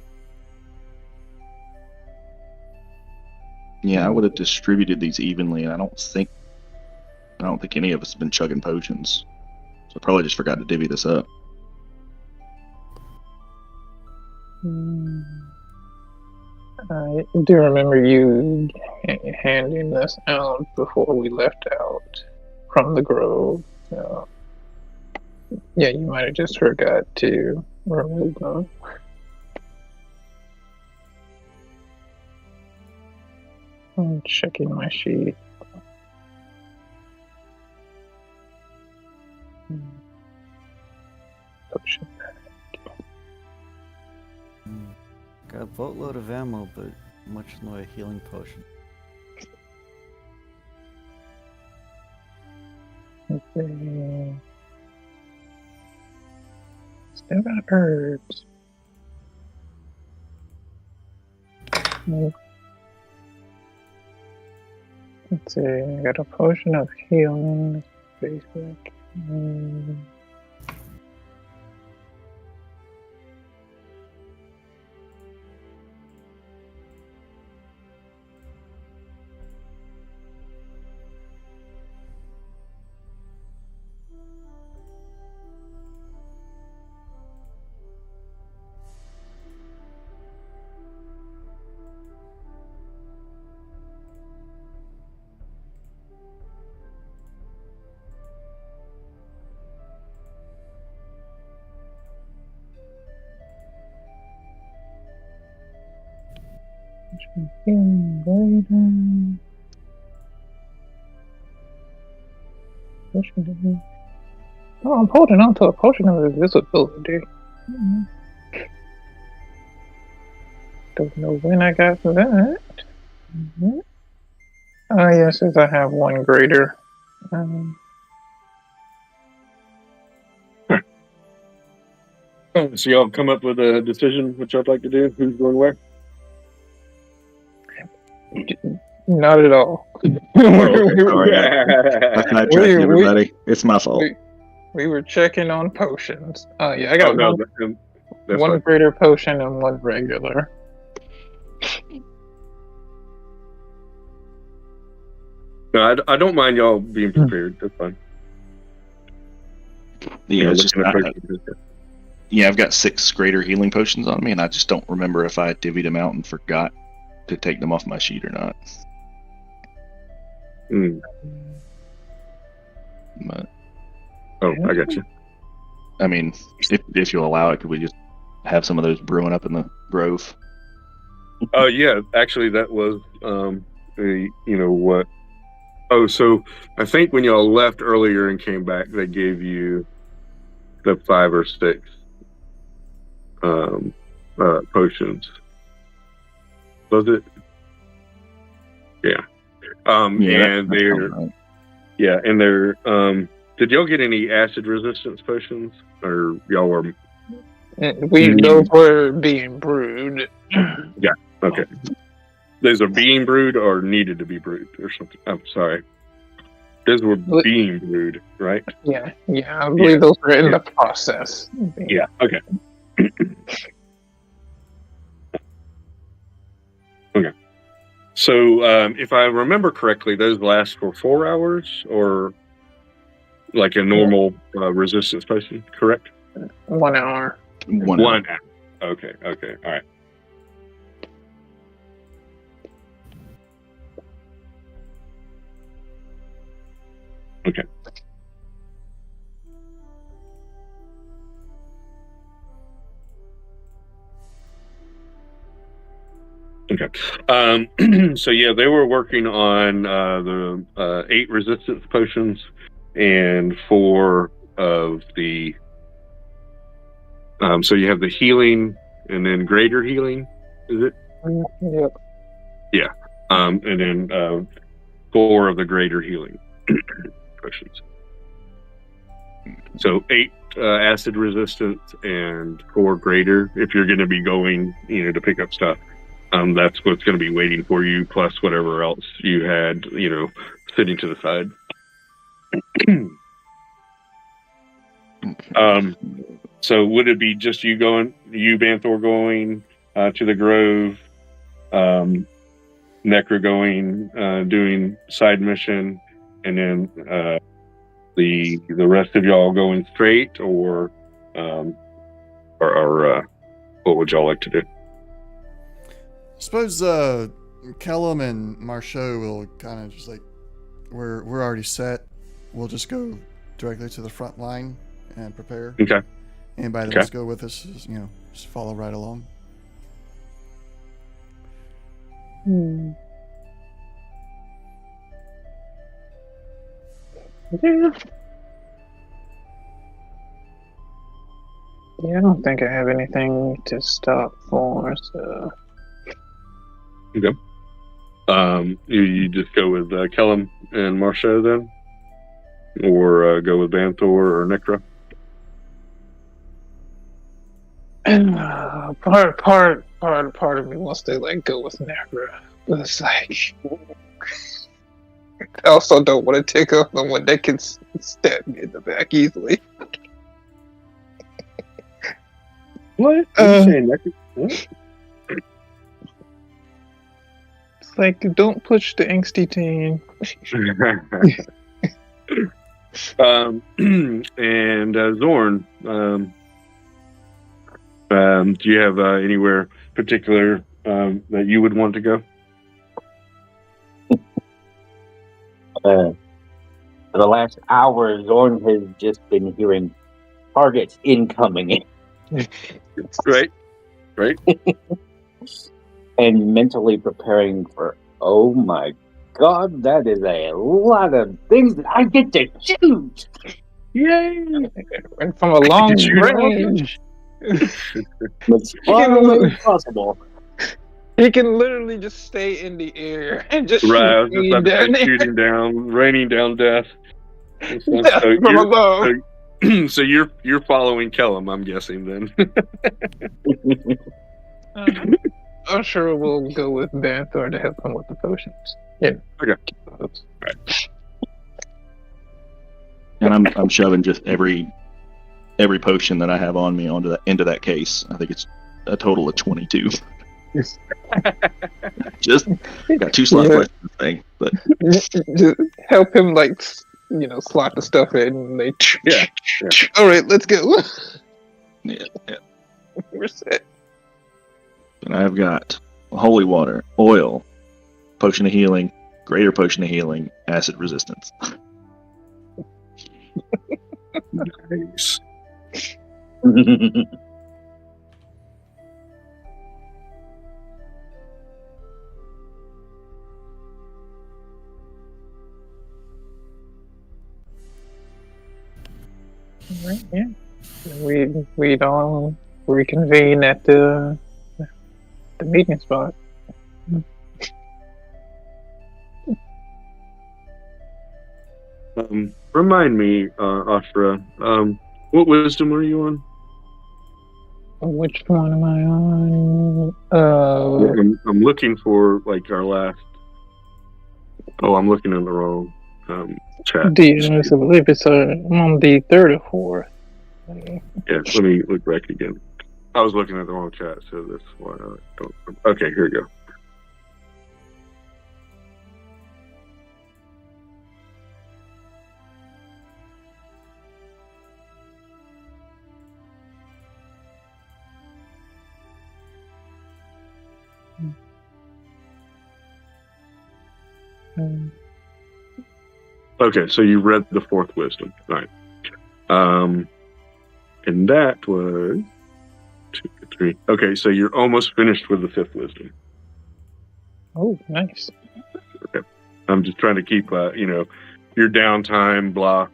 Yeah, I would have distributed these evenly, and I don't think any of us have been chugging potions. So I probably just forgot to divvy this up. I do remember you handing this out before we left out from the Grove. So, yeah, you might have just forgot to remove them. I'm checking my sheet. Potion. Got a boatload of ammo, but much in the way of healing potion. Let's see. Still got herbs. Let's see. I got a potion of healing. Basic. Healing greater. Potion. Oh, I'm holding on to a potion of invisibility. Don't know when I got that. Oh, yes, since I have one greater. So y'all come up with a decision what y'all like to do? Who's going where? Not at all. Sorry, I sidetracked everybody. It's my fault. We were checking on potions. Yeah, I got That's one fine. greater potion and one regular. No, I don't mind y'all being prepared. That's fine. Yeah, it's just, looking at potions. yeah, I've got 6 greater healing potions on me, and I just don't remember if I divvied them out and forgot to take them off my sheet or not. But, Oh, I got you. I mean, if you'll allow it, could we just have some of those brewing up in the grove? Oh, yeah. Actually, that was, what? Oh, so I think when y'all left earlier and came back, they gave you the 5 or 6 potions. Was it? Yeah. And they're right. yeah, and they're did y'all get any acid resistance potions, or y'all were? Those were being brewed. Yeah. Okay. Those are being brewed or needed to be brewed or something. I'm sorry. Those were being brewed, right? Yeah, I believe those were in the process. Yeah. Okay. Okay. So, if I remember correctly, those last for 4 hours, or like a normal resistance potion, correct? 1 hour. 1 hour. 1 hour. Okay. All right. Okay. Okay. So yeah, they were working on the 8 resistance potions and 4 of the. So you have the healing and then greater healing, is it? Yep. Yeah. And then 4 of the greater healing potions. So 8 acid resistance and 4 greater. If you're going to be going, to pick up stuff. That's what's going to be waiting for you, plus whatever else you had, sitting to the side. So would it be just you, Banthor, going to the Grove, Necra going, doing side mission, and then the rest of y'all going straight, or what would y'all like to do? Suppose Kellum and Marchot will kind of just we're already set. We'll just go directly to the front line and prepare. Okay. Anybody that wants to go with us, just follow right along. Yeah. Yeah, I don't think I have anything to stop for, so. Okay. You just go with Kellum and Marchot then, or go with Banthor or Necra. Part of me wants to go with Necra, but it's like I also don't want to take on someone that can stab me in the back easily. What? Are you saying Necra? What? Don't push the angsty teen. And Zorn, do you have anywhere particular that you would want to go? For the last hour, Zorn has just been hearing targets incoming. Right. And mentally preparing for, oh my god, that is a lot of things that I get to shoot! Yay! And from a long range. As far away as possible. He can literally just stay in the air and just Right, shooting down, raining down death. death from above. So you're following Kellum, I'm guessing then. I'm sure we'll go with Banthor to help him with the potions. Yeah. Okay. Right. And I'm shoving just every potion that I have on me into that case. I think it's a total of 22. Just got 2 slots left in the thing, but just help him slot the stuff in. And they yeah. All right, let's go. Yeah. We're set. And I've got holy water, oil, potion of healing, greater potion of healing, acid resistance. Nice. Right, yeah. We'd all reconvene at the meeting spot. Remind me, Ashra, what wisdom were you on? Which one am I on? I'm looking for like our last. Oh, I'm looking in the wrong chat. I believe it's I'm on the third or fourth. Yeah, let me look back again. I was looking at the wrong chat, so that's why I don't. Okay, here we go. Okay, so you read the fourth wisdom. All right. And that was 2, 3. Okay, so you're almost finished with the fifth wisdom. Oh, nice. Okay. I'm just trying to keep, your downtime, blah,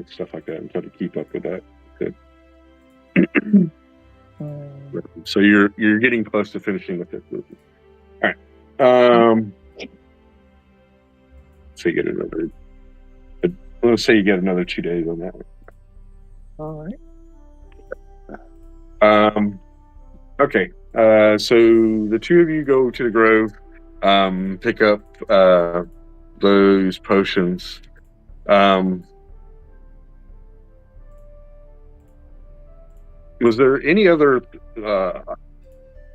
stuff like that. I'm trying to keep up with that. Good. So you're getting close to finishing the fifth wisdom. All right. So you get another. Let's say you get another 2 days on that one. All right. Okay. So the two of you go to the grove, pick up those potions. Was there any other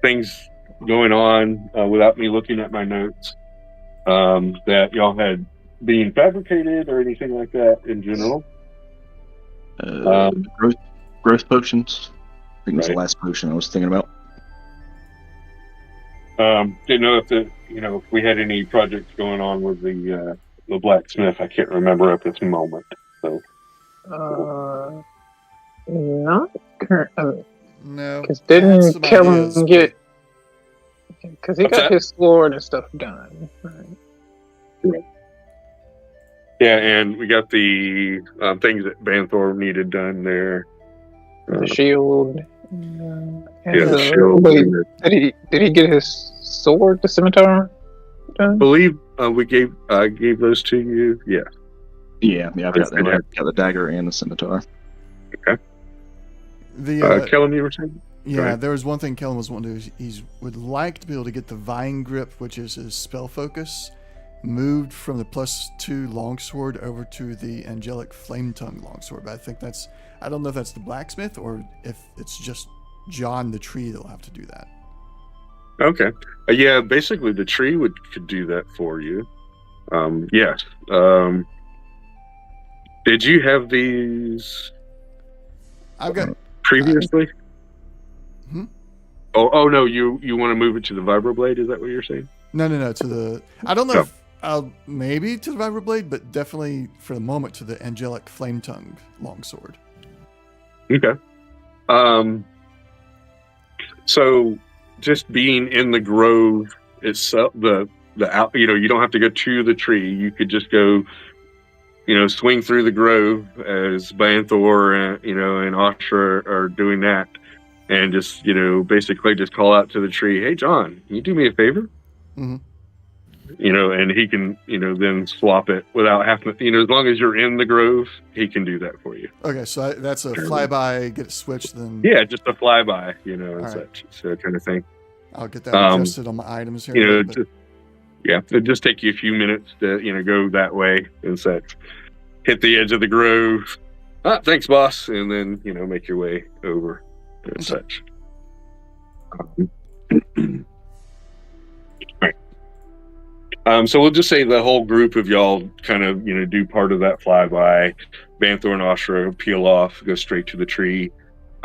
things going on without me looking at my notes that y'all had being fabricated or anything like that in general? Growth potions. I think it was the Right. last potion I was thinking about. Didn't know if we had any projects going on with the blacksmith. I can't remember at this moment. So Not current. No. Because I had didn't some Kellen ideas, get? Because he What's got that? his sword and stuff done. Right. yeah, and we got the things that Banthor needed done there. The shield. And Yeah, the the shield. wait, did he get his sword, the scimitar, I done? believe we gave those to you. Yeah. Yeah, I've got them. Okay. I've got the dagger and the scimitar. Kellen, you were saying? Yeah, there was one thing Kellen was wanting to do. He would like to be able to get the Vine Grip, which is his spell focus, moved from the +2 longsword over to the Angelic Flame Tongue longsword. But I don't know if that's the blacksmith or if it's just John the tree that'll have to do that. Okay. Yeah, basically the tree could do that for you. Yes. Did you have these I've got previously? Hmm? Oh no, you want to move it to the vibroblade? Is that what you're saying? no to the. I don't know if I'll maybe to the Vibroblade, but definitely for the moment to the Angelic Flame Tongue longsword. Okay. So just being in the grove itself, the out, you don't have to go to the tree. You could just go, swing through the grove as Banthor, and Ashra are doing that, and just, basically just call out to the tree, "Hey, John, can you do me a favor?" Mm-hmm. And he can, then swap it without having to, as long as you're in the grove, he can do that for you. Okay, so that's a flyby, get it switched, then. Yeah, just a flyby, and All right. such, so kind of thing. I'll get that adjusted on my items here. in a little bit. It'd just take you a few minutes to, go that way and such. Hit the edge of the grove. Thanks, boss, and then make your way over and such. Right. So we'll just say the whole group of y'all kind of, do part of that flyby. Banthor and Ashra peel off, go straight to the tree.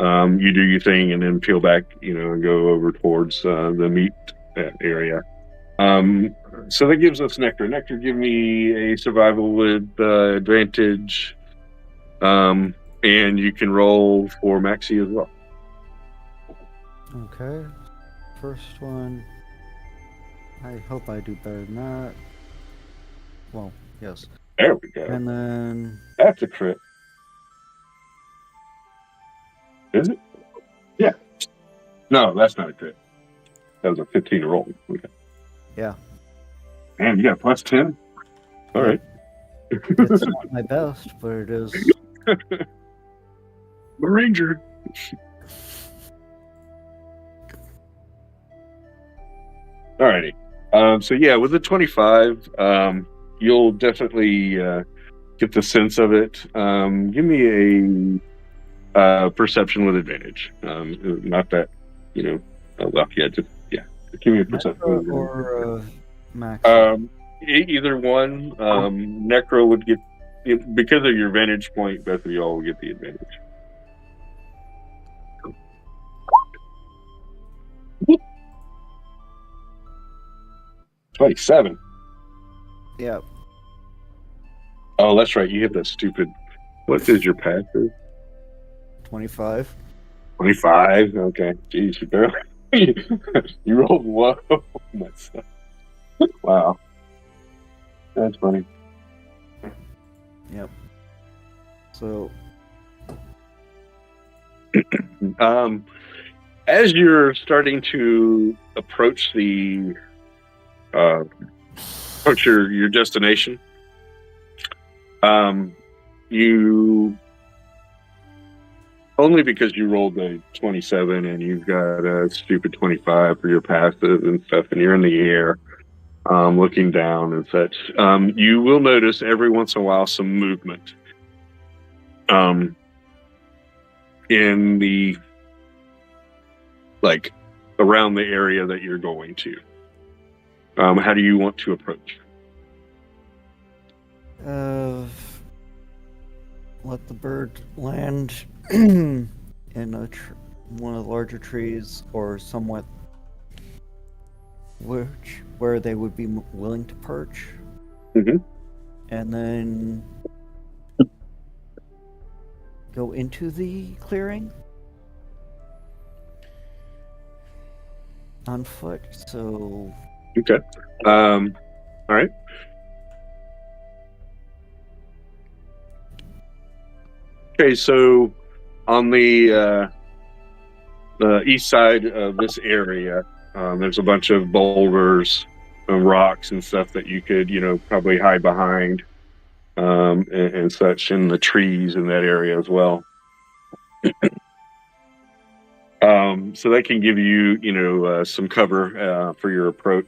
You do your thing and then peel back, and go over towards the meat area. So that gives us Nectar. Nectar, give me a survival with advantage. And you can roll for Maxie as well. Okay. First one. I hope I do better than that. Well, yes. There we go. And then That's a crit. Is it? Yeah. No, that's not a crit. That was a 15 to roll. Okay. yeah, Man, you got a plus 10? All right. it's not my best, but it is. The Ranger. Alrighty. So yeah, with the 25, you'll definitely get the sense of it. Give me a perception with advantage. Not that, well, yeah, just give me a perception. Necro with advantage. or Max. Either one. Necro would get, because of your vantage point, both of y'all will get the advantage. 27. Yeah. Oh, that's right. You hit that stupid. What is your passive? 25. 25. Okay. Jeez, you barely. You rolled low. Myself. Wow. That's funny. Yep. So. As you're starting to approach your destination, you, only because you rolled a 27 and you've got a stupid 25 for your passive and stuff, and you're in the air, looking down and such, you will notice every once in a while some movement in the, like, around the area that you're going to. How do you want to approach? Let the bird land in one of the larger trees, or somewhat where they would be willing to perch. Mhm. And then go into the clearing on foot. So Okay. All right. Okay, so on the east side of this area, there's a bunch of boulders and rocks and stuff that you could, probably hide behind, and such, in the trees in that area as well. So that can give you, some cover for your approach.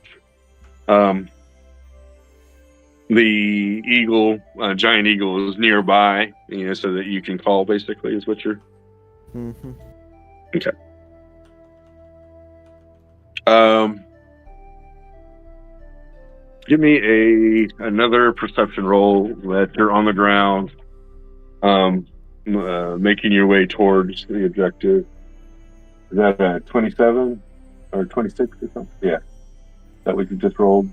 The eagle, giant eagle, is nearby, so that you can call, basically, is what you're. mhm. Okay. Give me another perception roll that you're on the ground, making your way towards the objective. Is that a 27 or 26 or something? Yeah, that we just rolled.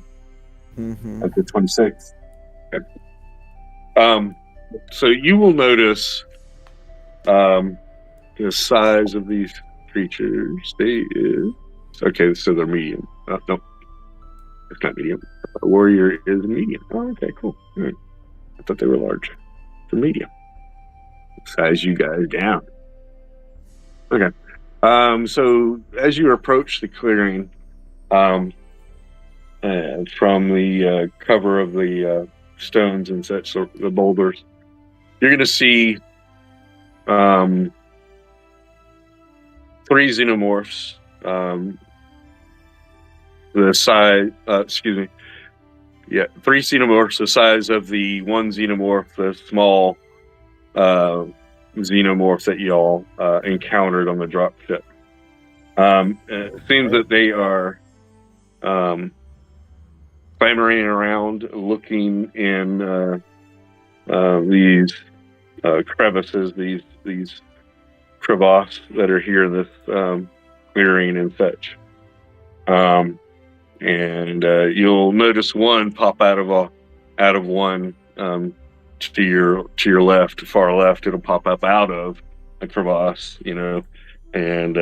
Mhm. At the 26. Okay. So you will notice the size of these creatures. Okay, so they're medium. No, it's not medium. A warrior is medium. Oh, okay, cool. All right. I thought they were large. They're medium. Size you guys down. Okay. So as you approach the clearing, from the cover of the stones and such, so the boulders, you're going to see 3 xenomorphs. The size, 3 xenomorphs the size of the one xenomorph, the small xenomorph that y'all encountered on the drop ship. It seems that they are clamoring around, looking in these crevices, these crevasses that are here in this clearing and such. And you'll notice one pop out of one to your left, far left, it'll pop up out of the crevasse, and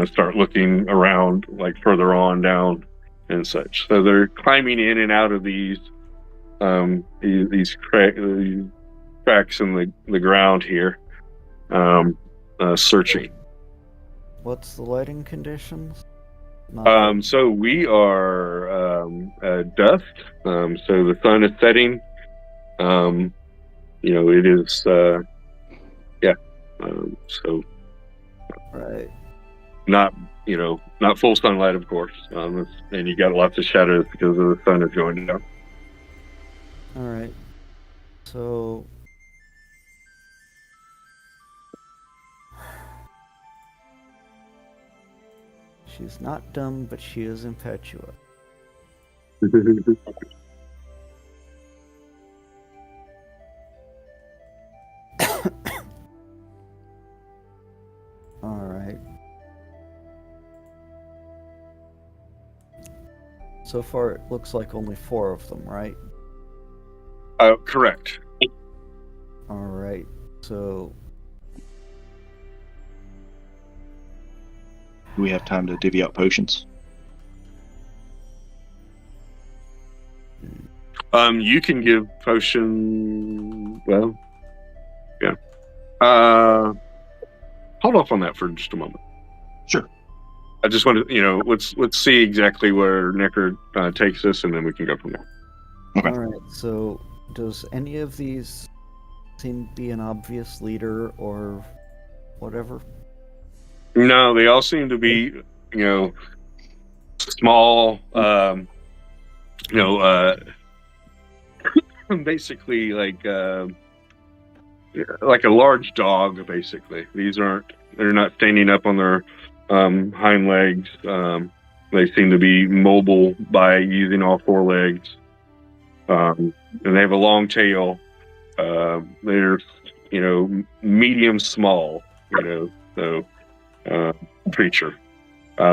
start looking around like further on down and such. So they're climbing in and out of these cracks in the ground here, searching. What's the lighting conditions? Not So we are dusk. So the sun is setting. It is. So right. not not full sunlight, of course. And you got lots of shadows because the sun is going down. All right. So she's not dumb, but she is impetuous. All right. So far, it looks like only 4 of them, right? Correct. All right. So Do we have time to divvy out potions? You can give potion. Well, yeah. Hold off on that for just a moment. Sure. I just want to, let's see exactly where Necker takes us, and then we can go from there. Okay. all right. So does any of these seem to be an obvious leader or whatever? No, they all seem to be, small. Basically like a large dog. Basically, they're not standing up on their hind legs. They seem to be mobile by using all 4 legs, and they have a long tail. They're medium small, so creature.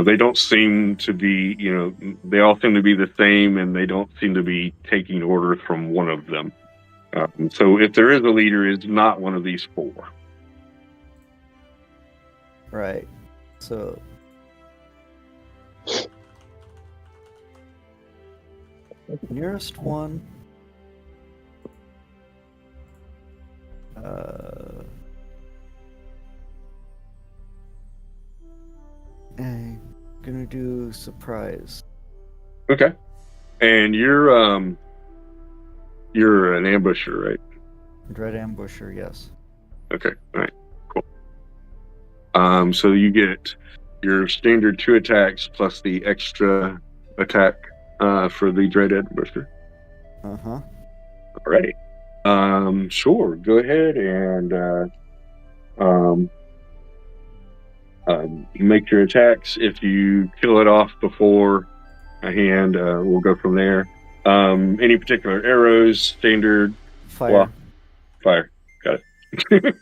They don't seem to be, they all seem to be the same, and they don't seem to be taking orders from one of them. So if there is a leader, it's not one of these 4. Right. So nearest one. I'm gonna do surprise. Okay. And you're an ambusher, right? Dread ambusher, yes. Okay. All right. Cool. So you get your standard 2 attacks plus the extra attack for the Dread Ambusher. Uh-huh. Alrighty. Sure. Go ahead and make your attacks. If you kill it off before a hand, we'll go from there. Any particular arrows? Standard? Fire. Well, fire. Got it.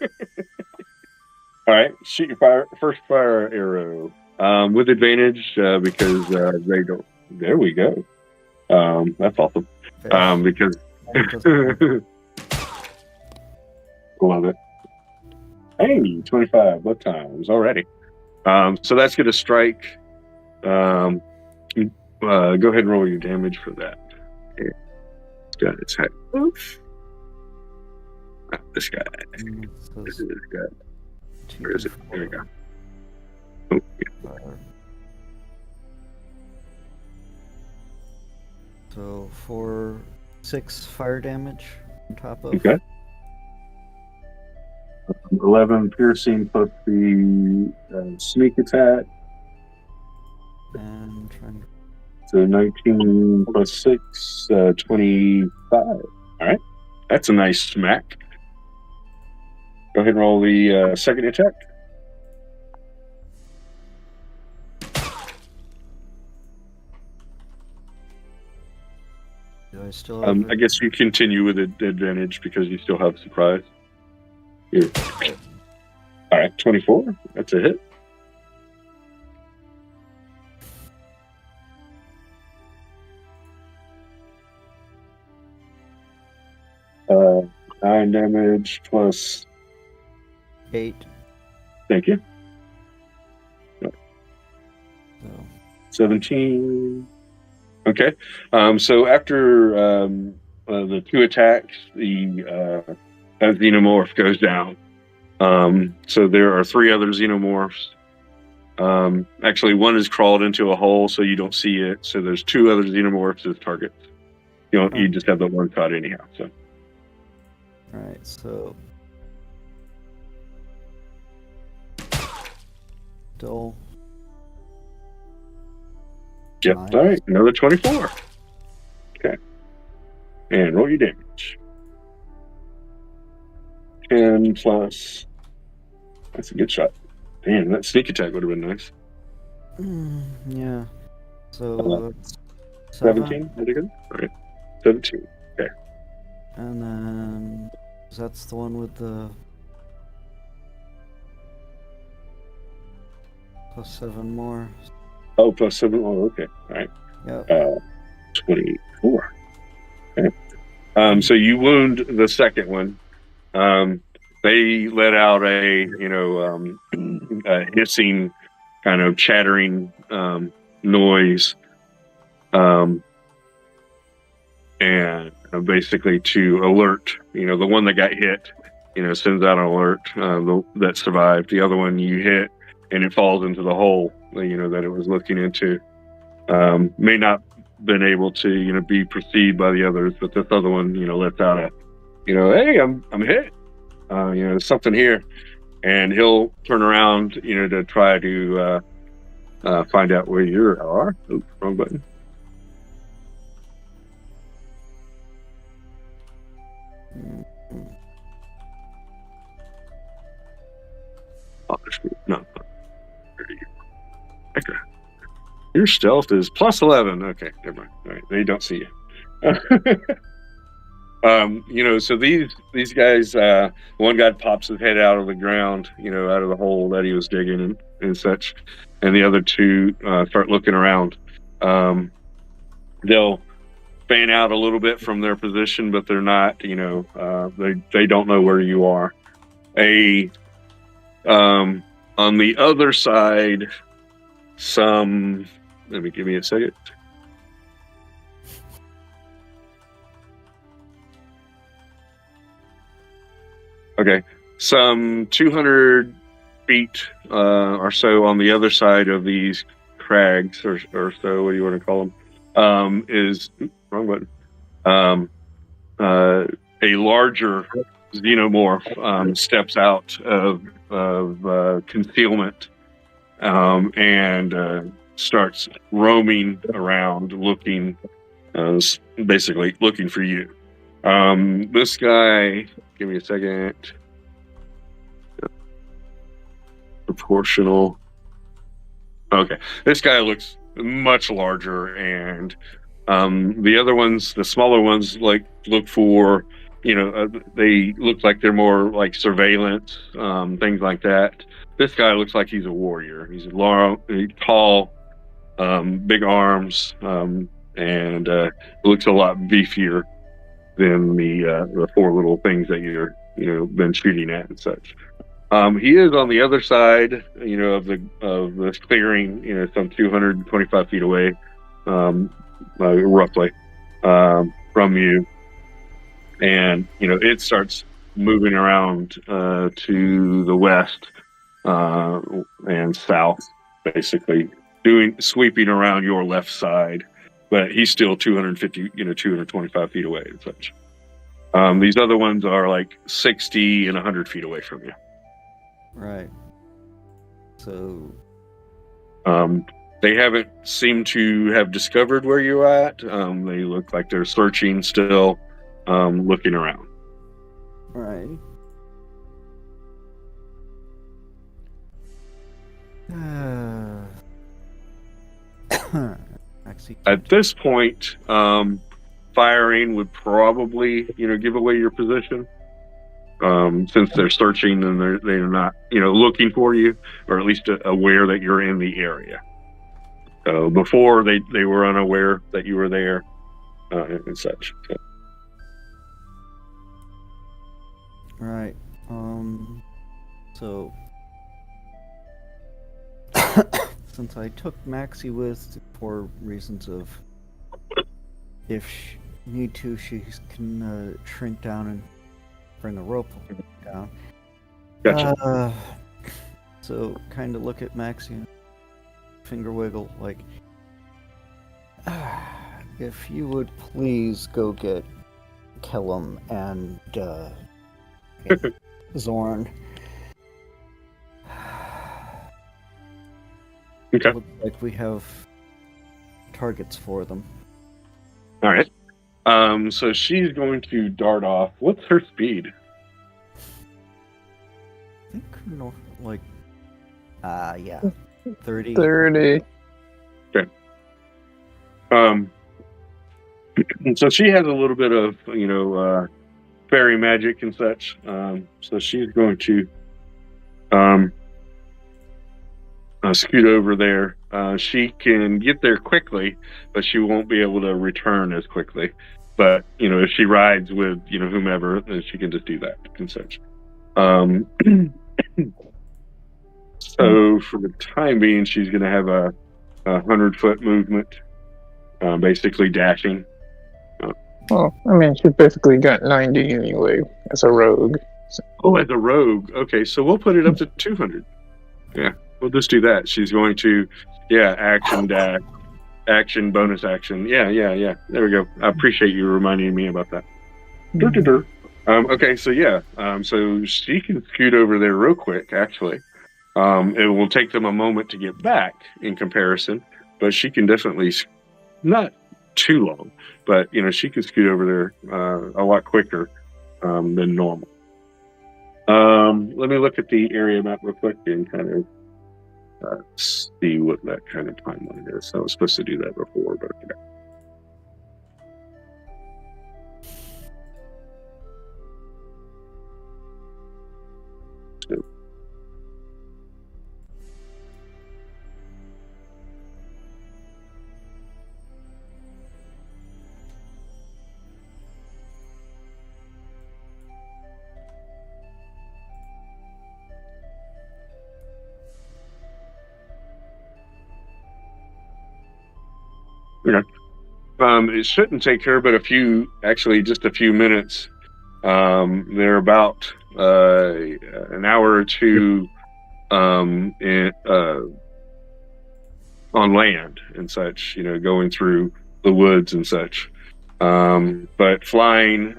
All right. Shoot your first fire arrow with advantage because they don't. There we go. That's awesome. Because love it. Hey, 25 both times already. So that's going to strike. Go ahead and roll your damage for that. It's got its head. Oof. This guy. This is this guy. Where is it? There we go. Oh, yeah. So for 6 fire damage on top of. Okay. 11 piercing plus the sneak attack. And trying to... So 19 plus 6, 25. All right. That's a nice smack. Go ahead and roll the second attack. Do I still have I guess you continue with advantage because you still have surprise. Here. All right, 24. That's a hit. 9 damage plus. 8. Thank you. So 17. Okay. So after the 2 attacks, the xenomorph goes down. So there are 3 other xenomorphs. Actually, one has crawled into a hole, so you don't see it. So there's 2 other xenomorphs as targets. You just have the one cut anyhow. So. all right. So still. Yep. Nice. All right. Another 24. Okay. And roll your damage. 10 plus. That's a good shot. Damn, that sneak attack would have been nice. Yeah. So 17? Pretty good. All right. 17. Okay. And then that's the one with the +7 more. Oh, plus 7. Oh, okay. All right. Yep. 24. Okay. So you wound the second one. They let out a hissing, kind of chattering noise, and basically to alert. The one that got hit, sends out an alert that survived. The other one you hit, and it falls into the hole. That it was looking into. May not been able to be perceived by the others, but this other one lets out a hey, I'm hit. There's something here, and he'll turn around to try to find out where you are. Oops, wrong button. No. Okay. Your stealth is +11. Okay, never mind. All right, they don't see you. So these guys, one guy pops his head out of the ground, out of the hole that he was digging and such, and the other 2 start looking around. They'll fan out a little bit from their position, but they're not, they don't know where you are. On the other side, let me give me a second. Okay, some 200 feet or so on the other side of these crags, or so, what do you want to call them? Is wrong button. A larger xenomorph steps out of concealment and starts roaming around, looking, basically looking for you. This guy, give me a second. Proportional. Okay, this guy looks much larger, and the other ones, the smaller ones, look for, they look like they're more like surveillance, things like that. This guy looks like he's a warrior. He's long, tall, big arms, and looks a lot beefier than the 4 little things that you're been shooting at and such. He is on the other side, of this clearing, some 225 feet away, roughly, from you, and it starts moving around to the west and south, basically sweeping around your left side, but he's still 250, 225 feet away and such. These other ones are like 60 and 100 feet away from you. Right. So they haven't seemed to have discovered where you're at. They look like they're searching still, looking around. Right. At this point, firing would probably, give away your position. Since they're searching and they're not, looking for you, or at least aware that you're in the area. So before they were unaware that you were there, and such. So. Right. So since I took Maxie with for reasons of if she need to, she can shrink down and bring a rope down. Gotcha. So kind of look at Maxie and finger wiggle like, if you would please go get Kellum and Zorn. Okay. Looks like we have targets for them. All right. So she's going to dart off. What's her speed? I think like, yeah, 30. 30. So she has a little bit of, fairy magic and such. So she's going to scoot over there. She can get there quickly, but she won't be able to return as quickly. But, if she rides with, whomever, then she can just do that and such. So for the time being, she's going to have a 100-foot movement, basically dashing. Well, I mean, she's basically got 90 anyway as a rogue. Oh, as a rogue. Okay, so we'll put it up to 200. Yeah, we'll just do that. She's going to, action dash, action, bonus action. Yeah. There we go. I appreciate you reminding me about that. Okay, so so she can scoot over there real quick, actually. It will take them a moment to get back in comparison, but she can definitely, not too long, but she can scoot over there a lot quicker than normal. Let me look at the area map real quick and kind of see what that kind of timeline is. I was supposed to do that before, but okay. It shouldn't take her but just a few minutes. They're about an hour or two on land and such, going through the woods and such. But flying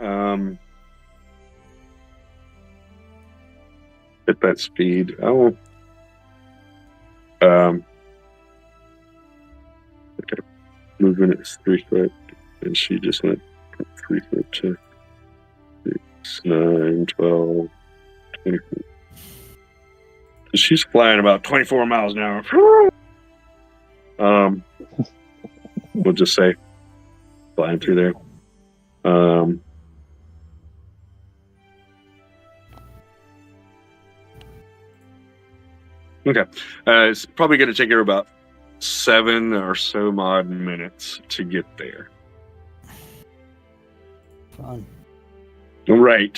at that speed, okay. Moving at 3 foot, and she just went 3 foot to 6, 9, 12, 24. She's flying about 24 miles an hour. We'll just say flying through there. Okay. It's probably going to take her about 7 or so odd minutes to get there. Fun. Right.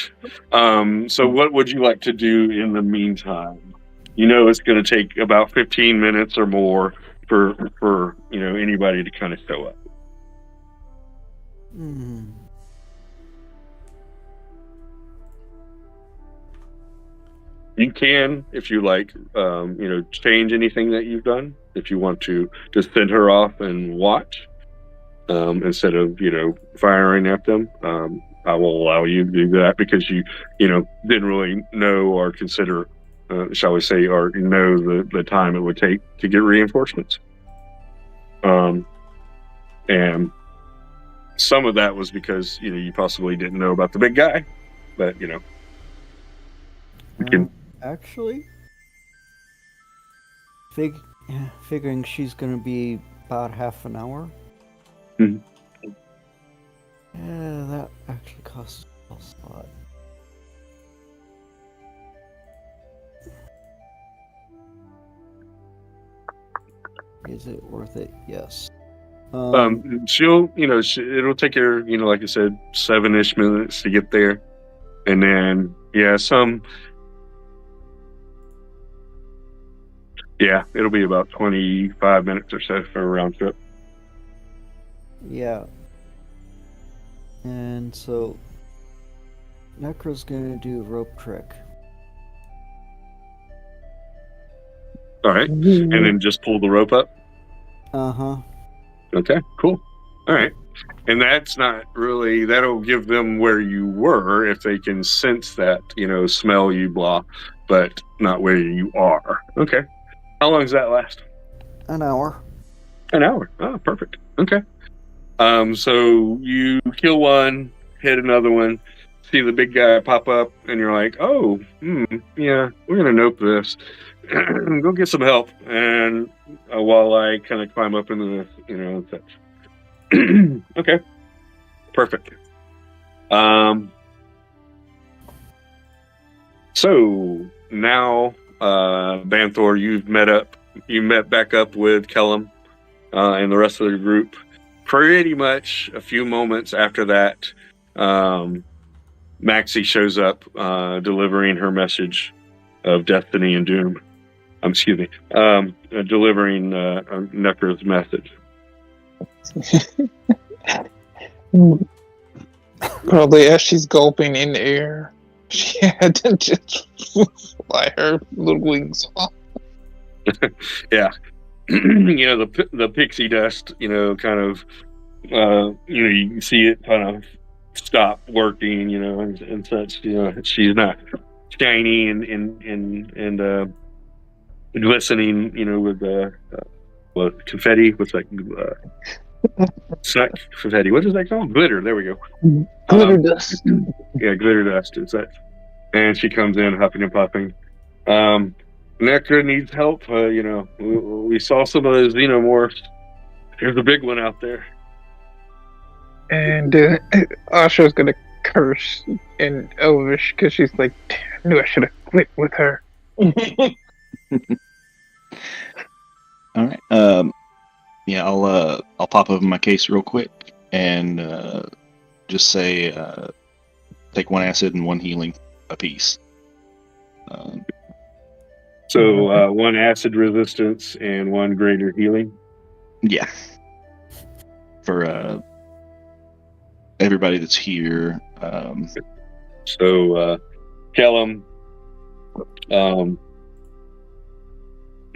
So what would you like to do in the meantime? It's going to take about 15 minutes or more for anybody to kind of show up. You can, if you like, change anything that you've done. If you want to just send her off and watch instead of, firing at them, I will allow you to do that because you didn't really know or consider, shall we say, or know the time it would take to get reinforcements. And some of that was because, you possibly didn't know about the big guy, but, you can. Actually, figuring she's going to be about half an hour. Mm-hmm. Yeah, that actually costs a lot. Is it worth it? Yes. She'll, it'll take her, like I said, 7-ish minutes to get there. And then, Yeah, Yeah, it'll be about 25 minutes or so for a round trip. Yeah. And so Necro's gonna do rope trick. All right, and then just pull the rope up. Uh-huh. Okay, cool. All right, and that's not really, that'll give them where you were if they can sense that, smell you, blah, but not where you are. Okay. How long does that last? An hour. An hour. Oh, perfect. Okay. So you kill one, hit another one, see the big guy pop up, and you're like, oh, yeah, we're gonna nope this. Go get some help. And while I kind of climb up into the, such. Okay. Perfect. So now, Banthor, you met back up with Kellum and the rest of the group. Pretty much a few moments after that, Maxie shows up delivering her message of destiny and doom. Delivering Necro's message. Probably as she's gulping in the air, she had to just fly her little wings off. Yeah. The pixie dust, kind of, you can see it kind of stop working, and such. She's not shiny and glistening, with confetti. What's that? It's not confetti. What is that called? Glitter. There we go. Glitter dust. Yeah, glitter dust. Is that? And she comes in huffing and puffing. Necro needs help. We saw some of those xenomorphs. There's a big one out there. And Asha's gonna curse in Elvish because she's like, damn, I knew I should have clicked with her. All right. Yeah, I'll pop open my case real quick and just say take one acid and one healing apiece. So one acid resistance and one greater healing. Yeah. For everybody that's here. So Kellum,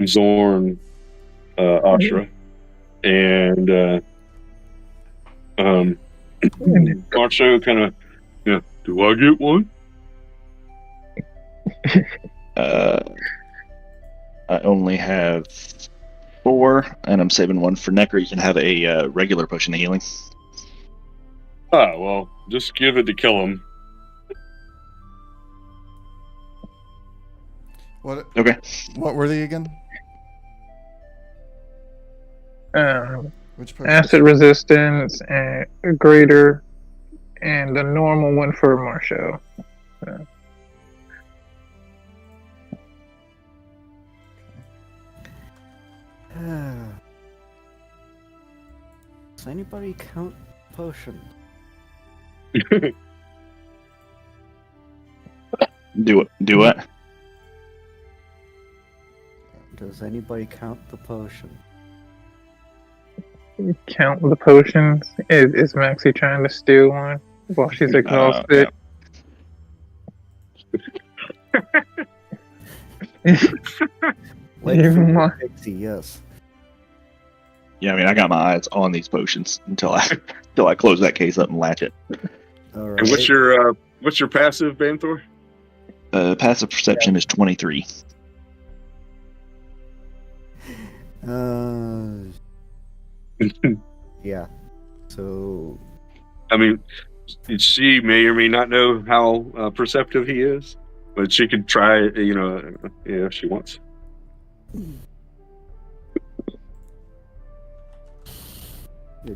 Zorn, Ashra, and Marcho kind of, do I get one? I only have 4, and I'm saving 1 for Necro. You can have a regular potion of healing. Ah, well, just give it to Kellum. What? Okay. What were they again? Which potion? Acid resistance and greater, and the normal one for Marshall. Does anybody count potions? Do what? Does anybody count the potion? Count the potions. Is Maxie trying to steal one while she's exhausted? Like Even more. Pixie, yes. Yeah, I mean, I got my eyes on these potions until I close that case up and latch it. All right. And what's your passive, Banthor? Passive perception is 23. Yeah. So. I mean, she may or may not know how perceptive he is, but she could try, if she wants.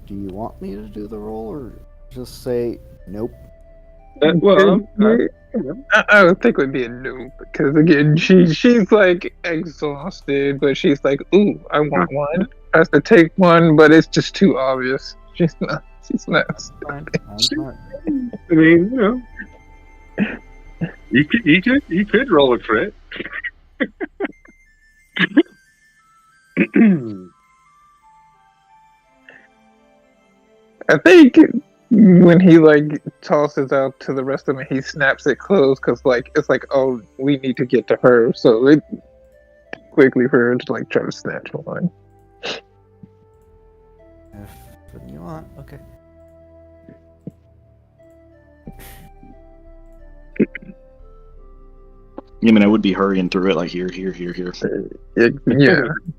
Do you want me to do the roll, or just say nope? I would think it would be a no, because again, she's like exhausted, but she's like, ooh, I want one. I have to take one, but it's just too obvious. She's not. I'm not. I mean, You could roll a crit. I think when he like tosses out to the rest of them, he snaps it closed because like it's like, oh, we need to get to her, so it quickly for her to like try to snatch one. If you want, okay. I mean, I would be hurrying through it, like here. Yeah,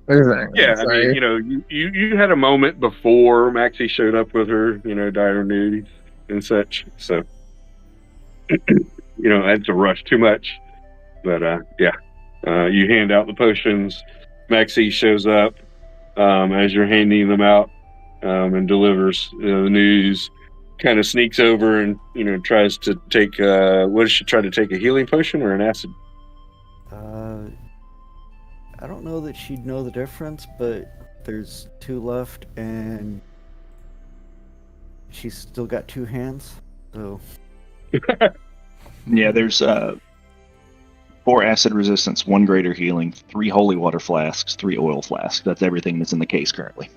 exactly. Yeah, I mean, you know, you had a moment before Maxie showed up with her, you know, dire news and such. So, you know, I had to rush too much. But yeah, you hand out the potions. Maxie shows up as you're handing them out and delivers the news. Kind of sneaks over and tries to take. What does she try to take? A healing potion or an acid? I don't know that she'd know the difference, but there's 2 left, and she's still got 2 hands, so... Yeah, there's 4 acid resistance, 1 greater healing, 3 holy water flasks, 3 oil flasks. That's everything that's in the case currently.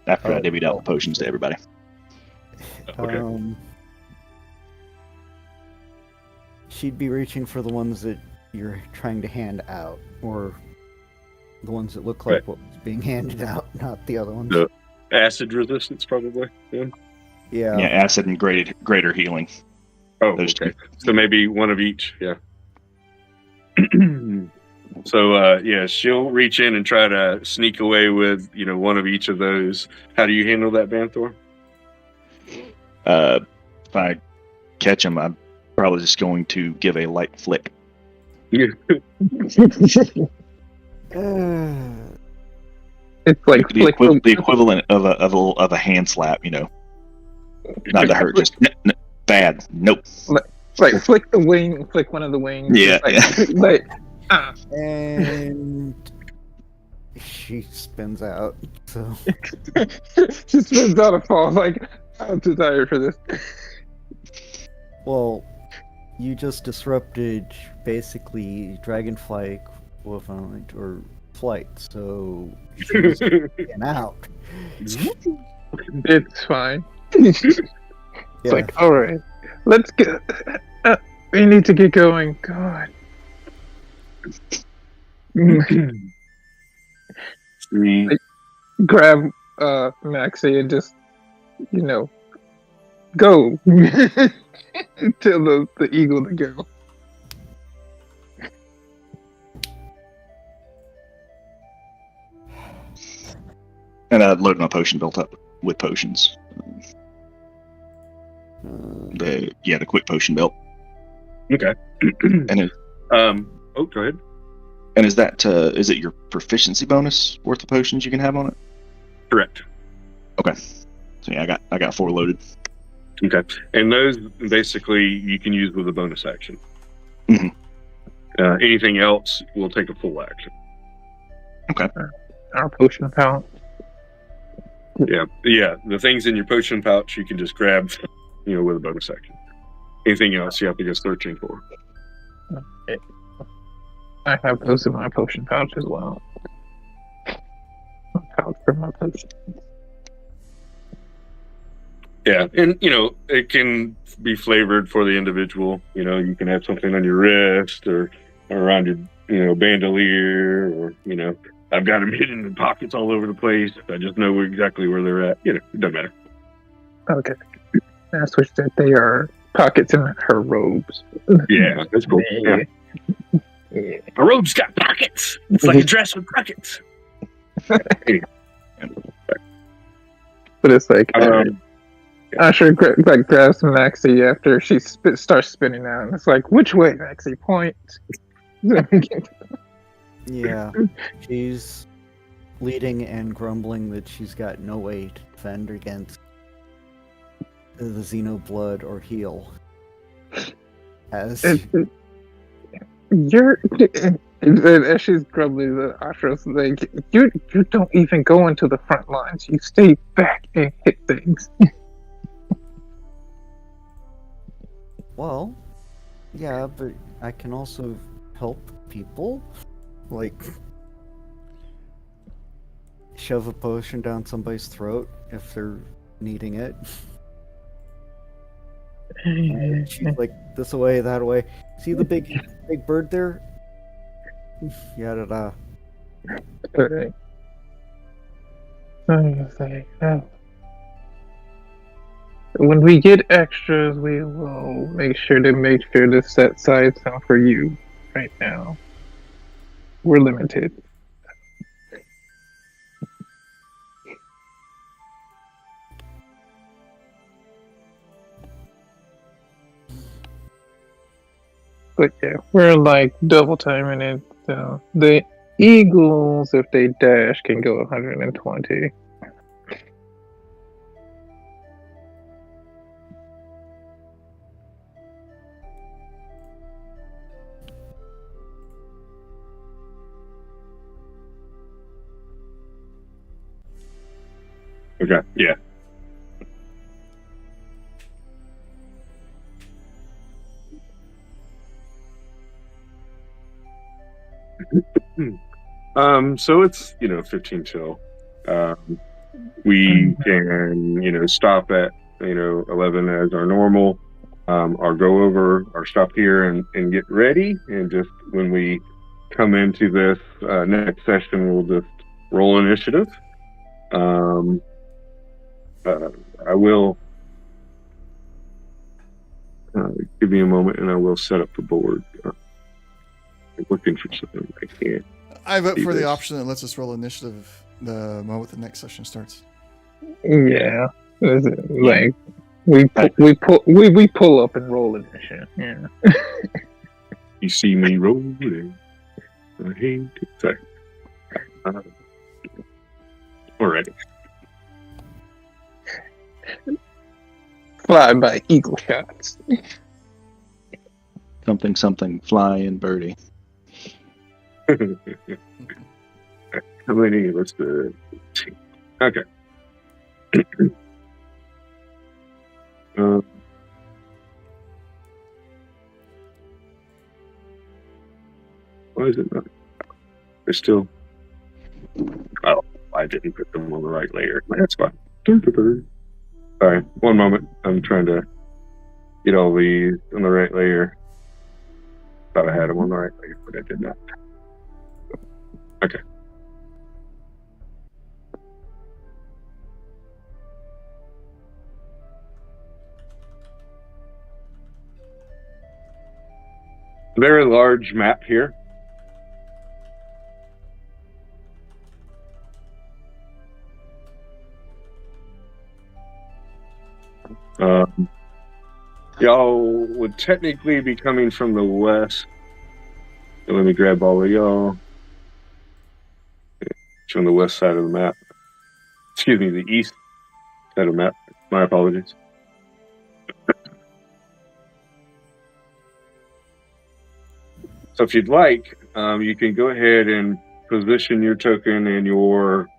After I divvied out the potions to everybody. Okay. She'd be reaching for the ones that you're trying to hand out, or the ones that look like what was being handed out, not the other ones. The acid resistance, probably. Yeah. Yeah, acid and greater healing. Oh, Those okay. 2. So maybe one of each. Yeah. So yeah, she'll reach in and try to sneak away with one of each of those. How do you handle that, Banthor? If I catch him, I'm probably just going to give a light flick. It's like the equivalent of a hand slap, not to hurt, just bad. Nope. Like flick the wing, flick one of the wings. Yeah, and she spins out. So she spins out and falls. Like, I'm too tired for this. Well, you just disrupted basically dragonfly equivalent or flight, so she's getting out. It's fine. It's Yeah. like, all right, let's get. We need to get going. God. Grab Maxie and just go. Tell the eagle to go. And I loaded my potion belt up with potions. The quick potion belt. Okay. And it, go ahead. And is it your proficiency bonus worth of potions you can have on it? Correct. Okay. So yeah, I got 4 loaded. Okay. And those basically you can use with a bonus action. Mm-hmm. Anything else will take a full action. Okay. Our potion pouch. Yeah. The things in your potion pouch you can just grab, with a bonus action. Anything else you have to go searching for. I have those in my potion pouch as well. Pouch for my potion. Yeah, and it can be flavored for the individual. You can have something on your wrist or around your bandolier, or I've got them hidden in pockets all over the place. I just know exactly where they're at. It doesn't matter. Okay. I switched that they are pockets in her robes. Yeah, that's cool. Yeah. A robe's got pockets. It's like a dress with pockets. But it's like Asher grabs Maxie after she starts spinning out, and it's like, which way, Maxie? Point. Yeah, she's leading and grumbling that she's got no way to defend against the Xenoblood or heal. As she's grumbling, the Asher's like, you don't even go into the front lines. You stay back and hit things. well, Yeah, but I can also help people. Like, shove a potion down somebody's throat if they're needing it. She's like, this way, that way. See the big bird there? Yada da. Alright. I was like, oh. When we get extras, we will make sure to set aside some for you. Right now, we're limited. But yeah, we're like double timing it. So the Eagles, if they dash, can go 120. Okay. Yeah. So it's 15 till. We can stop at 11 as our normal, or go over or stop here and get ready, and just when we come into this next session, we'll just roll initiative. I will give me a moment, and I will set up the board. I'm looking for something I can't. I vote See for the this. option that lets us roll initiative the moment the next session starts. Yeah, like we pull up and roll initiative. Yeah. You see me rolling. I hate it. Sorry. Alrighty. Fly by eagle shots. Something, fly and birdie. How many? Let's do 18. Okay. Why is it not? They're still. Oh, I didn't put them on the right layer. That's fine. Sorry, one moment. I'm trying to get all these on the right layer. Thought I had them on the right layer, but I did not. Okay. Very large map here. Y'all would technically be coming from the west. So let me grab all of y'all. It's on the west side of the map. Excuse me, the east side of the map. My apologies. So if you'd like, you can go ahead and position your token and your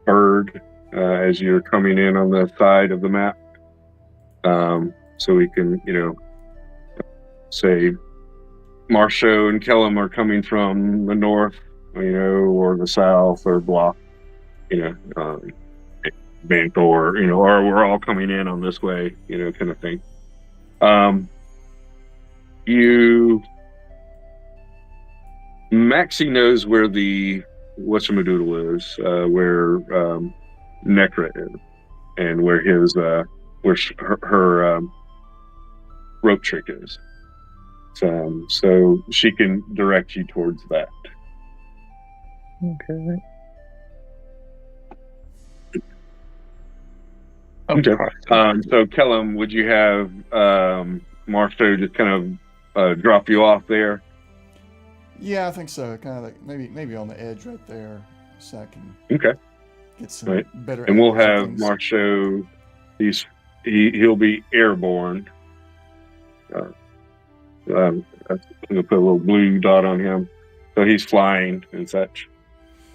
bird as you're coming in on the side of the map. So we can, say Marshall and Kellum are coming from the north, or the south, or block, Banth, or we're all coming in on this way, kind of thing. Maxie knows where the whatchamadoodle is, where Necra is, and where his her rope trick is. So she can direct you towards that. Okay. Okay. So Kellum, would you have Marsto just kind of drop you off there? Yeah, I think so. Kind of like maybe on the edge right there, so I can get some Right. better. And we'll have things. Marsto. He'll be airborne. I'm gonna put a little blue dot on him, so he's flying and such.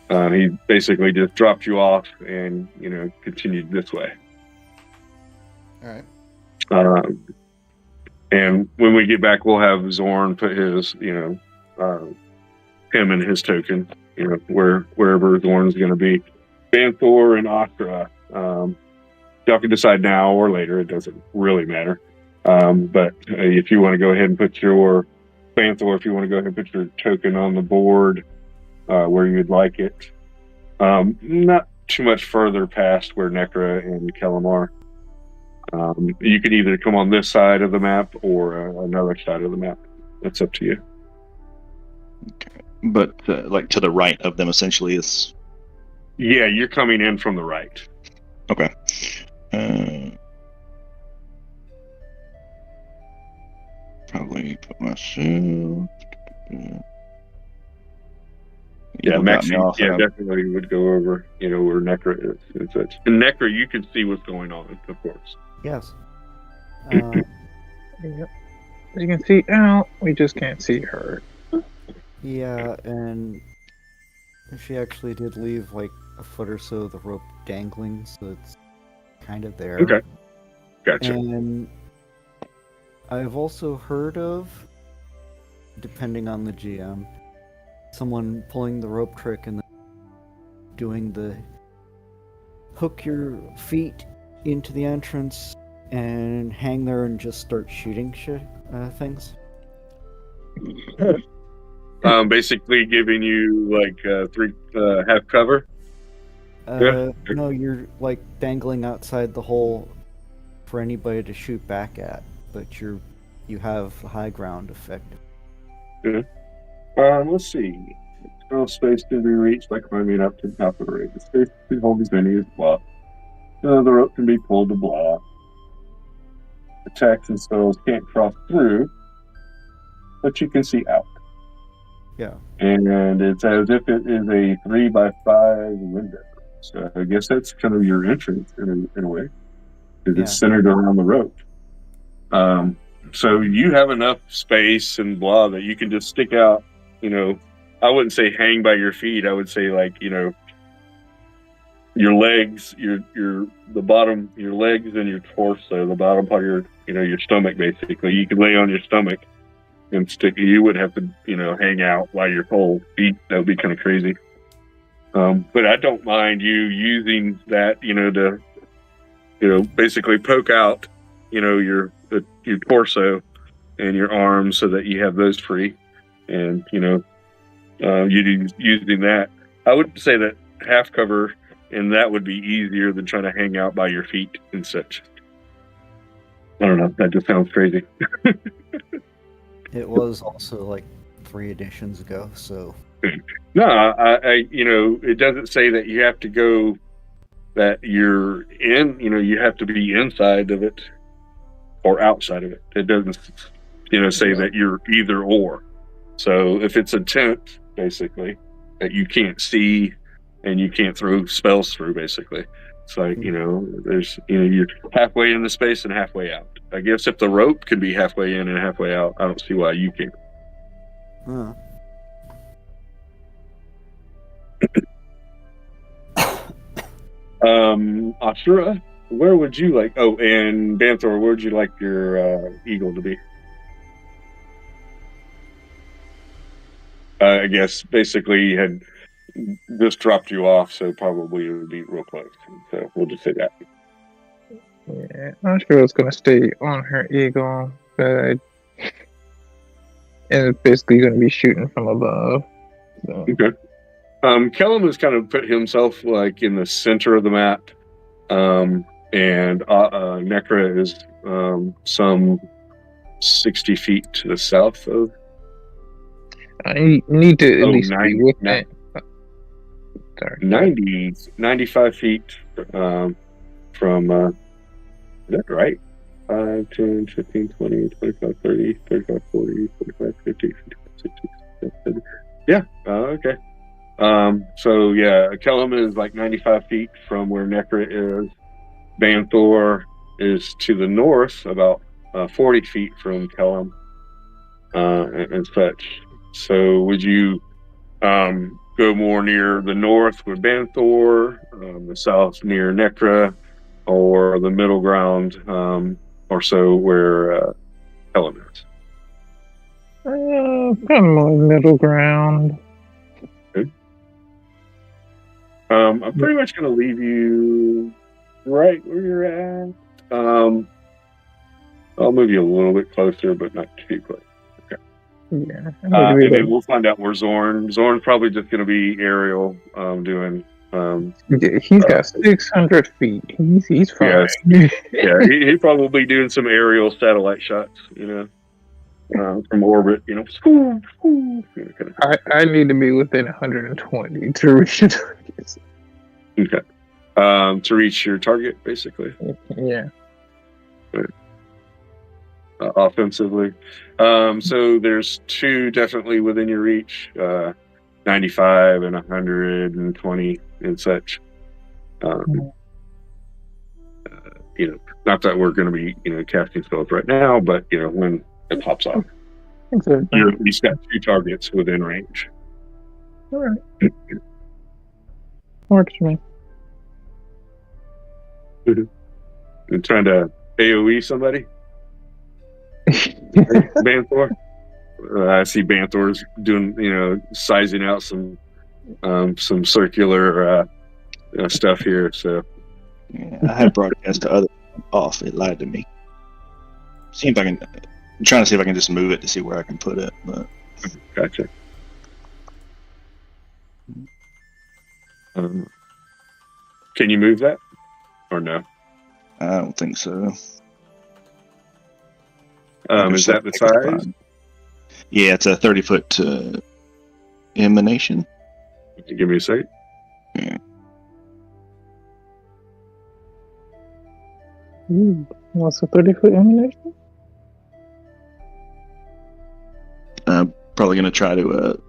He basically just dropped you off and continued this way. All right. And when we get back, we'll have Zorn put his, him and his token, wherever Zorn's going to be. Banthor and Astra. Y'all can decide now or later. It doesn't really matter. But if you want to go ahead and put your Banthor, if you want to go ahead and put your token on the board where you'd like it, not too much further past where Necra and Kellum are. You could either come on this side of the map or another side of the map. That's up to you. Okay. But like to the right of them, essentially is. Yeah, you're coming in from the right. Okay. Probably put myself. Yeah, Evil got me Maxine. off. Yeah, definitely would go over. Where Necra is and such. And Necra, you can see what's going on, of course. Yes. Yep. You can see Al, we just can't see her. Yeah, and she actually did leave like a foot or so of the rope dangling, so it's kind of there. Okay. Gotcha. And I've also heard of, depending on the GM, someone pulling the rope trick and then doing the hook your feet into the entrance and hang there and just start shooting things. Basically giving you like three half cover. No, you're like dangling outside the hole for anybody to shoot back at, but you have the high ground effect. Yeah. Let's see. Spell space can be reached by climbing up to the top of the ring. The space can hold as many as block. The rope can be pulled to block. Attacks and spells can't cross through, but you can see out. Yeah. And it's as if it is a 3x5 window. So I guess that's kind of your entrance in a way, because it's centered around the rope. So you have enough space and blah that you can just stick out. I wouldn't say hang by your feet. I would say your legs, the bottom, your legs and your torso, the bottom part of your stomach, basically. You could lay on your stomach and stick. You would have to, hang out while you're whole feet. That would be kind of crazy. But I don't mind you using that, to, basically poke out, your torso and your arms so that you have those free. And, you using that. I would say that half cover, and that would be easier than trying to hang out by your feet and such. I don't know. That just sounds crazy. It was also like 3 editions ago, so. No, I it doesn't say that you have to go, that you're in, you have to be inside of it or outside of it. It doesn't, say that you're either or. So if it's a tent, basically, that you can't see and you can't throw spells through, basically. It's like, there's, you're halfway in the space and halfway out. I guess if the rope can be halfway in and halfway out, I don't see why you can't. Huh. Ashura, where would you like? Oh, and Banthor, where would you like your eagle to be? I guess basically had just dropped you off, so probably it would be real close. So we'll just say that. Yeah, I'm sure it's gonna stay on her eagle, but and it's basically gonna be shooting from above. So. Okay. Kellum has kind of put himself like in the center of the map, and Necra is some 60 feet to the south of. I need to at least be with that. Sorry. 95 feet from, is that right? 5, 10, 15, 20, 25, 30, 35, 40, 45, 50, 55, 60, 70. Yeah, okay. So yeah, Kellum is like 95 feet from where Necra is. Banthor is to the north, about 40 feet from Kellum, and such. So would you go more near the north with Banthor, the south near Necra, or the middle ground, or so where elements. Kind of more middle ground. I'm pretty much going to leave you right where you're at. I'll move you a little bit closer, but not too close. Yeah. And then we'll find out where Zorn's probably just going to be aerial, doing. Yeah, he's got 600 feet. He's fine. Yes. Yeah, he probably doing some aerial satellite shots, from orbit, school, kind of. I need to be within 120 to reach the targets. Okay. To reach your target, basically. Yeah. Offensively. So there's two definitely within your reach, 95 and 120 and such. Not that we're going to be, casting spells right now, but, when it pops off. Exactly. You've at least got two targets within range. All right. Works for me. And trying to AoE somebody? Banthor? I see Banthor's doing, sizing out some circular stuff here. So yeah, I had broadcast to other off. It lied to me. See if I can. I'm trying to see if I can just move it to see where I can put it. But gotcha. Can you move that or no? I don't think so. Is that the size? Yeah, it's a 30-foot emanation. Give me a second. Yeah. What's a 30-foot emanation? I'm probably going to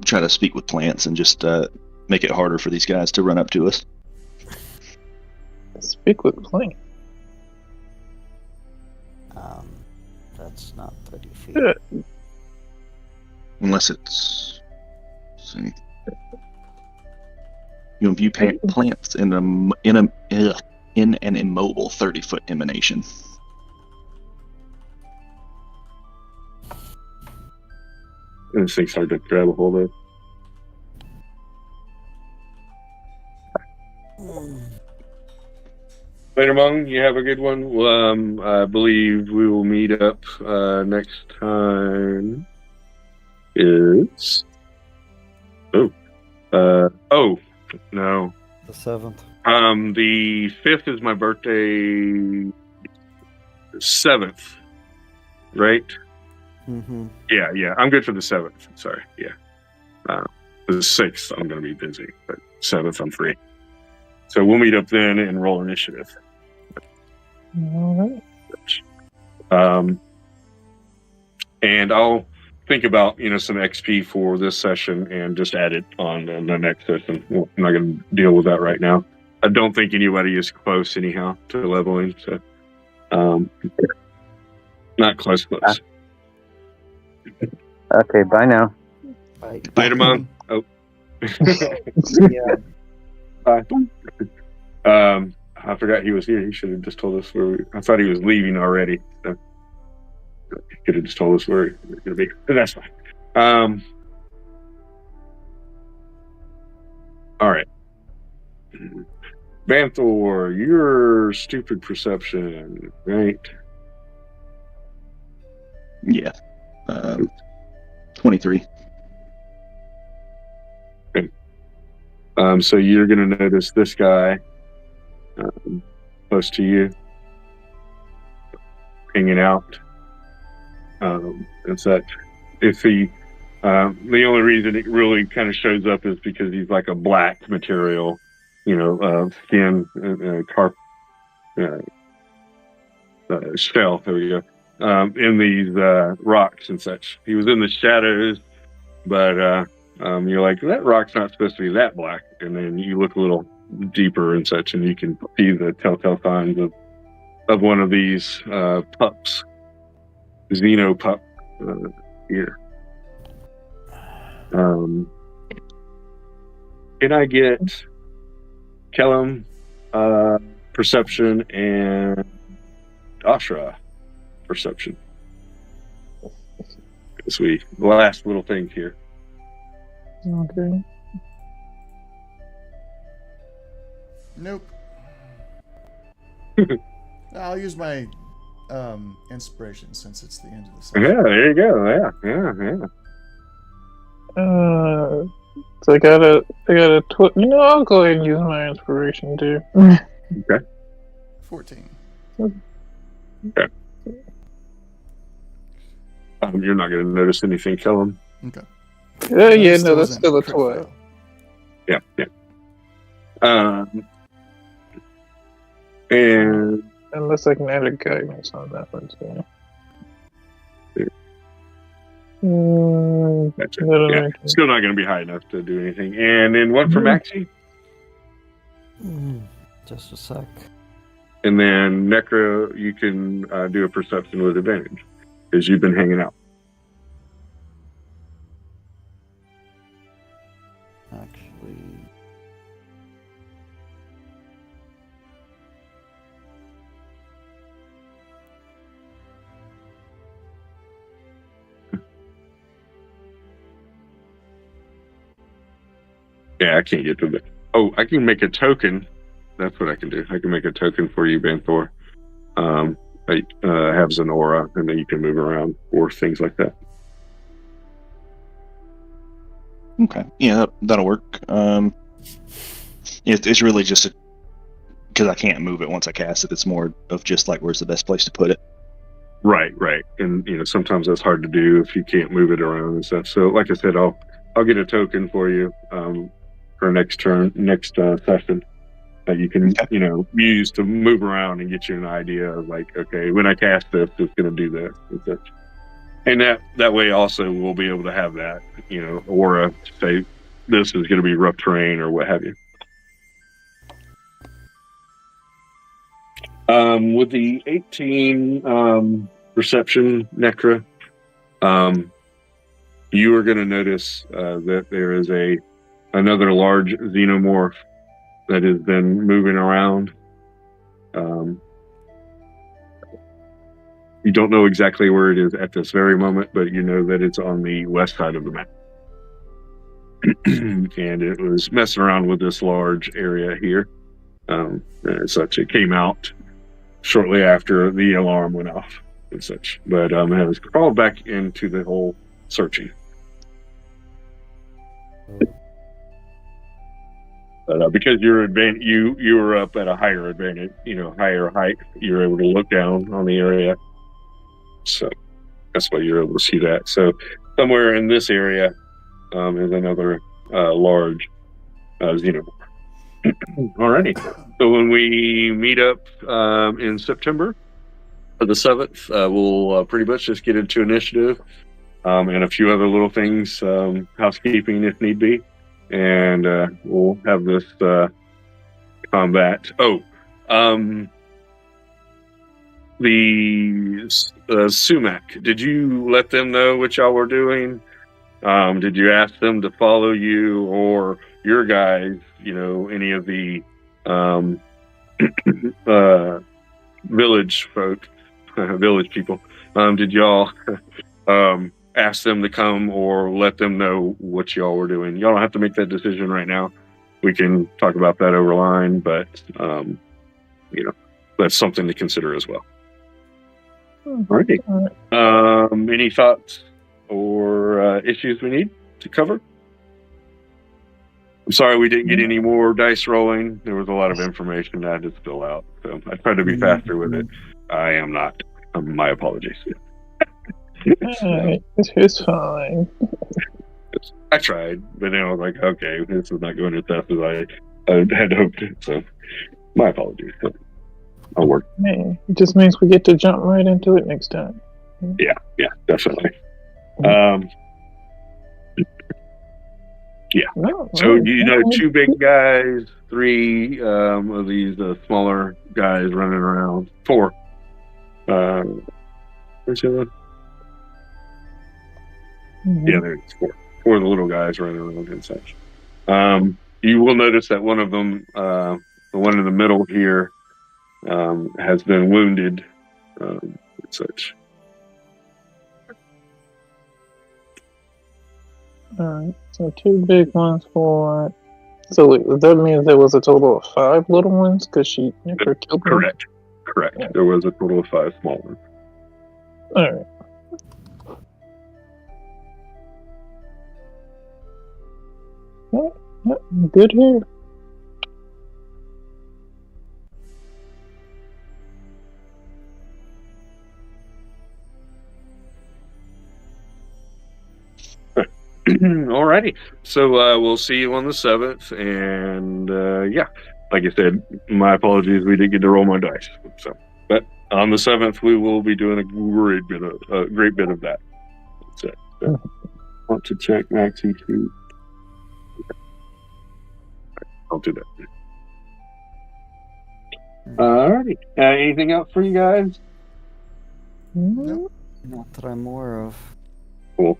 try to speak with plants and just make it harder for these guys to run up to us. Speak with plants. That's not 30 feet. Yeah. Unless it's... let's see. You view plants in an immobile 30-foot emanation. This thing's hard to grab a hold of. Later, Mung, you have a good one. Well, I believe we will meet up next time. Is no. The 7th. The 5th is my birthday. 7th, right? Mm-hmm. Yeah. I'm good for the 7th. Sorry. Yeah. The 6th, I'm going to be busy, but 7th, I'm free. So we'll meet up then and roll initiative. All right. And I'll think about some XP for this session and just add it on the next session. Well, I'm not going to deal with that right now. I don't think anybody is close anyhow to leveling, so not close. Okay, bye now. Bye. Later, Mom. Oh. Yeah. Bye. I forgot he was here. He should have just told us where I thought he was leaving already. So he could have just told us where he was going to be. But that's fine. All right. Banthor, your stupid perception, right? Yeah. 23. Okay. So you're going to notice this guy close to you, hanging out, and such. If he, the only reason it really kind of shows up is because he's like a black material, skin, carp, shell. There we go. In these rocks and such. He was in the shadows, but you're like, that rock's not supposed to be that black. And then you look a little deeper and such, and you can see the telltale signs of one of these pups, Xeno pup here. Can I get Kellum perception and Ashra perception? as we last little things here. Okay. Nope. I'll use my inspiration since it's the end of the session. Yeah, there you go. Yeah. So I got a you know, I'll go ahead and use my inspiration too. 14. You're not going to notice anything, Kellen. Okay. Yeah, Still no, that's isn't still a crit 12. fail. Yeah. And Unless I can add a guidance on that one too. that's it. That'll Yeah. make it. Still not going to be high enough to do anything. And then one for Maxie. Just a sec. And then Necro, you can do a perception with advantage because you've been hanging out. Actually, Yeah, I can't get to that. Oh, I can make a token. That's what I can do. I can make a token for you, Banthor. It has an aura, and then you can move around or things like that. Okay. Yeah, that'll work. It's really just because I can't move it once I cast it. It's more of just like where's the best place to put it. Right. And sometimes that's hard to do if you can't move it around and stuff. So, like I said, I'll get a token for you for next session that you can use to move around and get you an idea of like, okay, when I cast this, it's going to do this and such. And that way also we'll be able to have that aura to say this is going to be rough terrain or what have you. With the 18 perception, Necra, you are going to notice that there is another large xenomorph that has been moving around. You don't know exactly where it is at this very moment, but you know that it's on the west side of the map. And it was messing around with this large area here. And such, it came out shortly after the alarm went off and such. But it has crawled back into the whole searching. But because you were up at a higher advantage, higher height, you were able to look down on the area. So that's why you're able to see that. So somewhere in this area is another large xenomorph. Alrighty. So when we meet up in September for the 7th, we'll pretty much just get into initiative and a few other little things, housekeeping if need be. And we'll have this combat. The Sumac, did you let them know what y'all were doing? Did you ask them to follow you or your guys, any of the village folk, village people? Did y'all ask them to come or let them know what y'all were doing? Y'all don't have to make that decision right now. We can talk about that over line, but that's something to consider as well. Alrighty. Any thoughts or issues we need to cover? I'm sorry we didn't get any more dice rolling. There was a lot of information that I had to spill out, so I tried to be faster with it. I am not. My apologies. It's fine. I tried, but then I was like, okay, this is not going as fast as I had hoped. So, my apologies. I'll work. Hey, it just means we get to jump right into it next time. Yeah, definitely. Yeah. No, So, 2 big guys, 3 of these smaller guys running around. 4. Where's the other? Yeah, there's 4. 4 of the little guys running around and such. You will notice that one of them, the one in the middle here, has been wounded and such. Alright, so 2 big ones for. So that means there was a total of 5 little ones because she never killed them. Correct. Yeah. There was a total of 5 small ones. Alright. Yep, good here. Alrighty. So we'll see you on the 7th. And yeah, like I said, my apologies. We didn't get to roll my dice. So, but on the 7th, we will be doing a great bit of that. That's it. So, want to check Maxi too? I'll do that. Alrighty. Anything else for you guys? Mm-hmm. Not that I'm aware of. Cool.